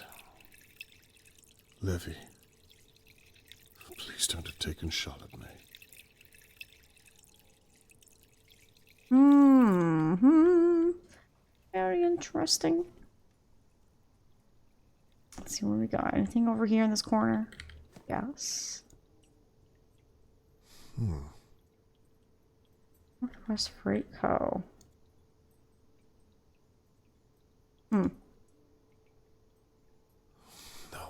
Levy. Please don't have taken Charlotte May. Very interesting. Let's see what we got. Anything over here in this corner? Yes. Northwest Freight Co. Now,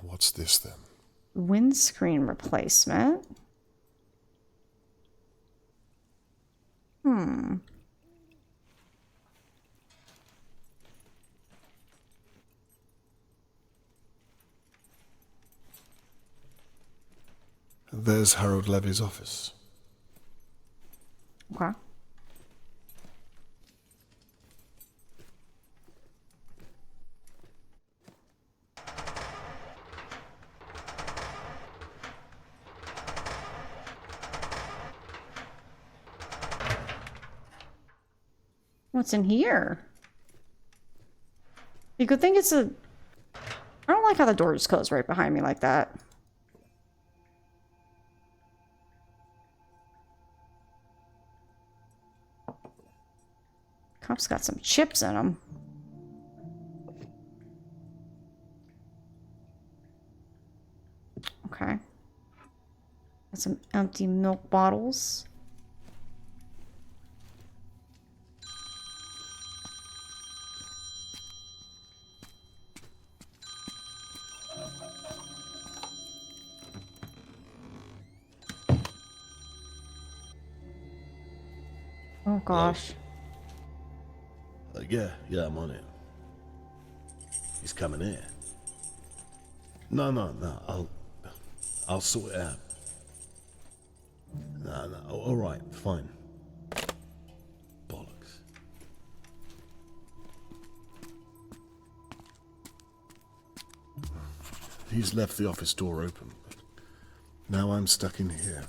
what's this then? Windscreen replacement. There's Harold Levy's office. Okay. What's in here? You could think it's a... I don't like how the door just closed right behind me like that. Cup's got some chips in them. Okay. Got some empty milk bottles. Oh gosh. Yeah, I'm on it. He's coming in. No, I'll sort it out. No, all right, fine. Bollocks. He's left the office door open, but now I'm stuck in here.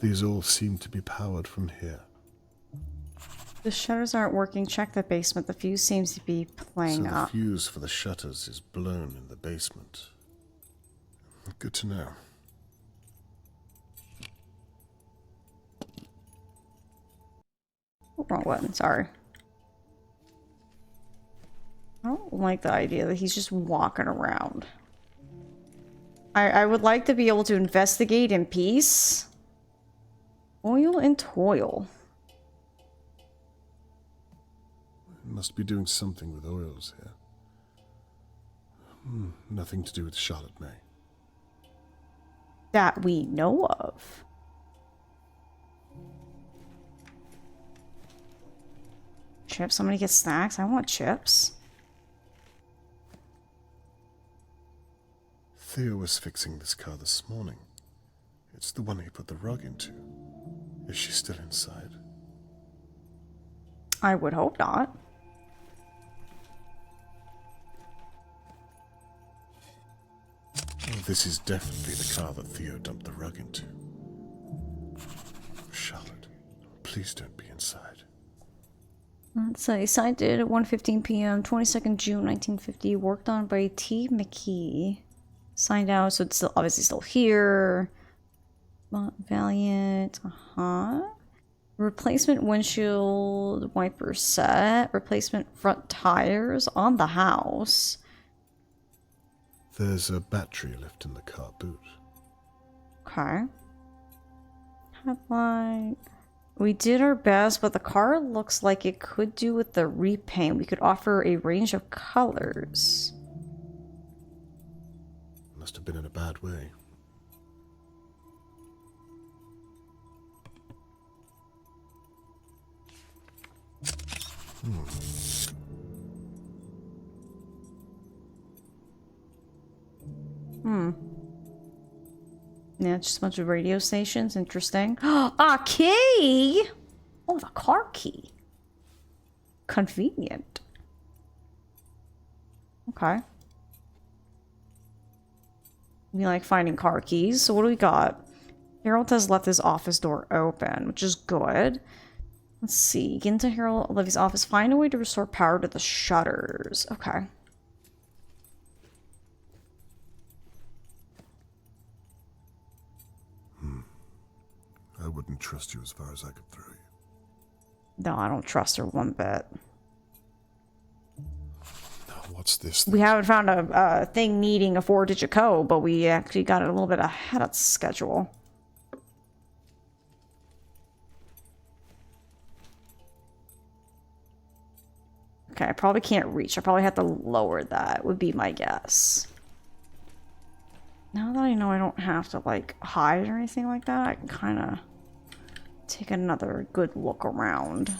These all seem to be powered from here. The shutters aren't working. Check the basement. The fuse seems to be playing So the up. fuse for the shutters is blown in the basement. Good to know. Oh, wrong button. Sorry. I don't like the idea that he's just walking around. I would like to be able to investigate in peace. Oil and toil. Must be doing something with oils here. Nothing to do with Charlotte May. That we know of. Chips? Somebody get snacks? I want chips. Theo was fixing this car this morning. It's the one he put the rug into. Is she still inside? I would hope not. Oh, this is definitely the car that Theo dumped the rug into. Charlotte, please don't be inside. Let's say signed it at 1:15 p.m. 22nd June 1950. Worked on by T. McKee. Signed out, so it's still obviously still here. Valiant. Replacement windshield wiper set. Replacement front tires on the house. There's a battery left in the car boot. Okay. Headlight. We did our best, but the car looks like it could do with the repaint. We could offer a range of colors. Must have been in a bad way. Yeah, just a bunch of radio stations. Interesting. A key! Oh, the car key. Convenient. Okay. We like finding car keys. So what do we got? Harold has left his office door open, which is good. Let's see. Get into Harold Levy's office. Find a way to restore power to the shutters. Okay. I wouldn't trust you as far as I could throw you. No, I don't trust her one bit. Now, what's this thing? We haven't found a thing needing a 4-digit code, but we actually got it a little bit ahead of schedule. Okay, I probably can't reach. I probably have to lower that, would be my guess. Now that I know I don't have to, like, hide or anything like that, I can kind of take another good look around.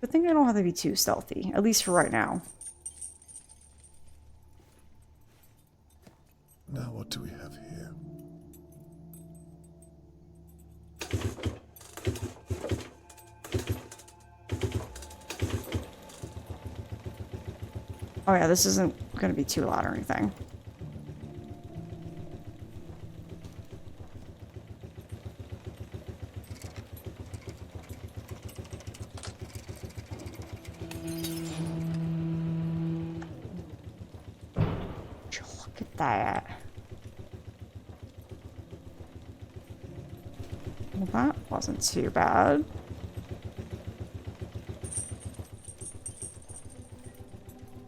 Good thing I don't have to be too stealthy, at least for right now. Now, what do we have here? Oh yeah, this isn't going to be too loud or anything. Look at that. Well, that wasn't too bad.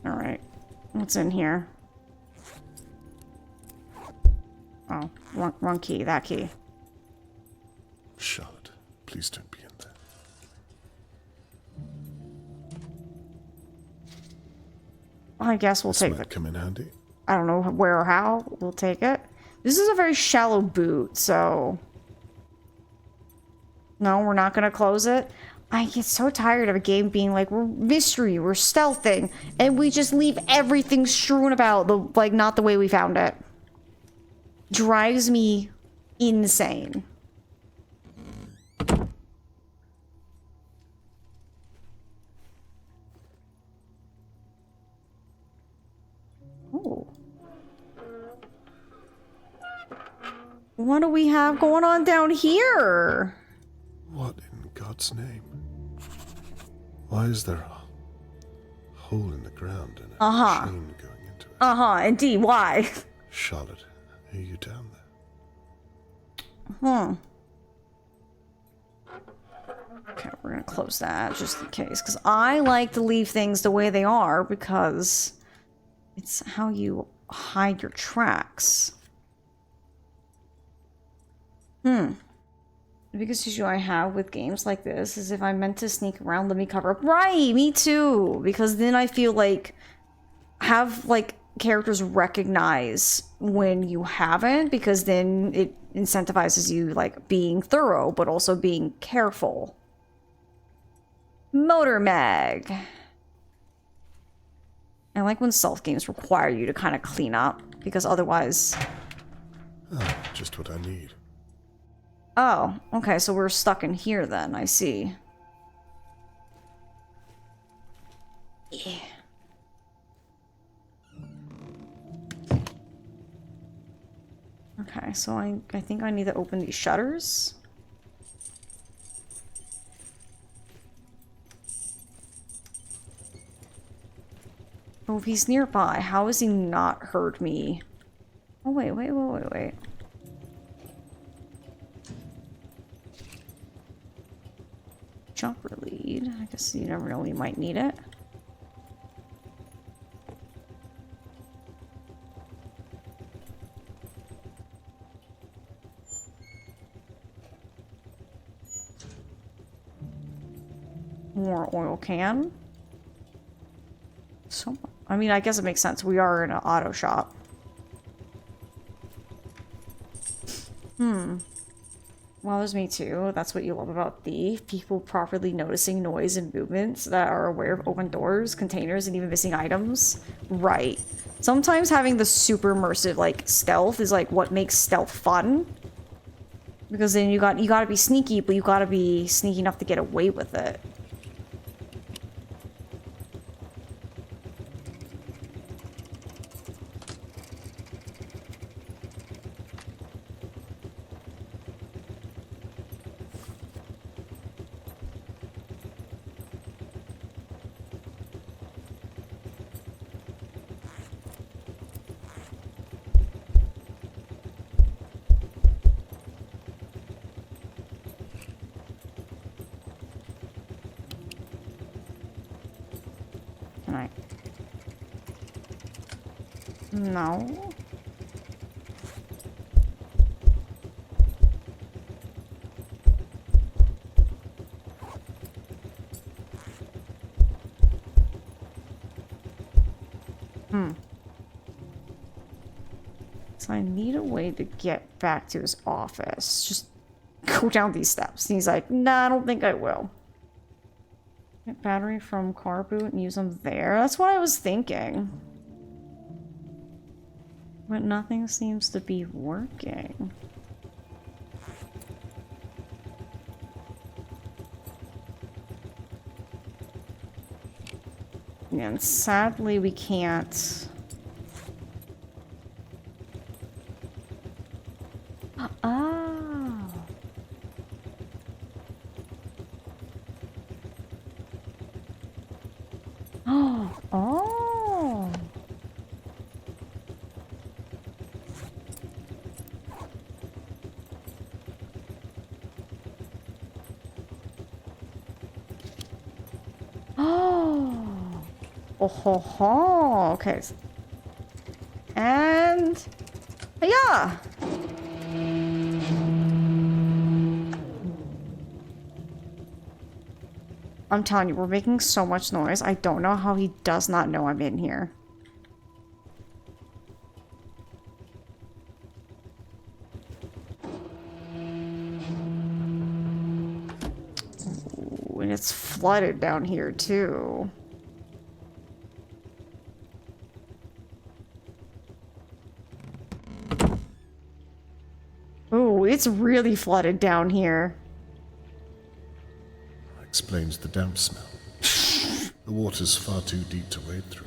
Alright. What's in here? Oh, wrong key. That key. Charlotte, please don't be in there. I guess we'll take This might it. come in handy. I don't know where or how. We'll take it. This is a very shallow boot, so... No, we're not going to close it. I get so tired of a game being like, we're mystery, we're stealthing, and we just leave everything strewn about, like, not the way we found it. Drives me insane. Oh. What do we have going on down here? What in God's name? Why is there a hole in the ground and a chain going into it? Indeed, why? Charlotte, are you down there? Okay, we're gonna close that just in case, because I like to leave things the way they are because it's how you hide your tracks. The biggest issue I have with games like this is if I'm meant to sneak around, let me cover up. Right, me too. Because then I feel like characters recognize when you haven't, because then it incentivizes you like being thorough, but also being careful. Motor mag. I like when stealth games require you to kind of clean up, because otherwise... Ah, just what I need. Oh, okay, so we're stuck in here then, I see. Yeah. Okay, so I think I need to open these shutters. Oh, if he's nearby, how has he not heard me? Oh, wait. Jumper lead. I guess you never know, you might need it. more oil can. So, I mean, I guess it makes sense. We are in an auto shop. Bothers me too. That's what you love about Thief. People properly noticing noise and movements that are aware of open doors, containers, and even missing items. Right. Sometimes having the super immersive, like, stealth is, like, what makes stealth fun. Because then you gotta be sneaky, but you gotta be sneaky enough to get away with it. Can I? No. So I need a way to get back to his office. Just go down these steps. And he's like, nah, I don't think I will. Get battery from car boot and use them there. That's what I was thinking. But nothing seems to be working. And sadly, we can't. Oh. Oh. Oh. Oh. Oh ho ho. Okay. And yeah. I'm telling you, we're making so much noise. I don't know how he does not know I'm in here. Ooh, and it's flooded down here too. Ooh, it's really flooded down here. Explains the damp smell. The water's far too deep to wade through.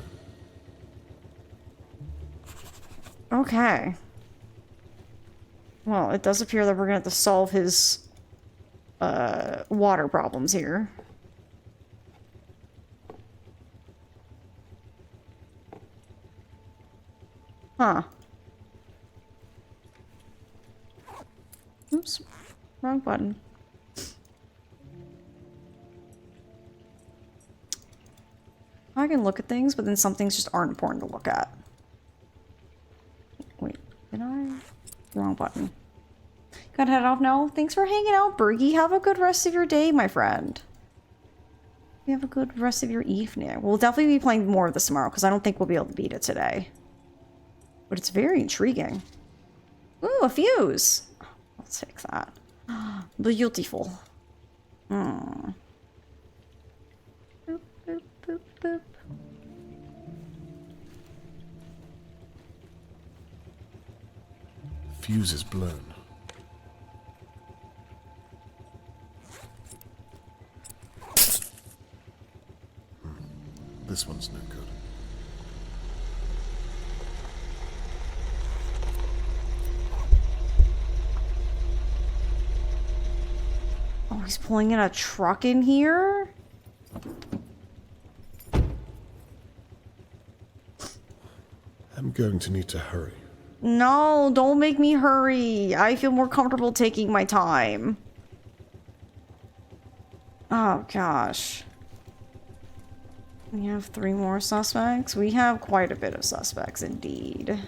Okay. Well, it does appear that we're gonna have to solve his water problems here. Huh. Oops. Wrong button. I can look at things, but then some things just aren't important to look at. Wait, did I? Wrong button. Gotta head off now. Thanks for hanging out, Bergie. Have a good rest of your day, my friend. You have a good rest of your evening. We'll definitely be playing more of this tomorrow, because I don't think we'll be able to beat it today. But it's very intriguing. Ooh, a fuse. I'll take that. Beautiful. Hmm. Boop, boop, boop, boop. Fuse is blown. This one's no good. Oh, he's pulling in a truck in here? I'm going to need to hurry. No, don't make me hurry. I feel more comfortable taking my time. Oh, gosh. We have 3 more suspects? We have quite a bit of suspects, indeed.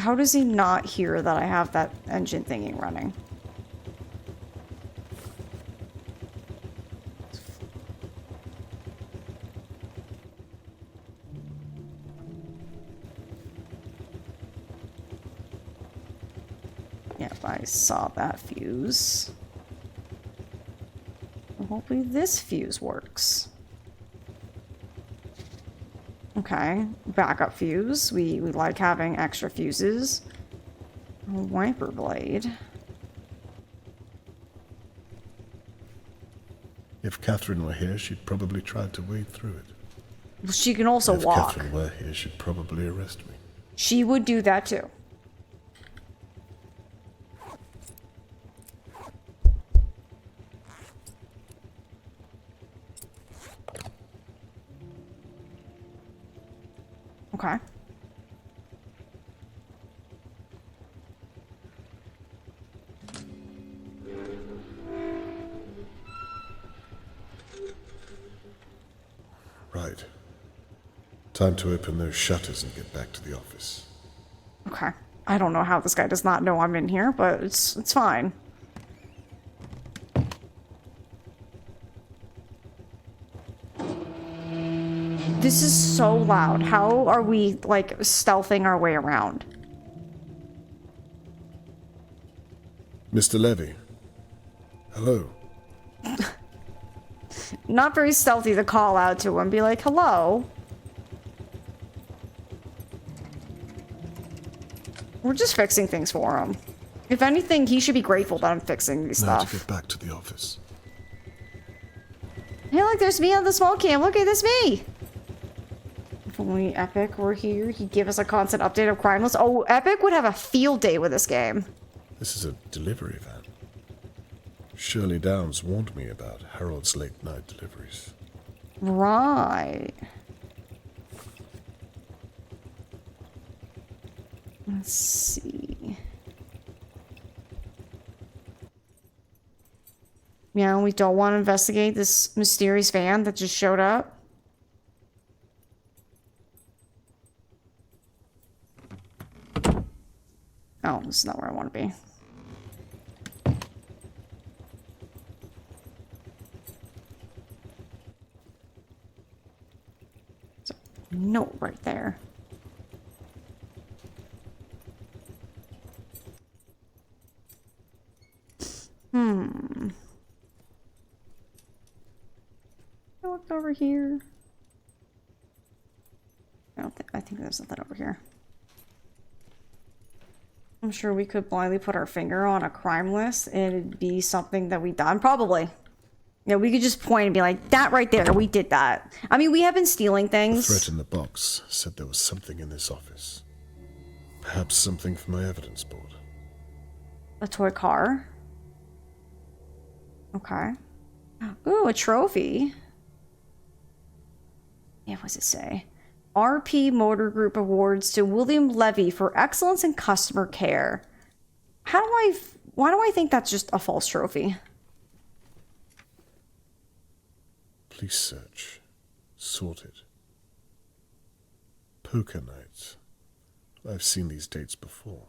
How does he not hear that I have that engine thingy running? Yep, I saw that fuse. Well, hopefully this fuse works. Okay, backup fuse. We like having extra fuses. A wiper blade. If Catherine were here, she'd probably try to wade through it. She can also if walk. If Catherine were here, she'd probably arrest me. She would do that too. Okay. Right. Time to open those shutters and get back to the office. Okay. I don't know how this guy does not know I'm in here, but it's fine. This is so loud. How are we, like, stealthing our way around? Mr. Levy. Hello. Not very stealthy to call out to him. Be like, hello. We're just fixing things for him. If anything, he should be grateful that I'm fixing these Now stuff. to get back to the office. Hey, look, there's me on the small cam. Look at this me. If only Epic were here, he'd give us a constant update of crime lists. Oh, Epic would have a field day with this game. This is a delivery van. Shirley Downs warned me about Harold's late night deliveries. Right. Let's see. Yeah, we don't want to investigate this mysterious van that just showed up. Oh, this is not where I want to be. There's a note right there. I looked over here. I think there's nothing over here. I'm sure we could blindly put our finger on a crime list and it'd be something that we done. Probably. Yeah, we could just point and be like, that right there, we did that. I mean, we have been stealing things. The threat in the box said there was something in this office. Perhaps something for my evidence board. A toy car. Okay. Ooh, a trophy. Yeah, what does it say? RP Motor Group awards to William Levy for excellence in customer care. Why do I think that's just a false trophy? Police search. Sorted. Poker night. I've seen these dates before.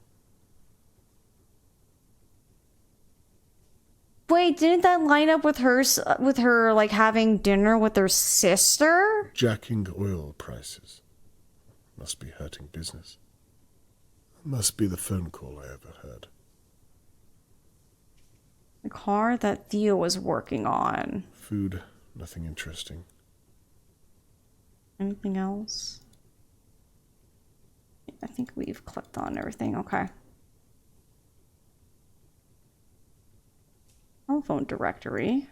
Wait, didn't that line up with her like having dinner with her sister? Jacking oil prices. Must be hurting business. Must be the phone call I overheard. The car that Theo was working on. Food, nothing interesting. Anything else? I think we've clicked on everything. Okay. Telephone directory.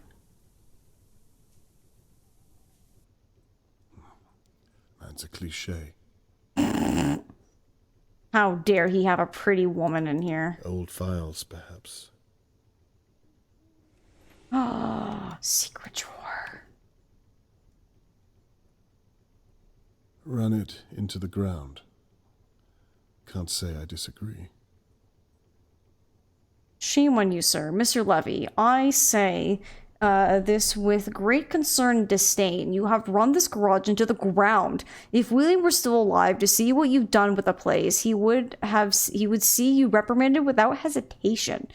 That's a cliche. How dare he have a pretty woman in here? Old files, perhaps. Ah, secret drawer. Run it into the ground. Can't say I disagree. Shame on you, sir. Mr. Levy, I say this with great concern and disdain. You have run this garage into the ground. If William were still alive to see what you've done with the place, he would see you reprimanded without hesitation.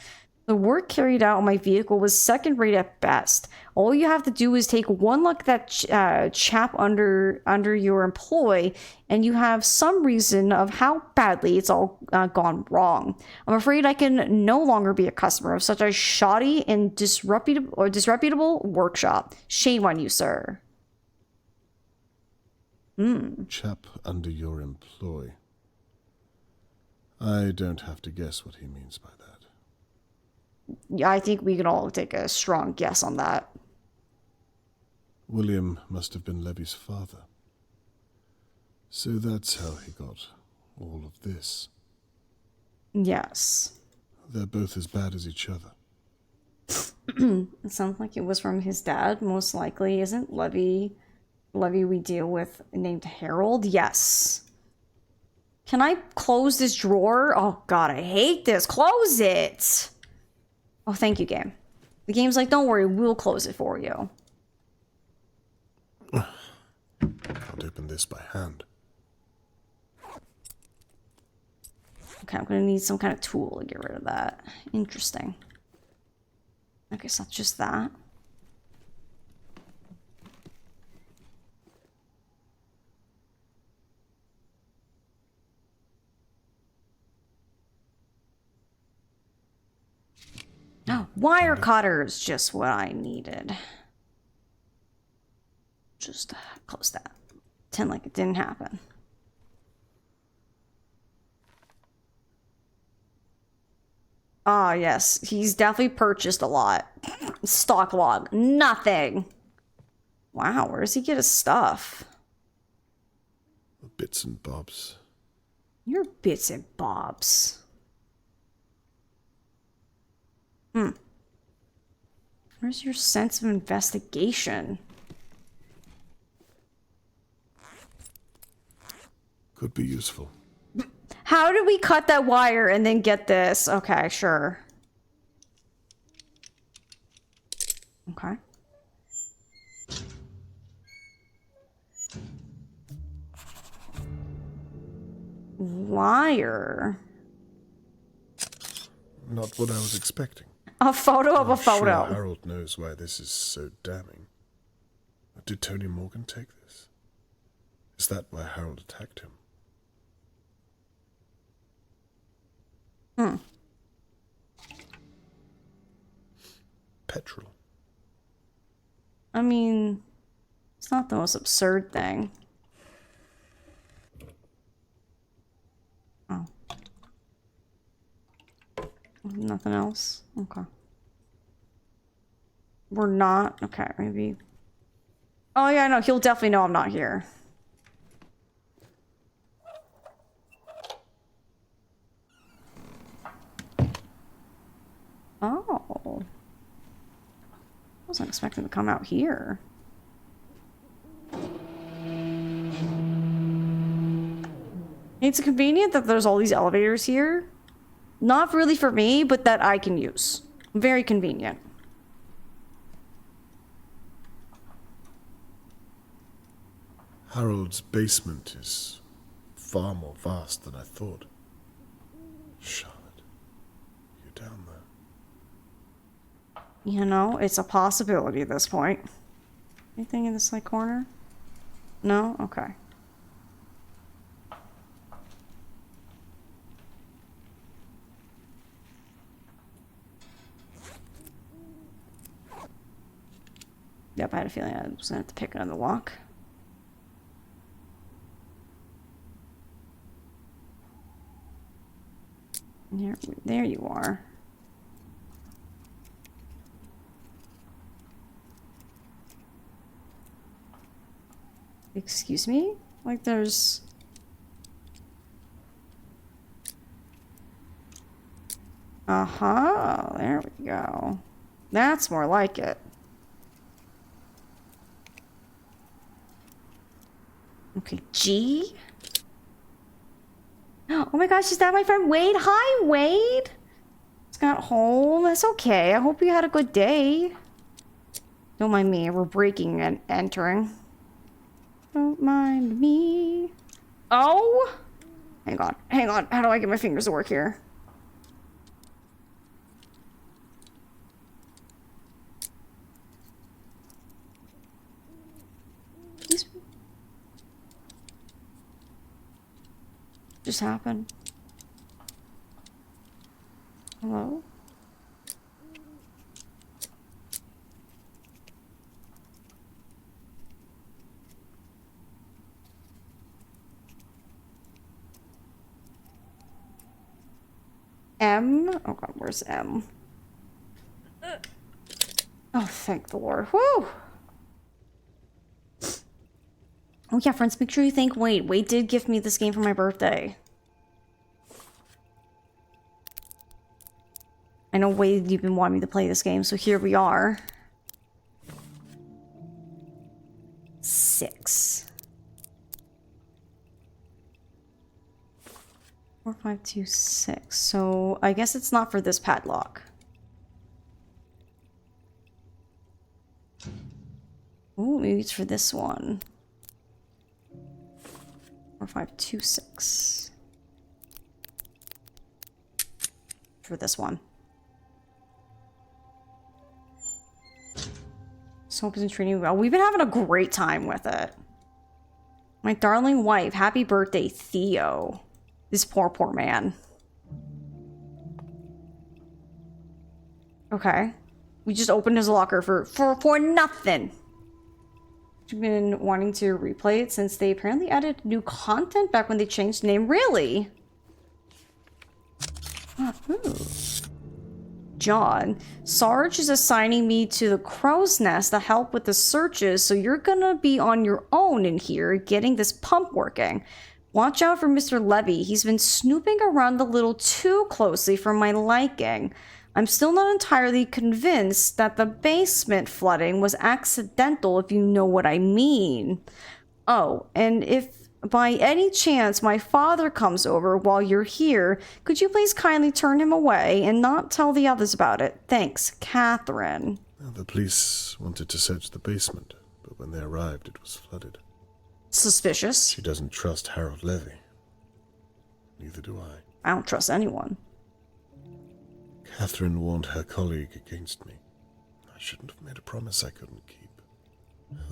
The work carried out on my vehicle was second rate at best. All you have to do is take one look at that chap under your employ, and you have some reason of how badly it's all gone wrong. I'm afraid I can no longer be a customer of such a shoddy and disreputable workshop. Shame on you, sir. Chap under your employ. I don't have to guess what he means by that. Yeah, I think we can all take a strong guess on that. William must have been Levy's father. So that's how he got all of this. Yes. They're both as bad as each other. It sounds like it was from his dad, most likely. Isn't Levy we deal with named Harold? Yes. Can I close this drawer? Oh god, I hate this. Close it! Oh, thank you, game. The game's like, don't worry, we'll close it for you. Can't open this by hand. Okay, I'm gonna need some kind of tool to get rid of that. Interesting. Okay, so that's just that. Oh, wire cutters, just what I needed. Just close that. Pretend like it didn't happen. Ah, yes. He's definitely purchased a lot. Stock log. Nothing. Wow, where does he get his stuff? Bits and bobs. Your bits and bobs. Where's your sense of investigation? Could be useful. How did we cut that wire and then get this? Okay, sure. Okay. Wire. Not what I was expecting. A photo of a photo. Sure Harold knows why this is so damning. Did Tony Morgan take this? Is that why Harold attacked him? Petrol. I mean, it's not the most absurd thing. Oh. Nothing else? Okay. We're not? Okay, maybe. Oh yeah, no, he'll definitely know I'm not here. Oh. I wasn't expecting to come out here. It's convenient that there's all these elevators here. Not really for me, but that I can use. Very convenient. Harold's basement is far more vast than I thought. Charlotte, you're down there. You know, it's a possibility at this point. Anything in this like corner? No? Okay. Yep, I had a feeling I was gonna have to pick another lock. There you are. Excuse me? Like there's... Uh-huh, there we go. That's more like it. Okay, G? Oh my gosh, is that my friend Wade? Hi, Wade! Just got home. That's okay. I hope you had a good day. Don't mind me. We're breaking and entering. Don't mind me. Oh! Hang on. Hang on. How do I get my fingers to work here? Just happened. Hello? M? Oh god, where's M? Oh, thank the Lord. Woo! Oh yeah, friends, make sure you thank Wade. Wade did gift me this game for my birthday. I know Wade, you've been wanting me to play this game, so here we are. 6. 4, 5, 2, 6. So I guess it's not for this padlock. Ooh, maybe it's for this one. 4, 5, 2, 6. For this one. Soap isn't treating me well. We've been having a great time with it. My darling wife, happy birthday, Theo. This poor man. Okay. We just opened his locker for nothing. I've been wanting to replay it since they apparently added new content back when they changed the name. Really? Ooh. John, Sarge is assigning me to the crow's nest to help with the searches, so you're gonna be on your own in here getting this pump working. Watch out for Mr. Levy. He's been snooping around a little too closely for my liking. I'm still not entirely convinced that the basement flooding was accidental, if you know what I mean. Oh, and if by any chance my father comes over while you're here, could you please kindly turn him away and not tell the others about it? Thanks, Catherine. The police wanted to search the basement, but when they arrived, it was flooded. Suspicious. She doesn't trust Harold Levy. Neither do I. I don't trust anyone. Catherine warned her colleague against me. I shouldn't have made a promise I couldn't keep.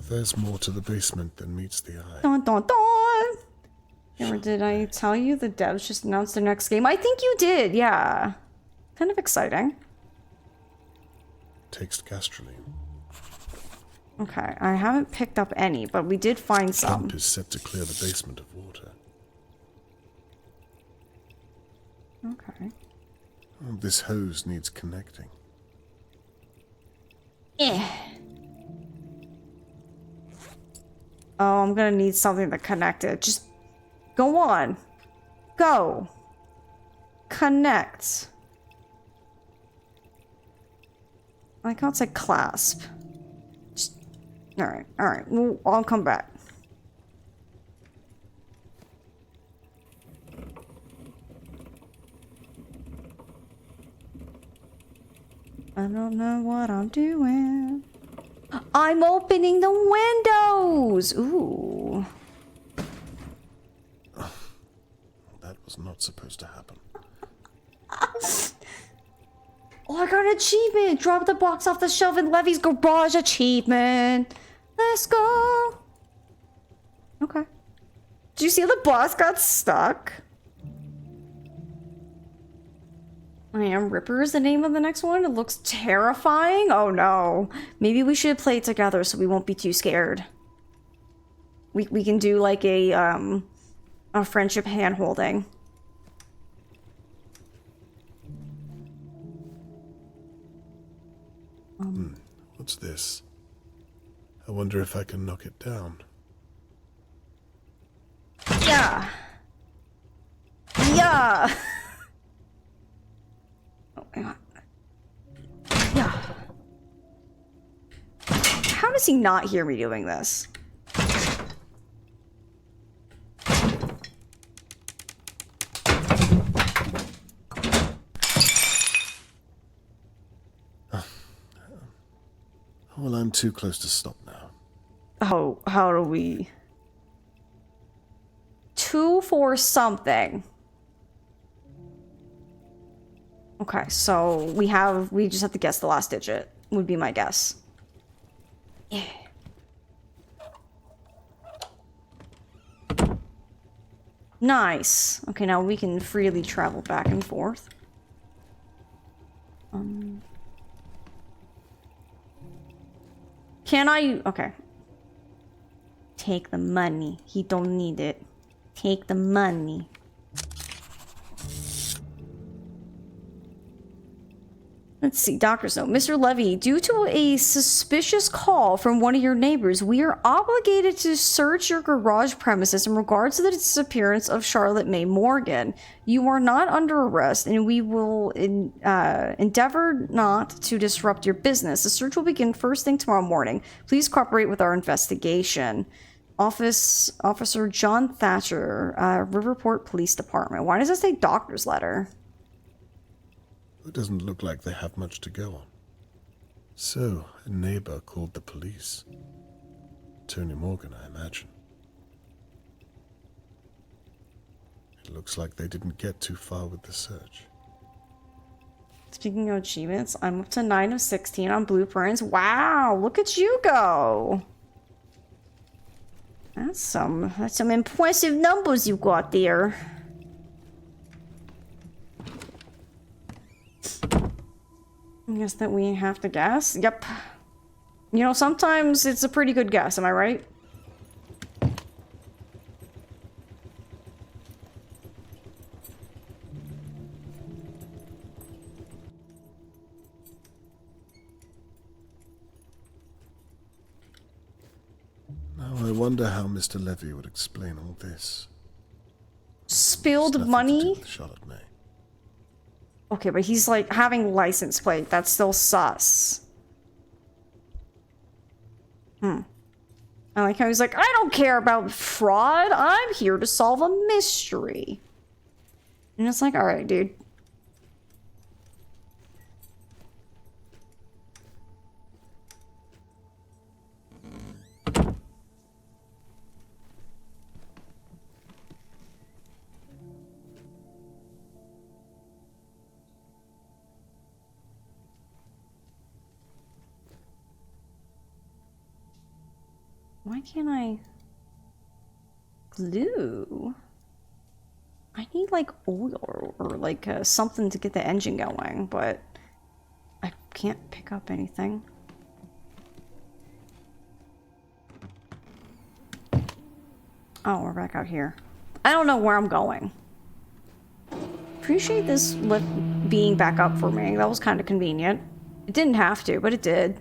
There's more to the basement than meets the eye. Dun dun dun! Or did I tell you the devs just announced their next game? I think you did, yeah. Kind of exciting. Takes gastrolene. Okay, I haven't picked up any, but we did find some. Pump is set to clear the basement of water. Okay. Oh, this hose needs connecting. Eh. Oh, I'm gonna need something to connect it. Just go on. Go. Connect. I like how it's like clasp. Just, alright. Well, I'll come back. I don't know what I'm doing. I'm opening the windows! Ooh. That was not supposed to happen. Oh, I got an achievement! Drop the box off the shelf in Levy's garage achievement! Let's go! Okay. Did you see the boss got stuck? I am Ripper is the name of the next one. It looks terrifying. Oh no. Maybe we should play it together so we won't be too scared. We can do like a friendship hand holding. What's this? I wonder if I can knock it down. Yeah. Yeah. Oh my god. Yeah. How does he not hear me doing this? Well, I'm too close to stop now. How do we... 2 for something. Okay, so we just have to guess the last digit, would be my guess. Yeah. Nice. Okay, now we can freely travel back and forth. Can I... Okay. Take the money. He don't need it. Take the money. Let's see, doctor's note. Mr. Levy, due to a suspicious call from one of your neighbors, we are obligated to search your garage premises in regards to the disappearance of Charlotte May Morgan. You are not under arrest, and we will endeavor not to disrupt your business. The search will begin first thing tomorrow morning. Please cooperate with our investigation. Officer John Thatcher, Riverport Police Department. Why does it say doctor's letter? It doesn't look like they have much to go on. So, a neighbor called the police. Tony Morgan, I imagine. It looks like they didn't get too far with the search. Speaking of achievements, I'm up to 9 of 16 on blueprints. Wow, look at you go! That's some impressive numbers you got there. I guess that we have to guess. Yep. You know, sometimes it's a pretty good guess, am I right? Now I wonder how Mr. Levy would explain all this. Spilled money? Charlotte May. Okay, but he's like having license plate. That's still sus. I like how he's like, I don't care about fraud. I'm here to solve a mystery. And it's like, all right, dude. Why can't I glue? I need like oil or like something to get the engine going, but I can't pick up anything. Oh, we're back out here. I don't know where I'm going. Appreciate this lift being back up for me. That was kind of convenient. It didn't have to, but it did.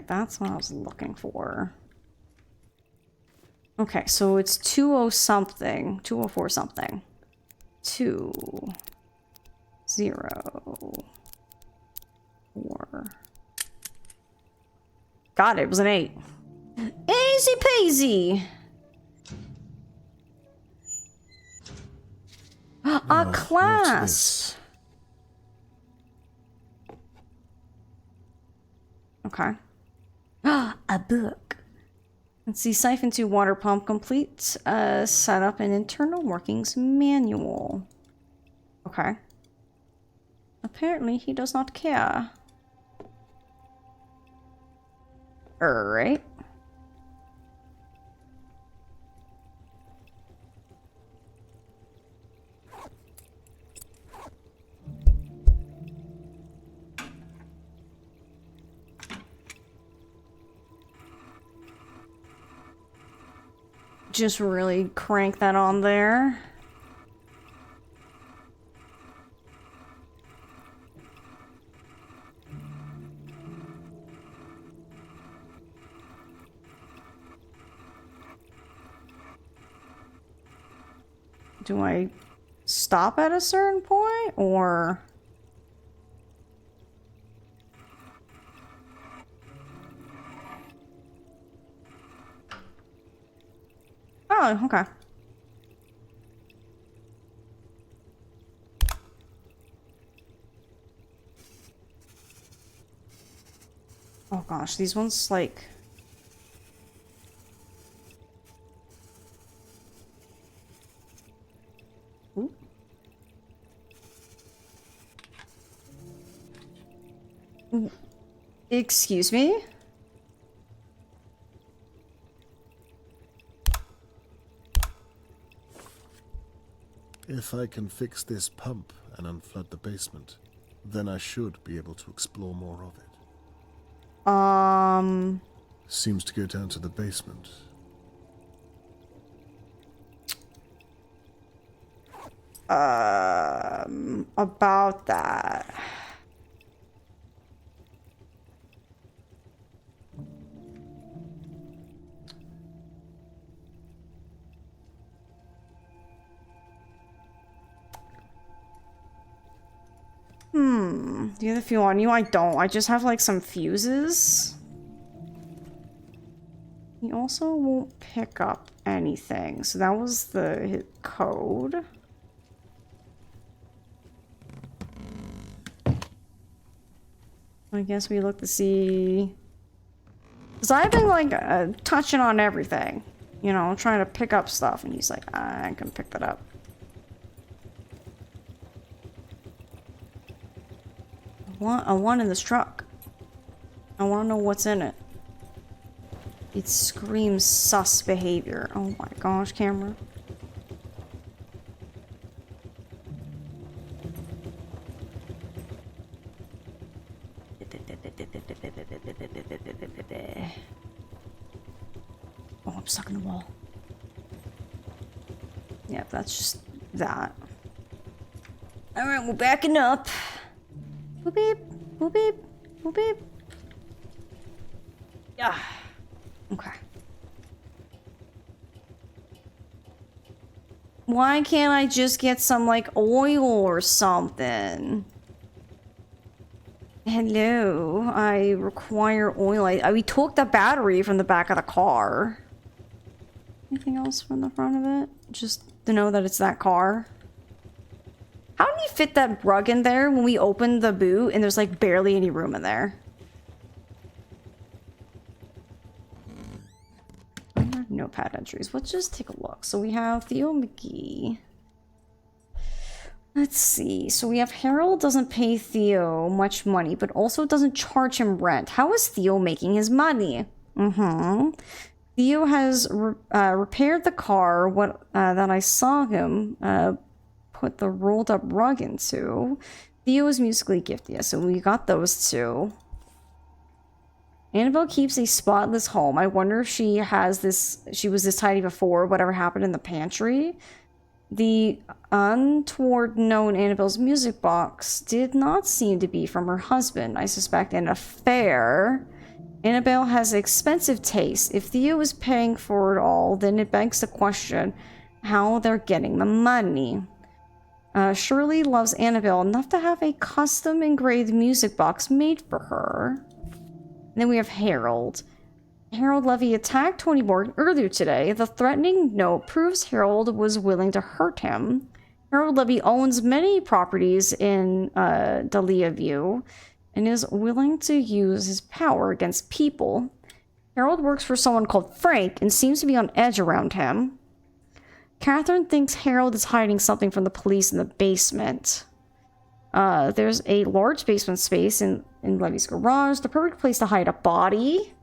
That's what I was looking for. Okay, so it's 20 something, 204 something. 2 0 4. Got it, it was an 8. Easy peasy. A class. Okay. A book. Let's see. Siphon 2 water pump complete. Set up an internal workings manual. Okay. Apparently he does not care. Alright. Just really crank that on there. Do I stop at a certain point or... Oh, okay. Oh gosh, these ones like... Ooh. Excuse me? If I can fix this pump and unflood the basement, then I should be able to explore more of it. Seems to go down to the basement. About that. Do you have the fuel on you? I don't. I just have like some fuses. He also won't pick up anything. So that was the code. I guess we look to see... Because I've been like touching on everything. You know, trying to pick up stuff. And he's like, I can pick that up. I want in this truck. I want to know what's in it. It screams sus behavior. Oh my gosh, camera. Oh, I'm stuck in the wall. Yep, that's just that. Alright, we're backing up. Boop beep, boop beep, boop beep. Yeah. Okay. Why can't I just get some, like, oil or something? Hello, I require oil. We took the battery from the back of the car. Anything else from the front of it? Just to know that it's that car. How did he fit that rug in there when we opened the boot and there's like barely any room in there? Notepad entries. Let's just take a look. So we have Theo McGee. Let's see. So we have Harold doesn't pay Theo much money, but also doesn't charge him rent. How is Theo making his money? Theo has repaired the car that I saw him put the rolled up rug into. Theo is musically gifted. Yeah, so we got those two. Annabelle keeps a spotless home. I wonder if she was this tidy before whatever happened in the pantry. The untoward known Annabelle's music box did not seem to be from her husband. I suspect an affair. Annabelle has expensive taste. If Theo is paying for it all, then it begs the question how they're getting the money. Shirley loves Annabelle enough to have a custom engraved music box made for her. And then we have Harold. Harold Levy attacked Tony Morgan earlier today. The threatening note proves Harold was willing to hurt him. Harold Levy owns many properties in Dahlia View and is willing to use his power against people. Harold works for someone called Frank and seems to be on edge around him. Catherine thinks Harold is hiding something from the police in the basement. There's a large basement space in Levy's garage, the perfect place to hide a body.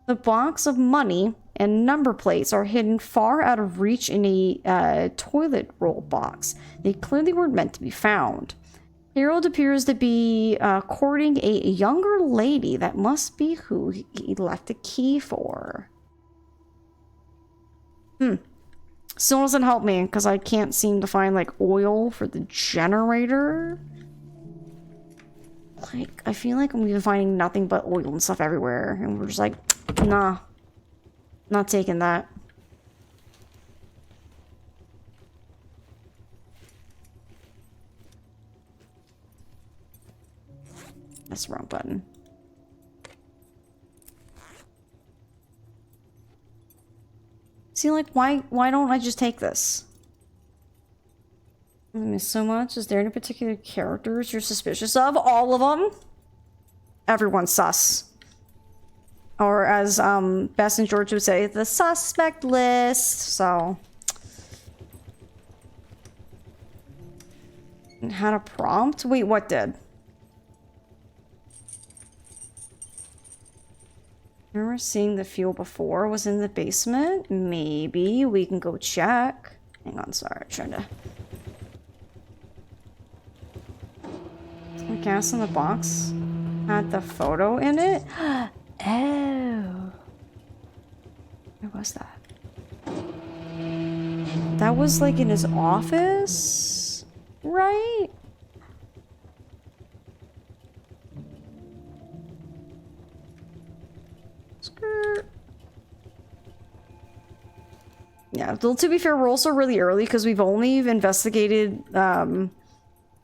The box of money and number plates are hidden far out of reach in a toilet roll box. They clearly weren't meant to be found. Harold appears to be courting a younger lady. That must be who he left the key for. Still doesn't help me because I can't seem to find like oil for the generator. Like, I feel like we've been finding nothing but oil and stuff everywhere. And we're just like, nah. Not taking that. That's the wrong button. See, like, why don't I just take this? I miss so much. Is there any particular characters you're suspicious of? All of them. Everyone's sus. Or as Bess and George would say, the suspect list. So. Had a prompt? Wait, what did? Remember seeing the fuel before was in the basement? Maybe we can go check. Hang on, sorry, I'm trying to. The gas in the box had the photo in it? Oh. Where was that? That was like in his office, right? Skirt. Yeah, well, to be fair, we're also really early because we've only investigated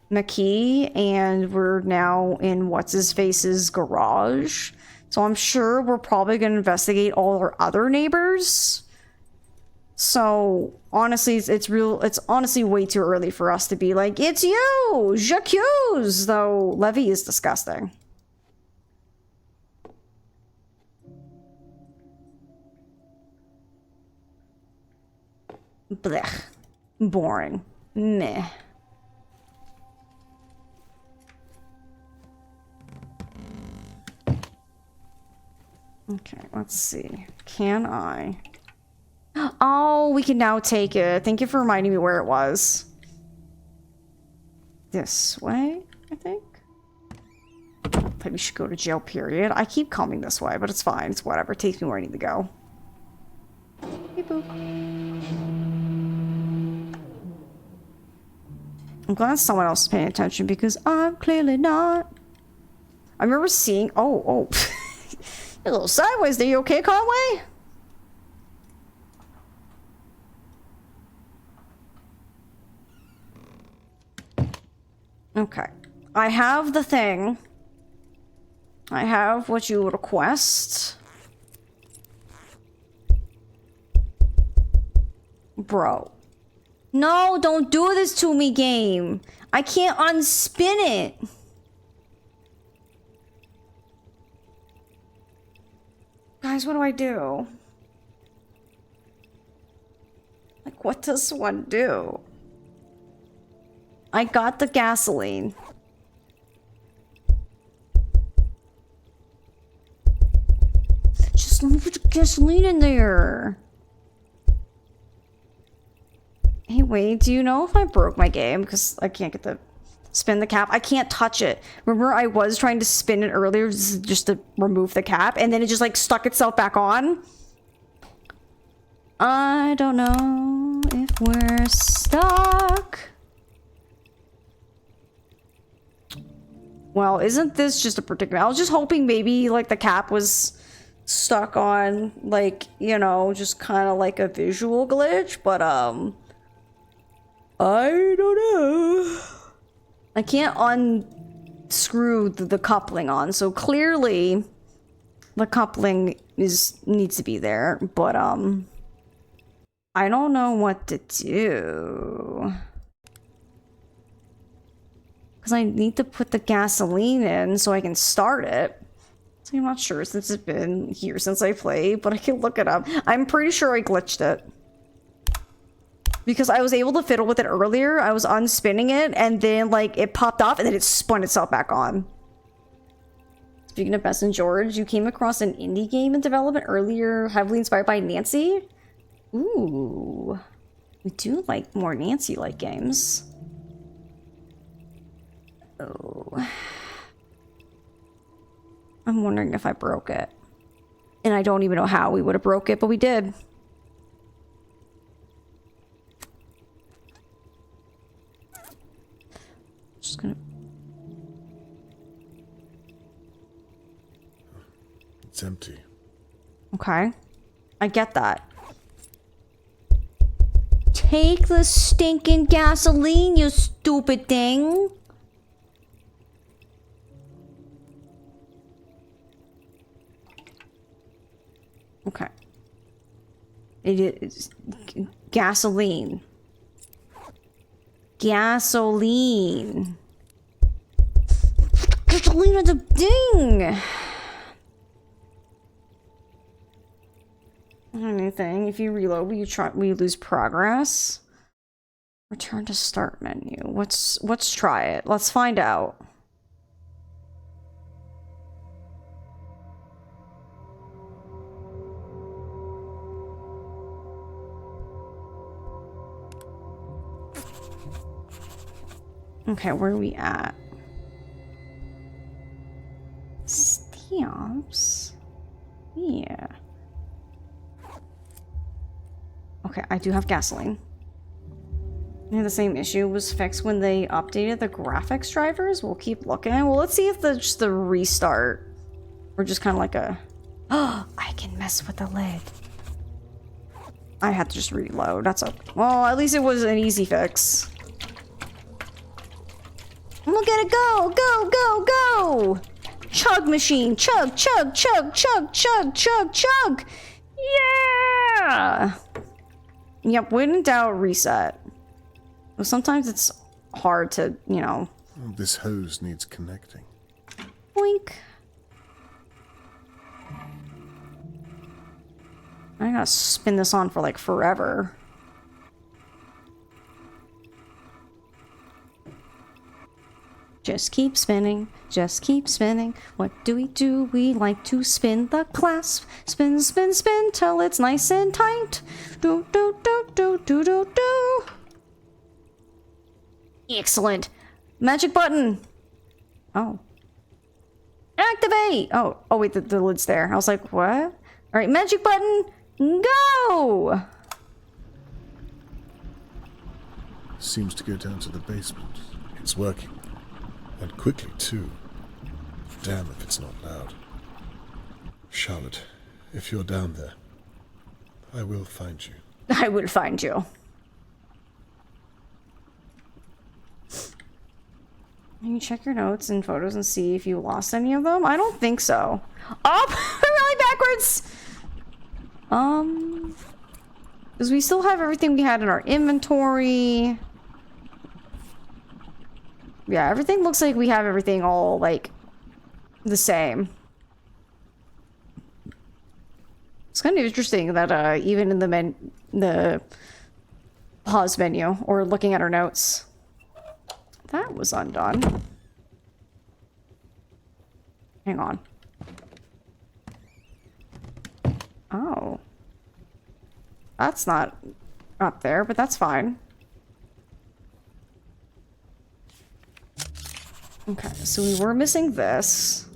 McKee, and we're now in what's-his-face's garage. So I'm sure we're probably going to investigate all our other neighbors. So honestly, it's honestly way too early for us to be like, it's you, j'accuse, though Levy is disgusting. Blech. Boring. Meh. Okay, let's see. Can I? Oh, we can now take it. Thank you for reminding me where it was. This way, I think. Maybe we should go to jail, period. I keep coming this way, but it's fine. It's whatever. It takes me where I need to go. Beep boop. I'm glad someone else is paying attention because I'm clearly not. I remember seeing... Oh. You're a little sideways there. You okay, Conway? Okay. I have the thing. I have what you request. Bro. No, don't do this to me, game. I can't unspin it. Guys, what do I do? Like, what does one do? I got the gasoline. Just let me put the gasoline in there. Hey, wait, do you know if I broke my game? Because I can't get the... Spin the cap. I can't touch it. Remember, I was trying to spin it earlier just to remove the cap, and then it just, like, stuck itself back on. I don't know if we're stuck. Well, isn't this just a particular... I was just hoping maybe, like, the cap was stuck on, like, you know, just kind of like a visual glitch, but, I don't know. I can't unscrew the coupling on, so clearly the coupling needs to be there, but I don't know what to do. Because I need to put the gasoline in so I can start it. So I'm not sure since it's been here since I played, but I can look it up. I'm pretty sure I glitched it. Because I was able to fiddle with it earlier. I was unspinning it, and then, like, it popped off, and then it spun itself back on. Speaking of Bess and George, you came across an indie game in development earlier, heavily inspired by Nancy? Ooh. We do like more Nancy-like games. Oh. I'm wondering if I broke it. And I don't even know how we would have broke it, but we did. Just gonna... It's empty. Okay. I get that. Take the stinking gasoline, you stupid thing. Okay. It is gasoline. Gasoline. Gasoline is a ding. Anything. If you reload, will you lose progress? Return to start menu. Let's try it. Let's find out. Okay, where are we at? Stamps? Yeah. Okay, I do have gasoline. Yeah, the same issue was fixed when they updated the graphics drivers. We'll keep looking. Well, let's see if just the restart. Or just kind of like a... Oh, I can mess with the lid. I had to just reload. That's okay. Well, at least it was an easy fix. Look at it go! Go, go, go! Chug machine! Chug, chug, chug, chug, chug, chug, chug! Yeah! Yep, when in doubt, reset. Well, sometimes it's hard to, you know... This hose needs connecting. Boink. I gotta spin this on for like forever. Just keep spinning, just keep spinning. What do? We like to spin the clasp. Spin, spin, spin till it's nice and tight. Do, do, do, do, do, do, do. Excellent. Magic button. Oh. Activate! Oh, wait, the lid's there. I was like, what? Alright, magic button, go! Seems to go down to the basement. It's working. And quickly, too. Damn if it's not loud. Charlotte, if you're down there, I will find you. I will find you. Can you check your notes and photos and see if you lost any of them? I don't think so. Oh, really backwards! Because we still have everything we had in our inventory. Yeah, everything looks like we have everything all, like, the same. It's kind of interesting that, even in the pause menu, or looking at our notes, that was undone. Hang on. Oh. That's not up there, but that's fine. Okay, so we were missing this.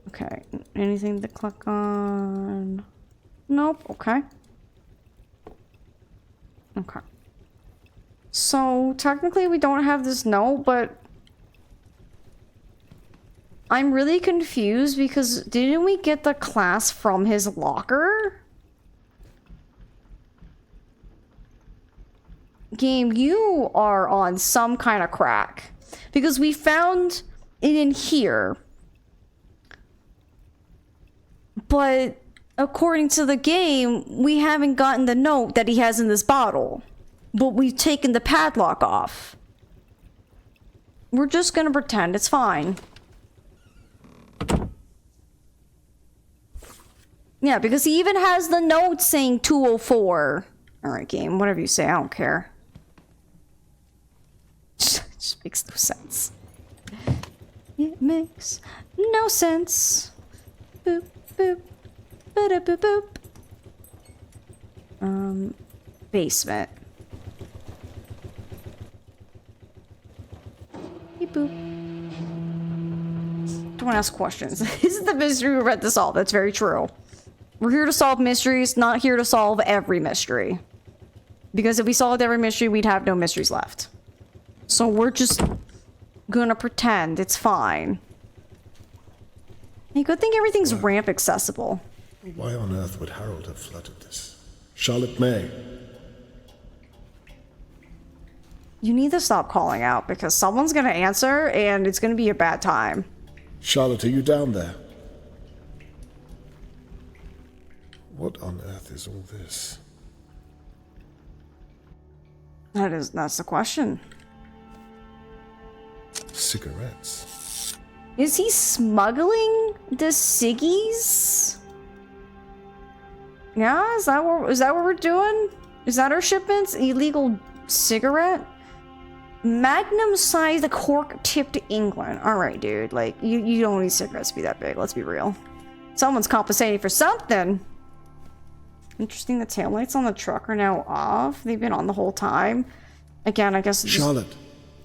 Okay, anything to click on? Nope, okay. Okay. So, technically we don't have this note, but... I'm really confused because didn't we get the class from his locker? Game, you are on some kind of crack. Because we found it in here. But according to the game, we haven't gotten the note that he has in this bottle. But we've taken the padlock off. We're just gonna pretend it's fine. Yeah, because he even has the note saying 204. Alright, game, whatever you say, I don't care. Just makes no sense. It makes no sense. Boop, boop. Ba-da-boop, boop. Basement. Beep, boop. Don't want to ask questions. This is the mystery we're about to solve. That's very true. We're here to solve mysteries, not here to solve every mystery. Because if we solved every mystery, we'd have no mysteries left. So we're just gonna pretend it's fine. Hey, good thing everything's ramp accessible. Why on earth would Harold have flooded this? Charlotte May. You need to stop calling out because someone's gonna answer and it's gonna be a bad time. Charlotte, are you down there? What on earth is all this? That's the question. Cigarettes. Is he smuggling the ciggies? Yeah, is that what we're doing? Is that our shipments? Illegal cigarette? Magnum size, the cork tipped England. Alright, dude. Like, you don't need cigarettes to be that big. Let's be real. Someone's compensating for something. Interesting, the taillights on the truck are now off. They've been on the whole time. Again, I guess... Charlotte,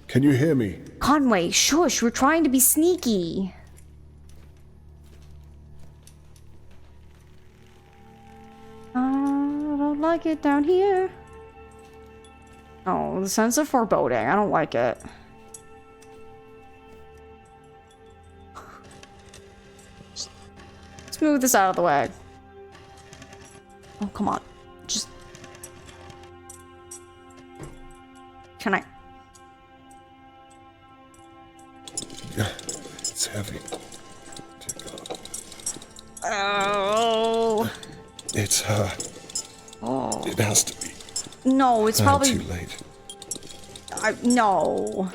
can you hear me? Conway, shush. We're trying to be sneaky. I don't like it down here. Oh, the sense of foreboding. I don't like it. Let's move this out of the way. Oh, come on. Just... Can I... It's heavy. Dear God. Oh. It's her. Oh. It has to be. No, it's probably... too late. No.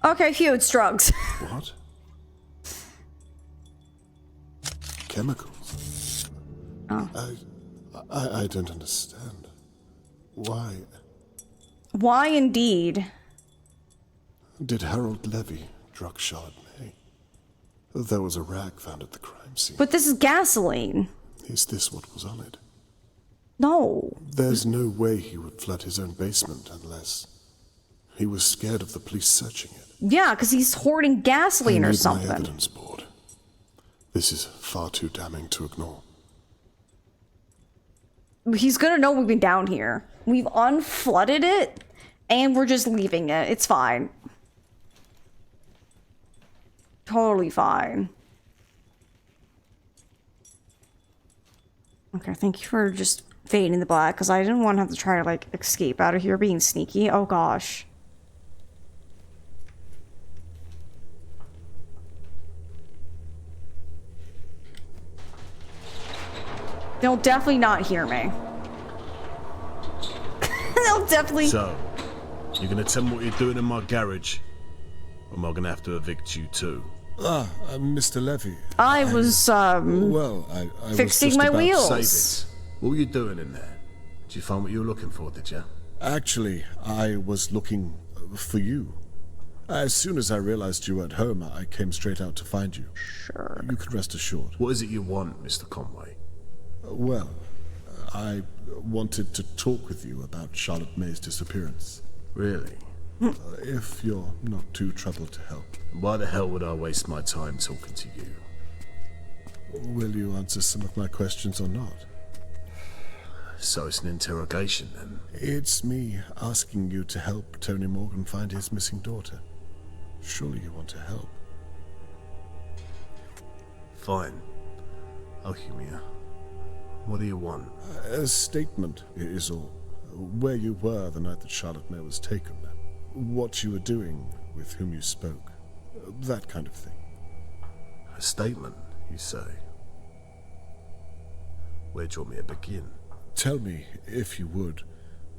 Okay, phew, it's drugs. What? Chemicals? Oh. I don't understand. Why? Why indeed? Did Harold Levy drug Charlotte May? There was a rag found at the crime scene. But this is gasoline. Is this what was on it? No. There's no way he would flood his own basement unless he was scared of the police searching it. Yeah, because he's hoarding gasoline or something. My evidence board. This is far too damning to ignore. He's gonna know we've been down here. We've unflooded it, and we're just leaving it. It's fine. Totally fine. Okay, thank you for just fading in the black, because I didn't want to have to try to, like, escape out of here being sneaky. Oh, gosh. They'll definitely not hear me. They'll definitely... So, you're gonna tell me what you're doing in my garage? Or am I gonna have to evict you too? Mr. Levy. I was, Well, I fixing was just my about wheels. Save it. What were you doing in there? Did you find what you were looking for, did you? Actually, I was looking for you. As soon as I realized you were at home, I came straight out to find you. Sure. You can rest assured. What is it you want, Mr. Conway? Well, I wanted to talk with you about Charlotte May's disappearance. Really? If you're not too troubled to help. Why the hell would I waste my time talking to you? Will you answer some of my questions or not? So it's an interrogation, then? It's me asking you to help Tony Morgan find his missing daughter. Surely you want to help. Fine. I'll humor you. What do you want? A statement is all. Where you were the night that Charlotte May was taken. What you were doing, with whom you spoke. That kind of thing. A statement, you say? Where do you want me to begin? Tell me, if you would,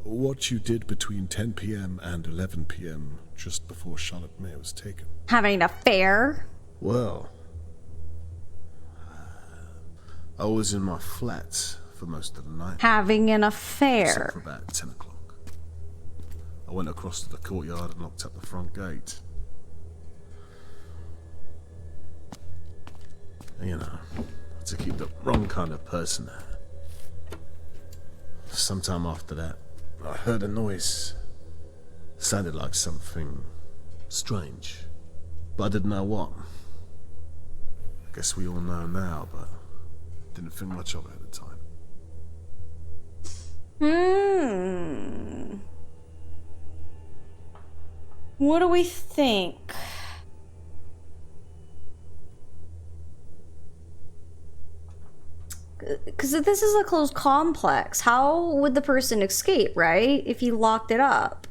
what you did between 10 p.m. and 11 p.m. just before Charlotte May was taken. Having an affair? Well, I was in my flat for most of the night. Having an Except affair. for about 10 o'clock. I went across to the courtyard and locked up the front gate. You know, to keep the wrong kind of person there. Sometime after that, I heard a noise. Sounded like something strange, but I didn't know what. I guess we all know now, but didn't think much of it at the time. What do we think? Because if this is a closed complex, how would the person escape, right? If you locked it up.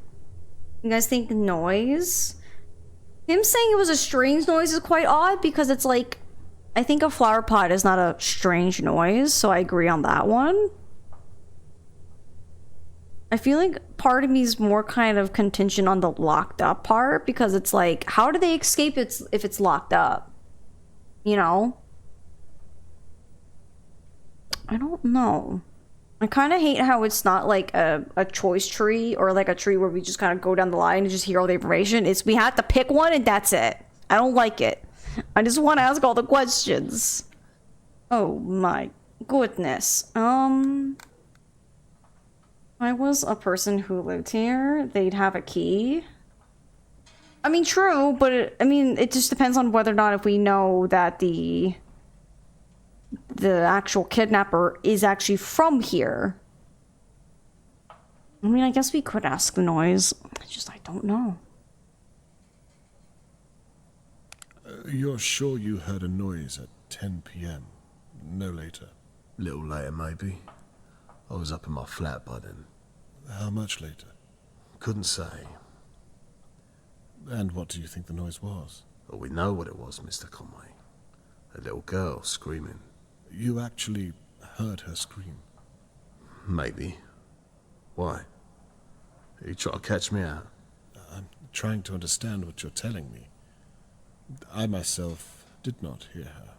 You guys think noise? Him saying it was a strange noise is quite odd because it's like, I think a flower pot is not a strange noise, so I agree on that one. I feel like part of me is more kind of contingent on the locked up part because it's like, how do they escape if it's locked up? You know? I don't know. I kind of hate how it's not like a choice tree or like a tree where we just kind of go down the line and just hear all the information. It's we have to pick one and that's it. I don't like it. I just want to ask all the questions. Oh my goodness. I was a person who lived here, they'd have a key. I mean, true, but it just depends on whether or not if we know that the actual kidnapper is actually from here. I mean, I guess we could ask the noise. I don't know. You're sure you heard a noise at 10 p.m.? No later? Little later, maybe. I was up in my flat by then. How much later? Couldn't say. And what do you think the noise was? Well, we know what it was, Mr. Conway. A little girl screaming. You actually heard her scream? Maybe. Why? Are you trying to catch me out? I'm trying to understand what you're telling me. I myself did not hear her.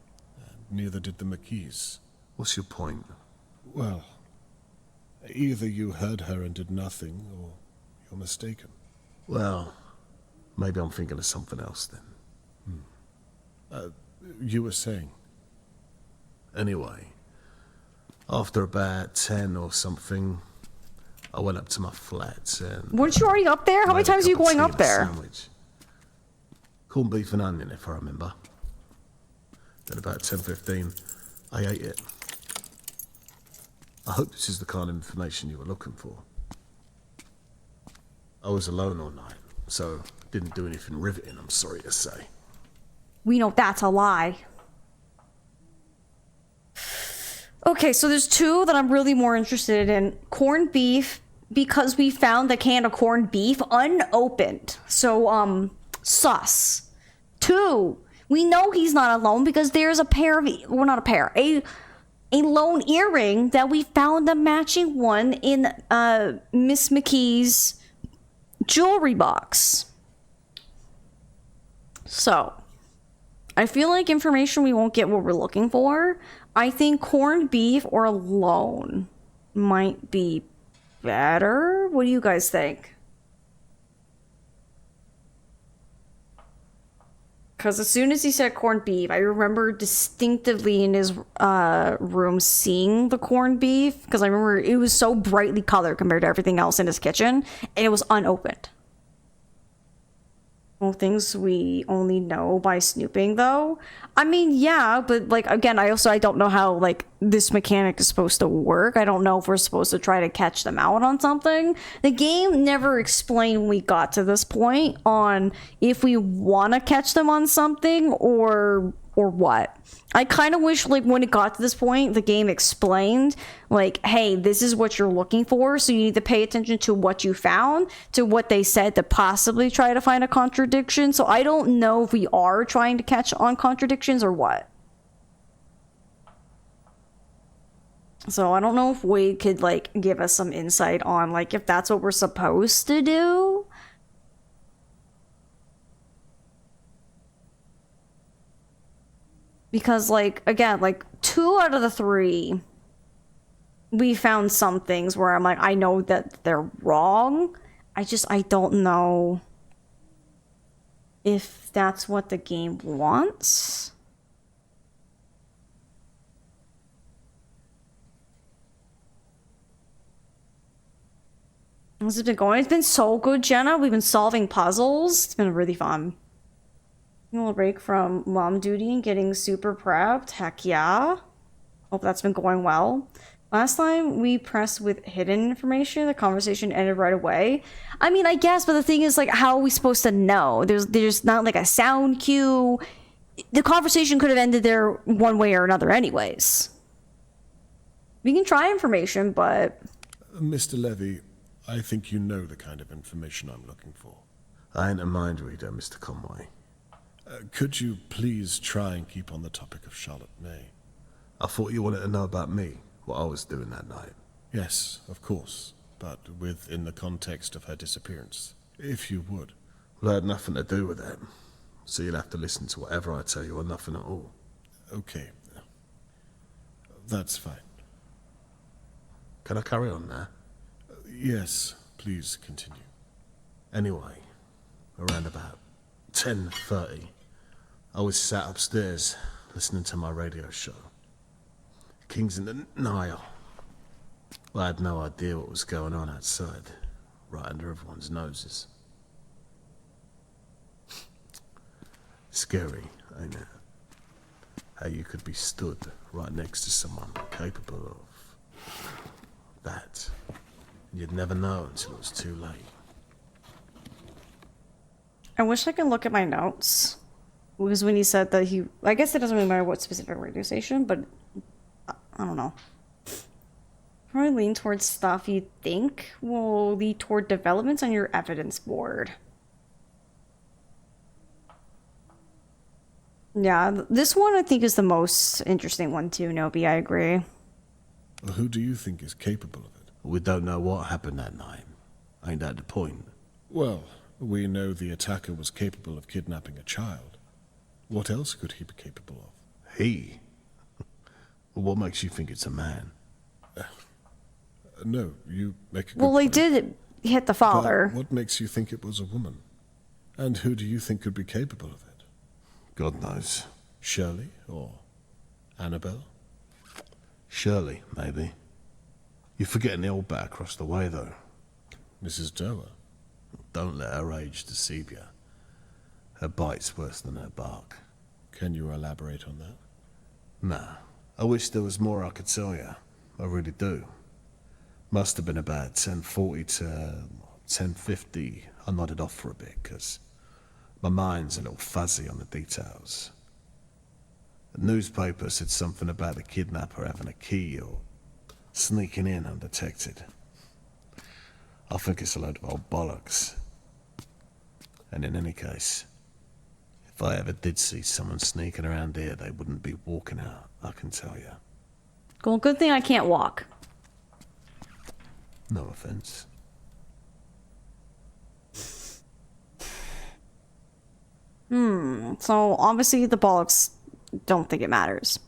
Neither did the McKees. What's your point? Well, either you heard her and did nothing, or you're mistaken. Well, maybe I'm thinking of something else then. You were saying? Anyway, after about 10 or something, I went up to my flat and... Weren't you already up there? How many times are you going up there? Sandwich. Corned beef and onion, if I remember. Then about 10:15, I ate it. I hope this is the kind of information you were looking for. I was alone all night, so didn't do anything riveting, I'm sorry to say. We know that's a lie. Okay, so there's two that I'm really more interested in. Corned beef, because we found the can of corned beef unopened. So, sus. Two, we know he's not alone because there's a pair of, well, not a pair, a lone earring that we found a matching one in Miss McKee's jewelry box. So, I feel like information we won't get what we're looking for. I think corned beef or alone might be better. What do you guys think? Because as soon as he said corned beef, I remember distinctively in his room seeing the corned beef. Because I remember it was so brightly colored compared to everything else in his kitchen. And it was unopened. Well, things we only know by snooping, though. I mean, yeah, but, like, again, I don't know how, like, this mechanic is supposed to work. I don't know if we're supposed to try to catch them out on something. The game never explained when we got to this point on if we want to catch them on something or what. I kind of wish, like, when it got to this point, the game explained, like, hey, this is what you're looking for, so you need to pay attention to what you found, to what they said to possibly try to find a contradiction. So I don't know if we are trying to catch on contradictions or what. So I don't know if Wade could, like, give us some insight on, like, if that's what we're supposed to do. Because, like, again, like, 2 out of the 3, we found some things where I'm like, I know that they're wrong. I don't know if that's what the game wants. How's it been going? It's been so good, Jenna. We've been solving puzzles. It's been really fun. A little break from mom duty and getting super prepped. Heck yeah. Hope that's been going well. Last time we pressed with hidden information, the conversation ended right away. I mean, I guess, but the thing is, like, how are we supposed to know? There's not, like, a sound cue. The conversation could have ended there one way or another anyways. We can try information, but... Mr. Levy, I think you know the kind of information I'm looking for. I ain't a mind reader, Mr. Conway. Could you please try and keep on the topic of Charlotte May? I thought you wanted to know about me, what I was doing that night. Yes, of course, but within the context of her disappearance, if you would. Well, I had nothing to do with that, so you'll have to listen to whatever I tell you or nothing at all. Okay. That's fine. Can I carry on now? Yes, please continue. Anyway, around about 10:30, I was sat upstairs listening to my radio show. Kings in the Nile. Well, I had no idea what was going on outside, right under everyone's noses. Scary, ain't it? How you could be stood right next to someone capable of that. And you'd never know until it was too late. I wish I could look at my notes. Because when he said that I guess it doesn't really matter what specific radio station, but I don't know. Probably lean towards stuff you think will lead toward developments on your evidence board. Yeah, this one I think is the most interesting one too, Nobi, I agree. Well, who do you think is capable of it? We don't know what happened that night. Ain't that the point? Well, we know the attacker was capable of kidnapping a child. What else could he be capable of? He? Well, what makes you think it's a man? No, you make a good Well, they point. did hit the father. But what makes you think it was a woman? And who do you think could be capable of it? God knows. Shirley or Annabelle? Shirley, maybe. You're forgetting the old bat across the way, though. Mrs. Doer. Don't let her age deceive you. Her bite's worse than her bark. Can you elaborate on that? Nah. I wish there was more I could tell you. I really do. Must have been about 10:40 to 10:50. I nodded off for a bit, because my mind's a little fuzzy on the details. The newspaper said something about the kidnapper having a key or sneaking in undetected. I think it's a load of old bollocks. And in any case, if I ever did see someone sneaking around here, they wouldn't be walking out, I can tell you. Well, good thing I can't walk. No offense. So obviously the bollocks don't think it matters.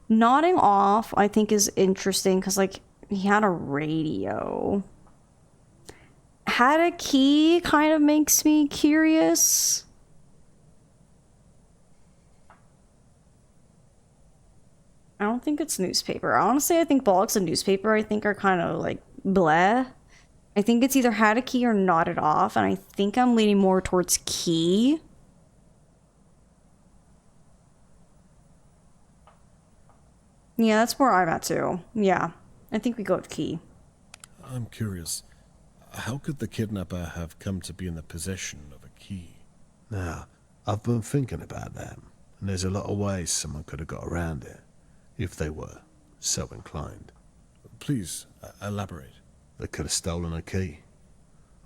Nodding off, I think, is interesting because, like, he had a radio. Had a key kind of makes me curious. I don't think it's newspaper. Honestly, I think bollocks and newspaper, I think, are kind of like bleh. I think it's either had a key or nodded off, and I think I'm leaning more towards key. Yeah, that's where I'm at too. Yeah, I think we go with key. I'm curious. How could the kidnapper have come to be in the possession of a key? Now, I've been thinking about that, and there's a lot of ways someone could have got around it, if they were so inclined. Please, elaborate. They could have stolen a key.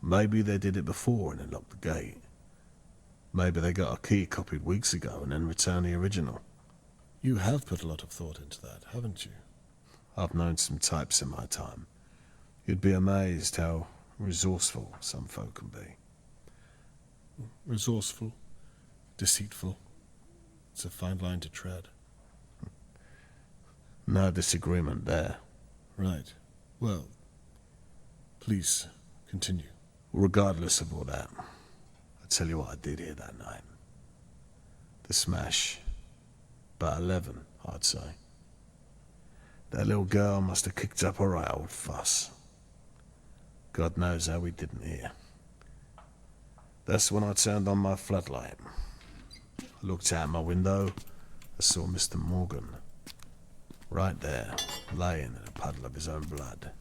Maybe they did it before and then locked the gate. Maybe they got a key copied weeks ago and then returned the original. You have put a lot of thought into that, haven't you? I've known some types in my time. You'd be amazed how resourceful some folk can be. Resourceful, deceitful. It's a fine line to tread. No disagreement there. Right. Well, please, continue. Regardless of all that, I'll tell you what I did here that night. The smash. About 11, I'd say. That little girl must have kicked up a right old fuss. God knows how we didn't hear. That's when I turned on my floodlight. I looked out my window. I saw Mr. Morgan. Right there, laying in a puddle of his own blood.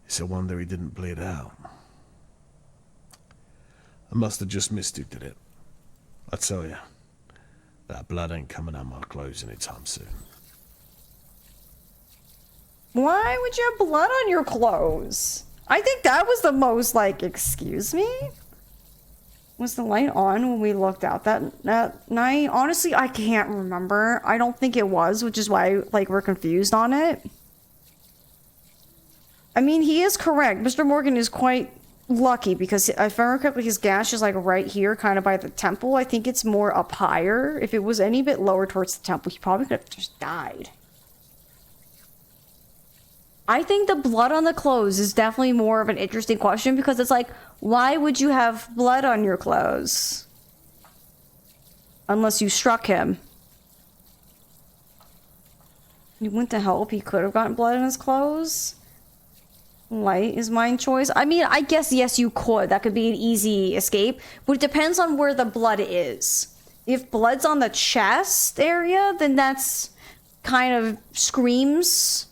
It's a wonder he didn't bleed out. I must have just missed who did it. I tell you, that blood ain't coming out my clothes anytime soon. Why would you have blood on your clothes? I think that was the most, like, excuse me? Was the light on when we looked out that night? Honestly, I can't remember. I don't think it was, which is why, like, we're confused on it. I mean, he is correct. Mr. Morgan is quite lucky because if I remember correctly, his gash is, like, right here, kind of by the temple. I think it's more up higher. If it was any bit lower towards the temple, he probably could have just died. I think the blood on the clothes is definitely more of an interesting question because it's like, why would you have blood on your clothes? Unless you struck him. He went to help, he could have gotten blood in his clothes. Light is my choice. I mean, I guess, yes, you could. That could be an easy escape. But it depends on where the blood is. If blood's on the chest area, then that's kind of screams...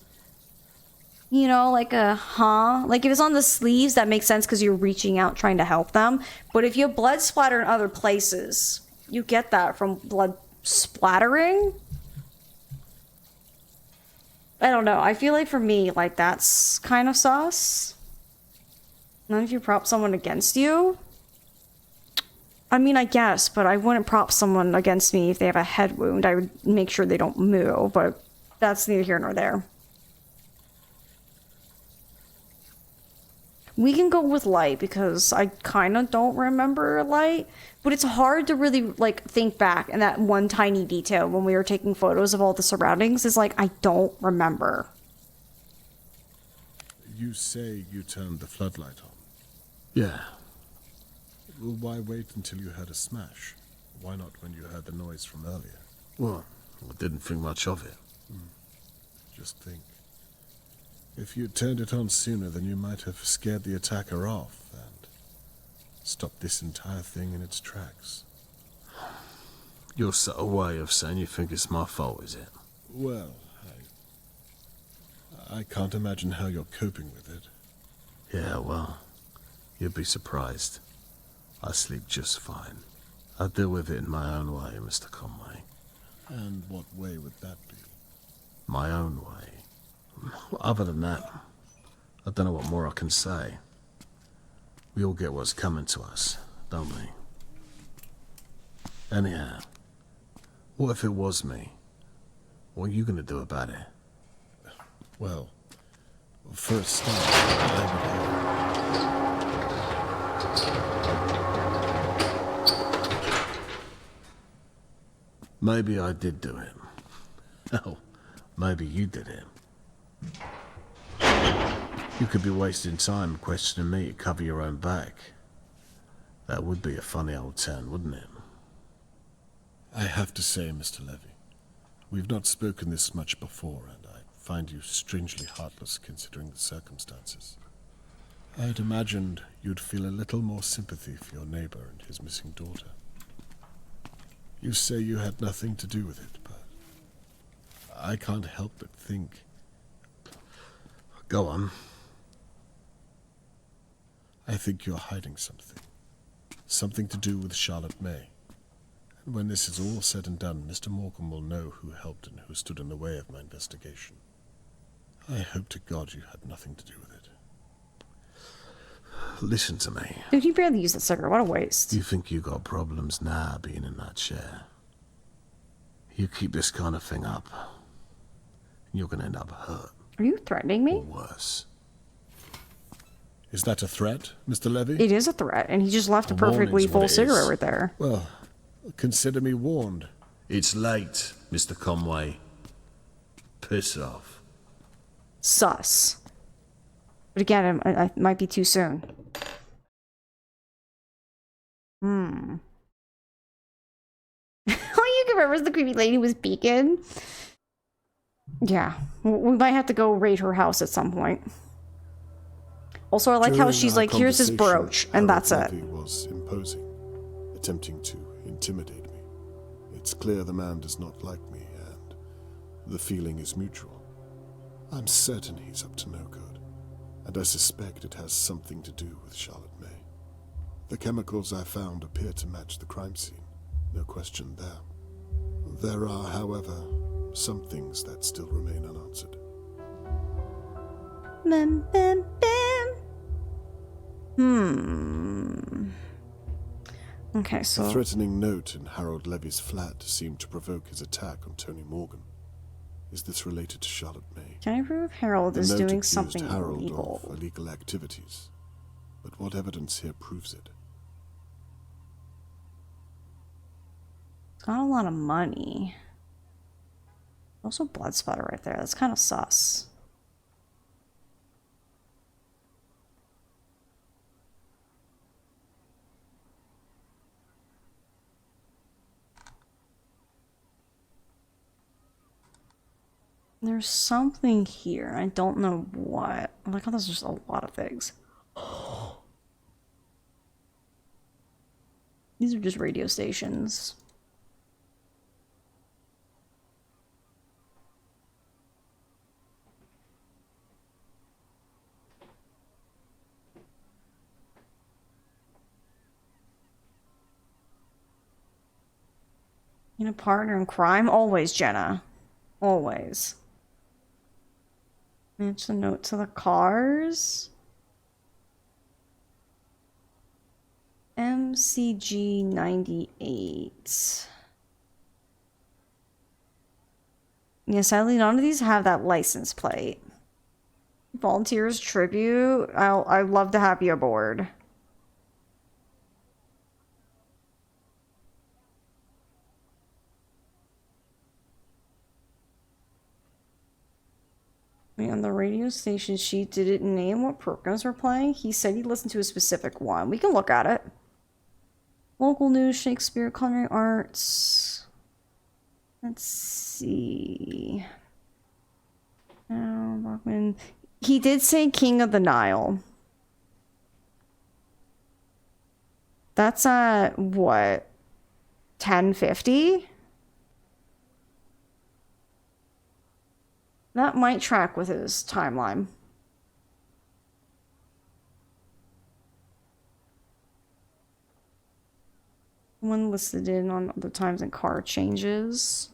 You know, like a, huh? Like, if it's on the sleeves, that makes sense because you're reaching out trying to help them. But if you have blood splatter in other places, you get that from blood splattering. I don't know. I feel like for me, like, that's kind of sus. None of you prop someone against you? I mean, I guess, but I wouldn't prop someone against me if they have a head wound. I would make sure they don't move, but that's neither here nor there. We can go with light because I kind of don't remember light, but it's hard to really like think back and that one tiny detail when we were taking photos of all the surroundings is like, I don't remember. You say you turned the floodlight on? Yeah. Well, why wait until you heard a smash? Why not when you heard the noise from earlier? Well, I didn't think much of it. Just think. If you'd turned it on sooner, then you might have scared the attacker off and stopped this entire thing in its tracks. Your subtle way of saying you think it's my fault, is it? Well, I can't imagine how you're coping with it. Yeah, well, you'd be surprised. I sleep just fine. I deal with it in my own way, Mr. Conway. And what way would that be? My own way. Other than that, I don't know what more I can say. We all get what's coming to us, don't we? Anyhow, what if it was me? What are you going to do about it? Well, for a start, I would Maybe I did do it. Hell, maybe you did it. You could be wasting time questioning me to cover your own back. That would be a funny old turn, wouldn't it? I have to say, Mr. Levy, we've not spoken this much before, and I find you strangely heartless considering the circumstances. I'd imagined you'd feel a little more sympathy for your neighbor and his missing daughter. You say you had nothing to do with it, but I can't help but think... Go on. I think you're hiding something. Something to do with Charlotte May. And when this is all said and done, Mr. Morgan will know who helped and who stood in the way of my investigation. I hope to God you had nothing to do with it. Listen to me. Dude, he barely used the cigarette. What a waste. You think you got problems now being in that chair? You keep this kind of thing up, you're gonna end up hurt. Are you threatening me? Or worse. Is that a threat, Mr. Levy? It is a threat, and he just left a perfectly full cigarette right there. Well, consider me warned. It's late, Mr. Conway. Piss off. Sus. But again, it might be too soon. All you can remember is the creepy lady was Beacon. Yeah, we might have to go raid her house at some point. Also, I like how she's like, here's his brooch, and that's it. Levy was imposing, attempting to intimidate me. It's clear the man does not like me, and the feeling is mutual. I'm certain he's up to no good, and I suspect it has something to do with Charlotte May. The chemicals I found appear to match the crime scene, no question there. There are, however, some things that still remain unanswered. Bim, bim, bim. Okay, A so threatening note in Harold Levy's flat seemed to provoke his attack on Tony Morgan. Is this related to Charlotte May? can I prove Harold The is note doing accused something Harold illegal? of illegal activities, but what evidence here proves it? It's got a lot of money. Also blood spatter right there. That's kind of sus. There's something here. I don't know what. I like how there's just a lot of things. These are just radio stations. You know, partner in crime? Always, Jenna. Always. Match the note to the cars. MCG 98. Yeah, sadly, none of these have that license plate. Volunteers tribute. I'd love to have you aboard. On the radio station sheet, did it name what programs were playing? He said he listened to a specific one. We can look at it. Local news, Shakespeare, culinary arts. Let's see. Bachman. He did say King of the Nile. That's at what? 10:50? That might track with his timeline. One listed in on other times and car changes.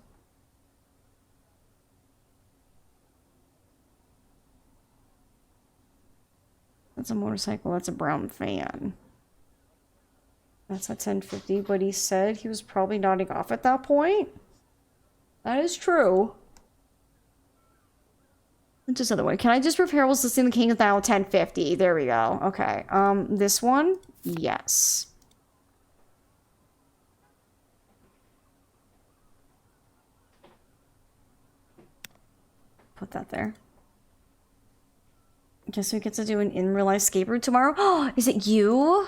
That's a motorcycle. That's a brown van. That's at 10:50, but he said he was probably nodding off at that point. That is true. Just other way. Can I just prove Harold's listening to King of the Nile 10:50? There we go. Okay. This one? Yes. Put that there. Guess we get to do an in real life escape route tomorrow. Oh, is it you?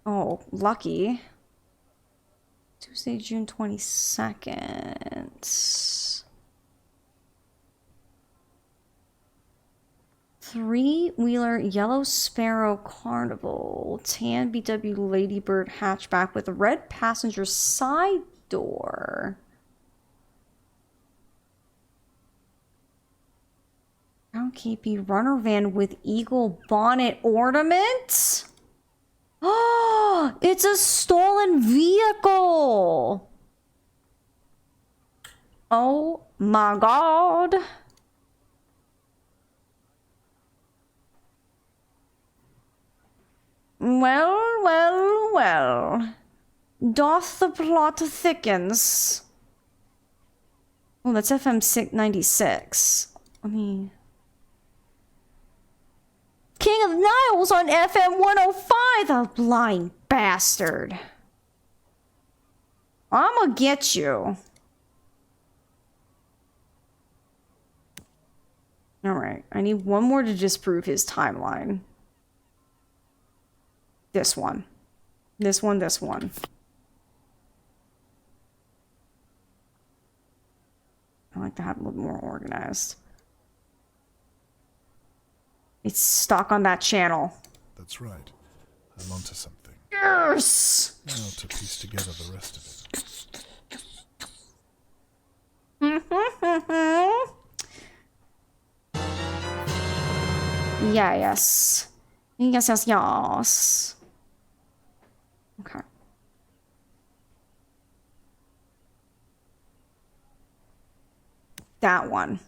Oh, lucky. Tuesday, June 22nd. Three-wheeler Yellow Sparrow Carnival. Tan BW Ladybird hatchback with a red passenger side door. Brown KP runner van with eagle bonnet ornament. Oh, it's a stolen vehicle. Oh my god. Well, well, well. Doth the plot thickens. Oh, that's FM 96. Let me... King of the Nile's on FM 105, the blind bastard. I'ma get you. Alright, I need one more to disprove his timeline. This one. This one, this one. I like to have it a little more organized. It's stuck on that channel. That's right. I'm onto something. Yes! Now to piece together the rest of it. Yeah, yes. Yes, yes, yes. Okay. That one.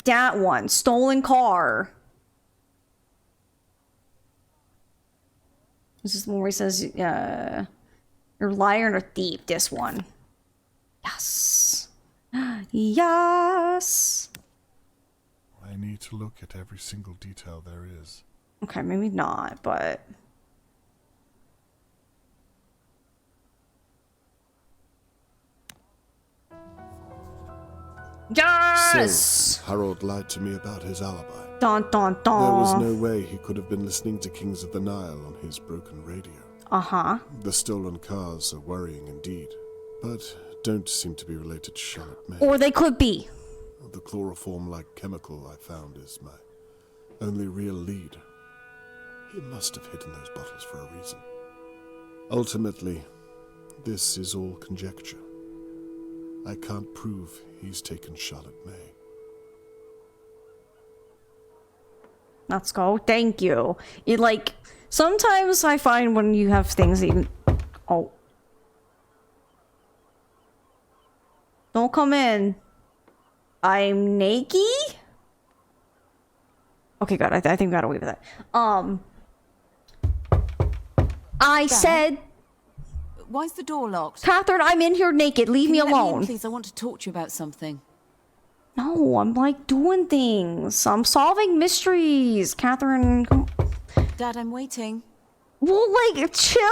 That one. Stolen car. This is the one where he says, you're a liar and a thief, this one. Yes. Yes. I need to look at every single detail there is. Okay, maybe not, but... Yes! So, Harold lied to me about his alibi. Dun dun dun. There was no way he could have been listening to Kings of the Nile on his broken radio. Uh-huh. The stolen cars are worrying indeed, but don't seem to be related to Charlotte May. Or they could be. The chloroform-like chemical I found is my only real lead. He must have hidden those bottles for a reason. Ultimately, this is all conjecture. I can't prove he's taken Charlotte May. Let's go. Thank you. It, like, sometimes I find when you have things that you... Oh. Don't come in. I'm naked? Okay, good. I think we got away with that. I said... Why's the door locked? Catherine, I'm in here naked. Leave me Let me alone. in, please. I want to talk to you about something. No, I'm like doing things. I'm solving mysteries. Catherine, come... Dad, I'm waiting. Well, like, chill.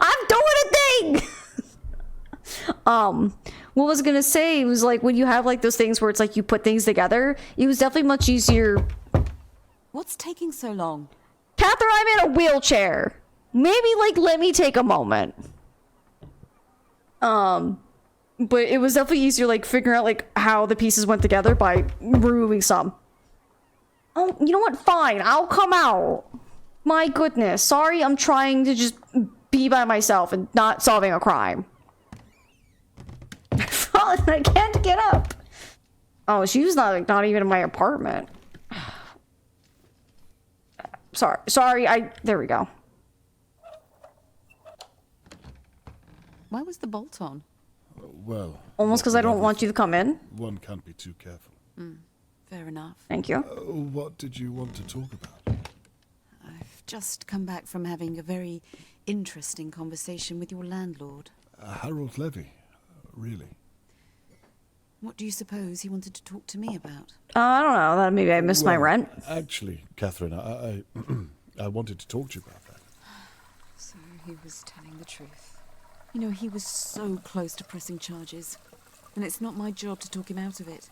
I'm doing a thing. What was I gonna say? It was like when you have like those things where it's like you put things together. It was definitely much easier. What's taking so long? Catherine, I'm in a wheelchair. Maybe like let me take a moment. But it was definitely easier like figuring out like how the pieces went together by removing some. Oh, you know what? Fine, I'll come out. My goodness. Sorry, I'm trying to just be by myself and not solving a crime. I can't get up. Oh, she was not even in my apartment. Sorry, there we go. Why was the bolt on? Well... Almost because I don't want you to come in? One can't be too careful. Fair enough. Thank you. What did you want to talk about? I've just come back from having a very interesting conversation with your landlord. Harold Levy. Really? What do you suppose he wanted to talk to me about? I don't know. That maybe I missed my rent. Actually, Catherine, I wanted to talk to you about that. So he was telling the truth. You know, he was so close to pressing charges. And it's not my job to talk him out of it.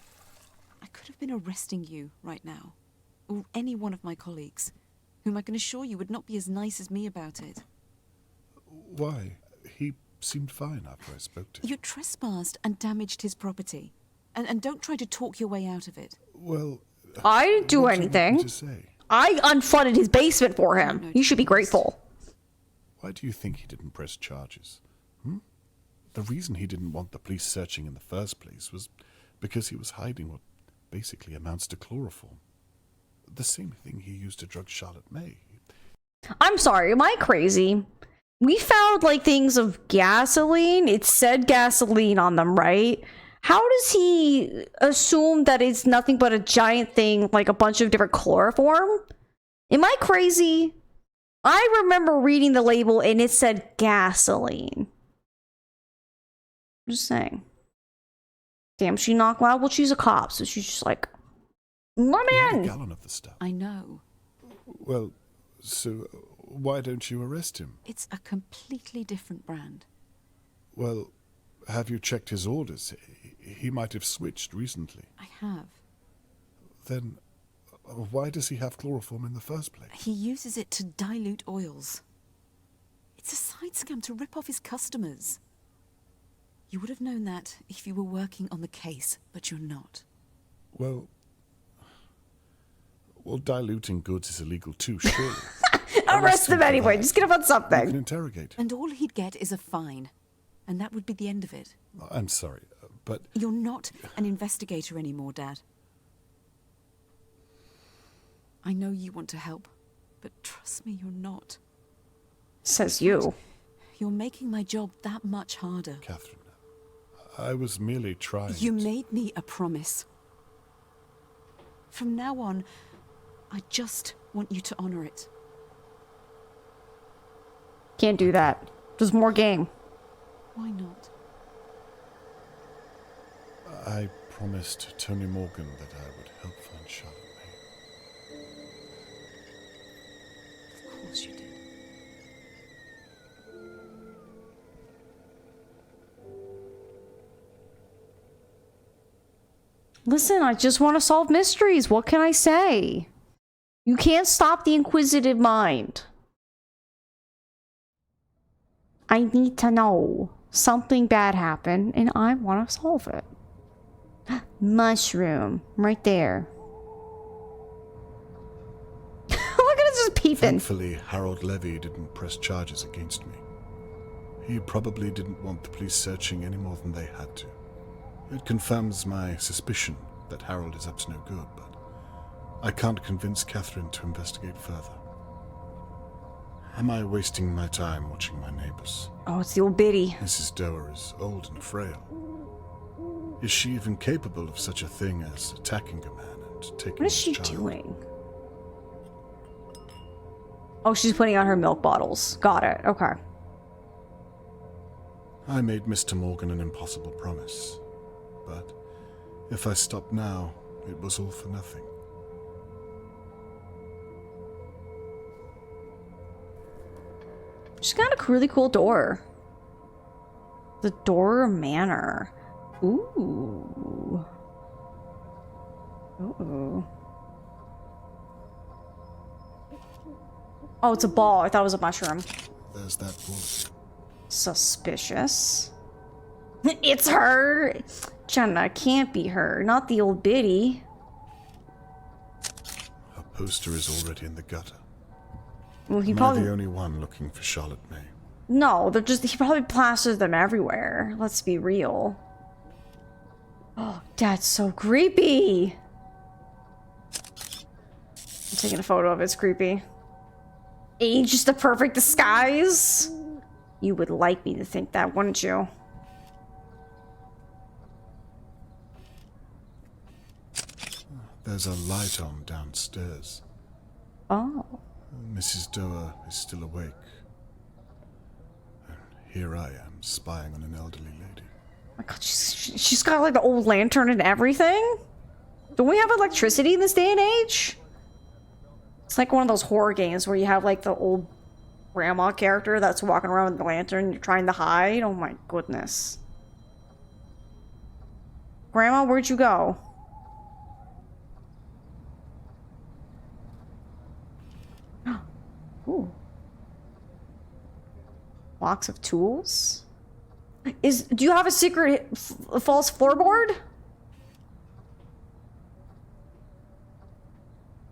I could have been arresting you right now. Or any one of my colleagues. Whom I can assure you would not be as nice as me about it. Why? He seemed fine after I spoke to him. You trespassed and damaged his property. And don't try to talk your way out of it. Well... I didn't do anything. What do you want me to say? I unflooded his basement for him. You should be grateful. Why do you think he didn't press charges? The reason he didn't want the police searching in the first place was because he was hiding what basically amounts to chloroform. The same thing he used to drug Charlotte May. I'm sorry, am I crazy? We found like things of gasoline. It said gasoline on them, right? How does he assume that it's nothing but a giant thing, like a bunch of different chloroform? Am I crazy? I remember reading the label and it said gasoline. I'm just saying. Damn, she knocked loud. Well, she's a cop, so she's just like, let me in. A gallon of the stuff. I know. Well, so why don't you arrest him? It's a completely different brand. Well, have you checked his orders? He might have switched recently. I have. Then why does he have chloroform in the first place? He uses it to dilute oils. It's a side scam to rip off his customers. You would have known that if you were working on the case, but you're not. Well, diluting goods is illegal too, surely. Arrest him anyway. Just get him on something. You can interrogate. And all he'd get is a fine. And that would be the end of it. I'm sorry, but... You're not an investigator anymore, Dad. I know you want to help, but trust me, you're not. Says you. You're making my job that much harder. Catherine, I was merely trying... You made me a promise. From now on, I just want you to honor it. Can't do that. There's more game. Why not? I promised Tony Morgan that I would help find Charlotte May. Of course you did. Listen, I just want to solve mysteries. What can I say? You can't stop the inquisitive mind. I need to know. Something bad happened, and I want to solve it. Mushroom. Right there. Look at it just peeping. Thankfully, Harold Levy didn't press charges against me. He probably didn't want the police searching any more than they had to. It confirms my suspicion that Harold is up to no good, but I can't convince Catherine to investigate further. Am I wasting my time watching my neighbors? Oh, it's the old biddy. Mrs. Doer is old and frail. Is she even capable of such a thing as attacking a man and taking What is his she child? doing? Oh, she's putting on her milk bottles. Got it. Okay. I made Mr. Morgan an impossible promise, but if I stopped now, it was all for nothing. She's got a really cool door. The Door Manor. Ooh. Ooh. Oh, it's a ball. I thought it was a mushroom. There's that bullet. Suspicious. It's her! Jenna, can't be her. Not the old biddy. Her poster is already in the gutter. Well, he Am probably... I the only one looking for Charlotte May? No, they're just... He probably plastered them everywhere. Let's be real. Oh, that's so creepy! I'm taking a photo of it. It's creepy. Age is the perfect disguise? You would like me to think that, wouldn't you? There's a light on downstairs. Oh. Mrs. Doer is still awake. And here I am, spying on an elderly lady. Oh my god, she's got like the old lantern and everything? Don't we have electricity in this day and age? It's like one of those horror games where you have like the old grandma character that's walking around with the lantern and you're trying to hide. Oh my goodness. Grandma, where'd you go? Ooh. Box of tools? Do you have a secret false floorboard?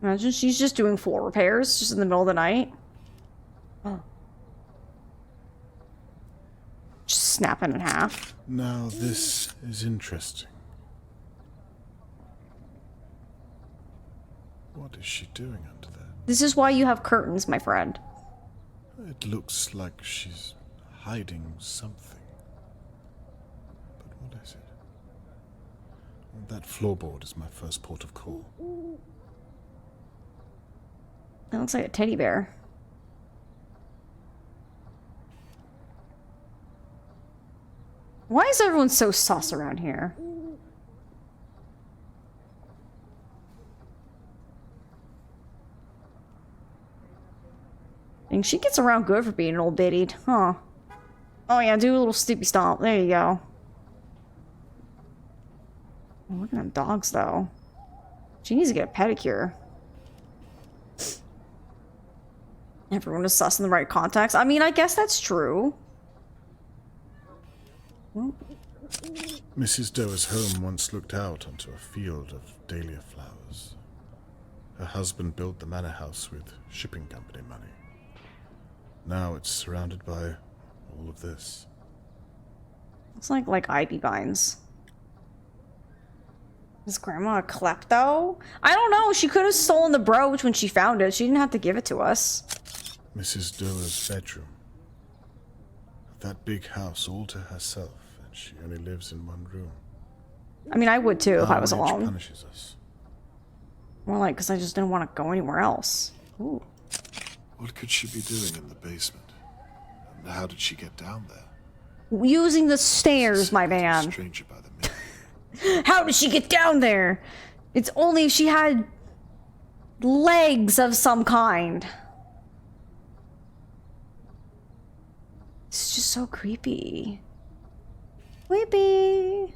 Imagine she's just doing floor repairs just in the middle of the night. Oh. Just snapping in half. Now this is interesting. What is she doing under there? This is why you have curtains, my friend. It looks like she's hiding something. But what is it? That floorboard is my first port of call. That looks like a teddy bear. Why is everyone so sus around here? And she gets around good for being an old biddied, huh? Oh yeah, do a little steepy stomp. There you go. Oh, look at them dogs, though. She needs to get a pedicure. Everyone is sus in the right context. I mean, I guess that's true. Well. Mrs. Doer's home once looked out onto a field of dahlia flowers. Her husband built the manor house with shipping company money. Now it's surrounded by all of this. Looks like ivy vines. Is Grandma a klepto? I don't know. She could have stolen the brooch when she found it. She didn't have to give it to us. Mrs. Doer's bedroom. That big house all to herself, and she only lives in one room. I mean, I would too if I was Our age alone. punishes us. More like because I just didn't want to go anywhere else. Ooh. What could she be doing in the basement? How did she get down there? Using the stairs, my man. Stranger by the minute. How did she get down there? It's only if she had legs of some kind. It's just so creepy. Creepy.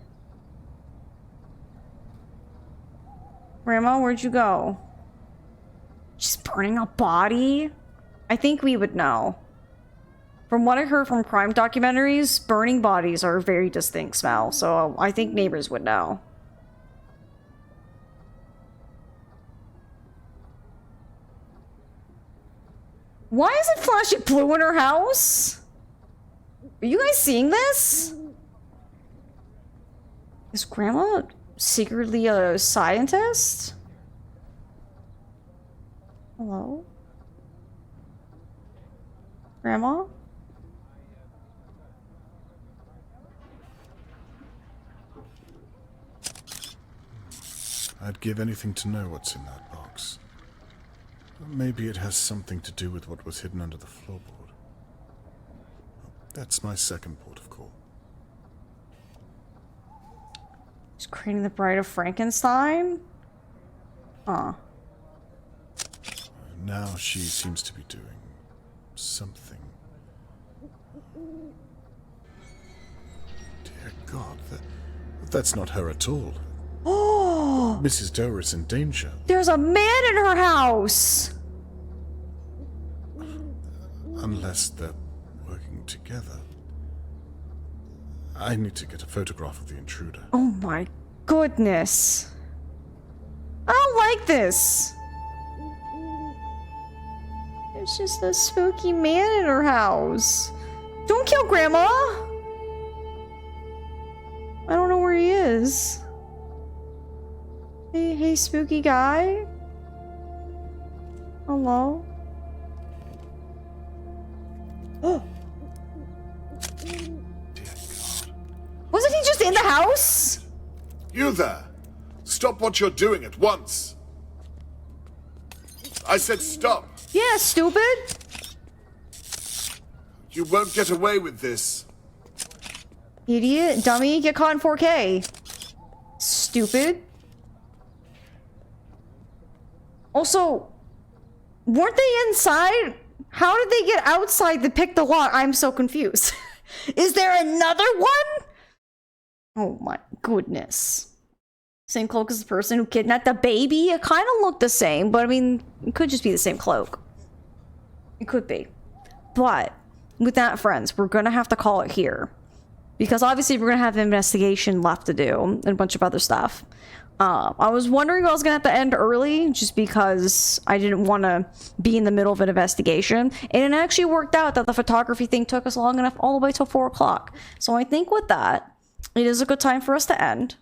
Grandma, where'd you go? She's burning a body? I think we would know. From what I heard from crime documentaries, burning bodies are a very distinct smell, so I think neighbors would know. Why is it flashing blue in her house? Are you guys seeing this? Is Grandma secretly a scientist? Hello? Grandma? I'd give anything to know what's in that box. Maybe it has something to do with what was hidden under the floorboard. That's my second port of call. She's creating the Bride of Frankenstein? Huh. Now she seems to be doing something. Dear God, that's not her at all. Oh! Mrs. Doe is in danger. There's a man in her house! Unless they're working together. I need to get a photograph of the intruder. Oh my goodness. I don't like this. There's just a spooky man in her house. Don't kill Grandma! I don't know where he is. Hey, spooky guy? Hello? Oh! Wasn't he just in the house? You there! Stop what you're doing at once! I said stop! Yeah, stupid! You won't get away with this. Idiot, dummy, get caught in 4K. Stupid. Also, weren't they inside? How did they get outside to pick the lock? I'm so confused. Is there another one? Oh my goodness. Same cloak as the person who kidnapped the baby? It kind of looked the same, but I mean, it could just be the same cloak. It could be. But, with that, friends, we're gonna have to call it here. Because obviously we're gonna have an investigation left to do, and a bunch of other stuff. I was wondering if I was gonna have to end early, just because I didn't want to be in the middle of an investigation. And it actually worked out that the photography thing took us long enough all the way till 4 o'clock. So I think with that, it is a good time for us to end.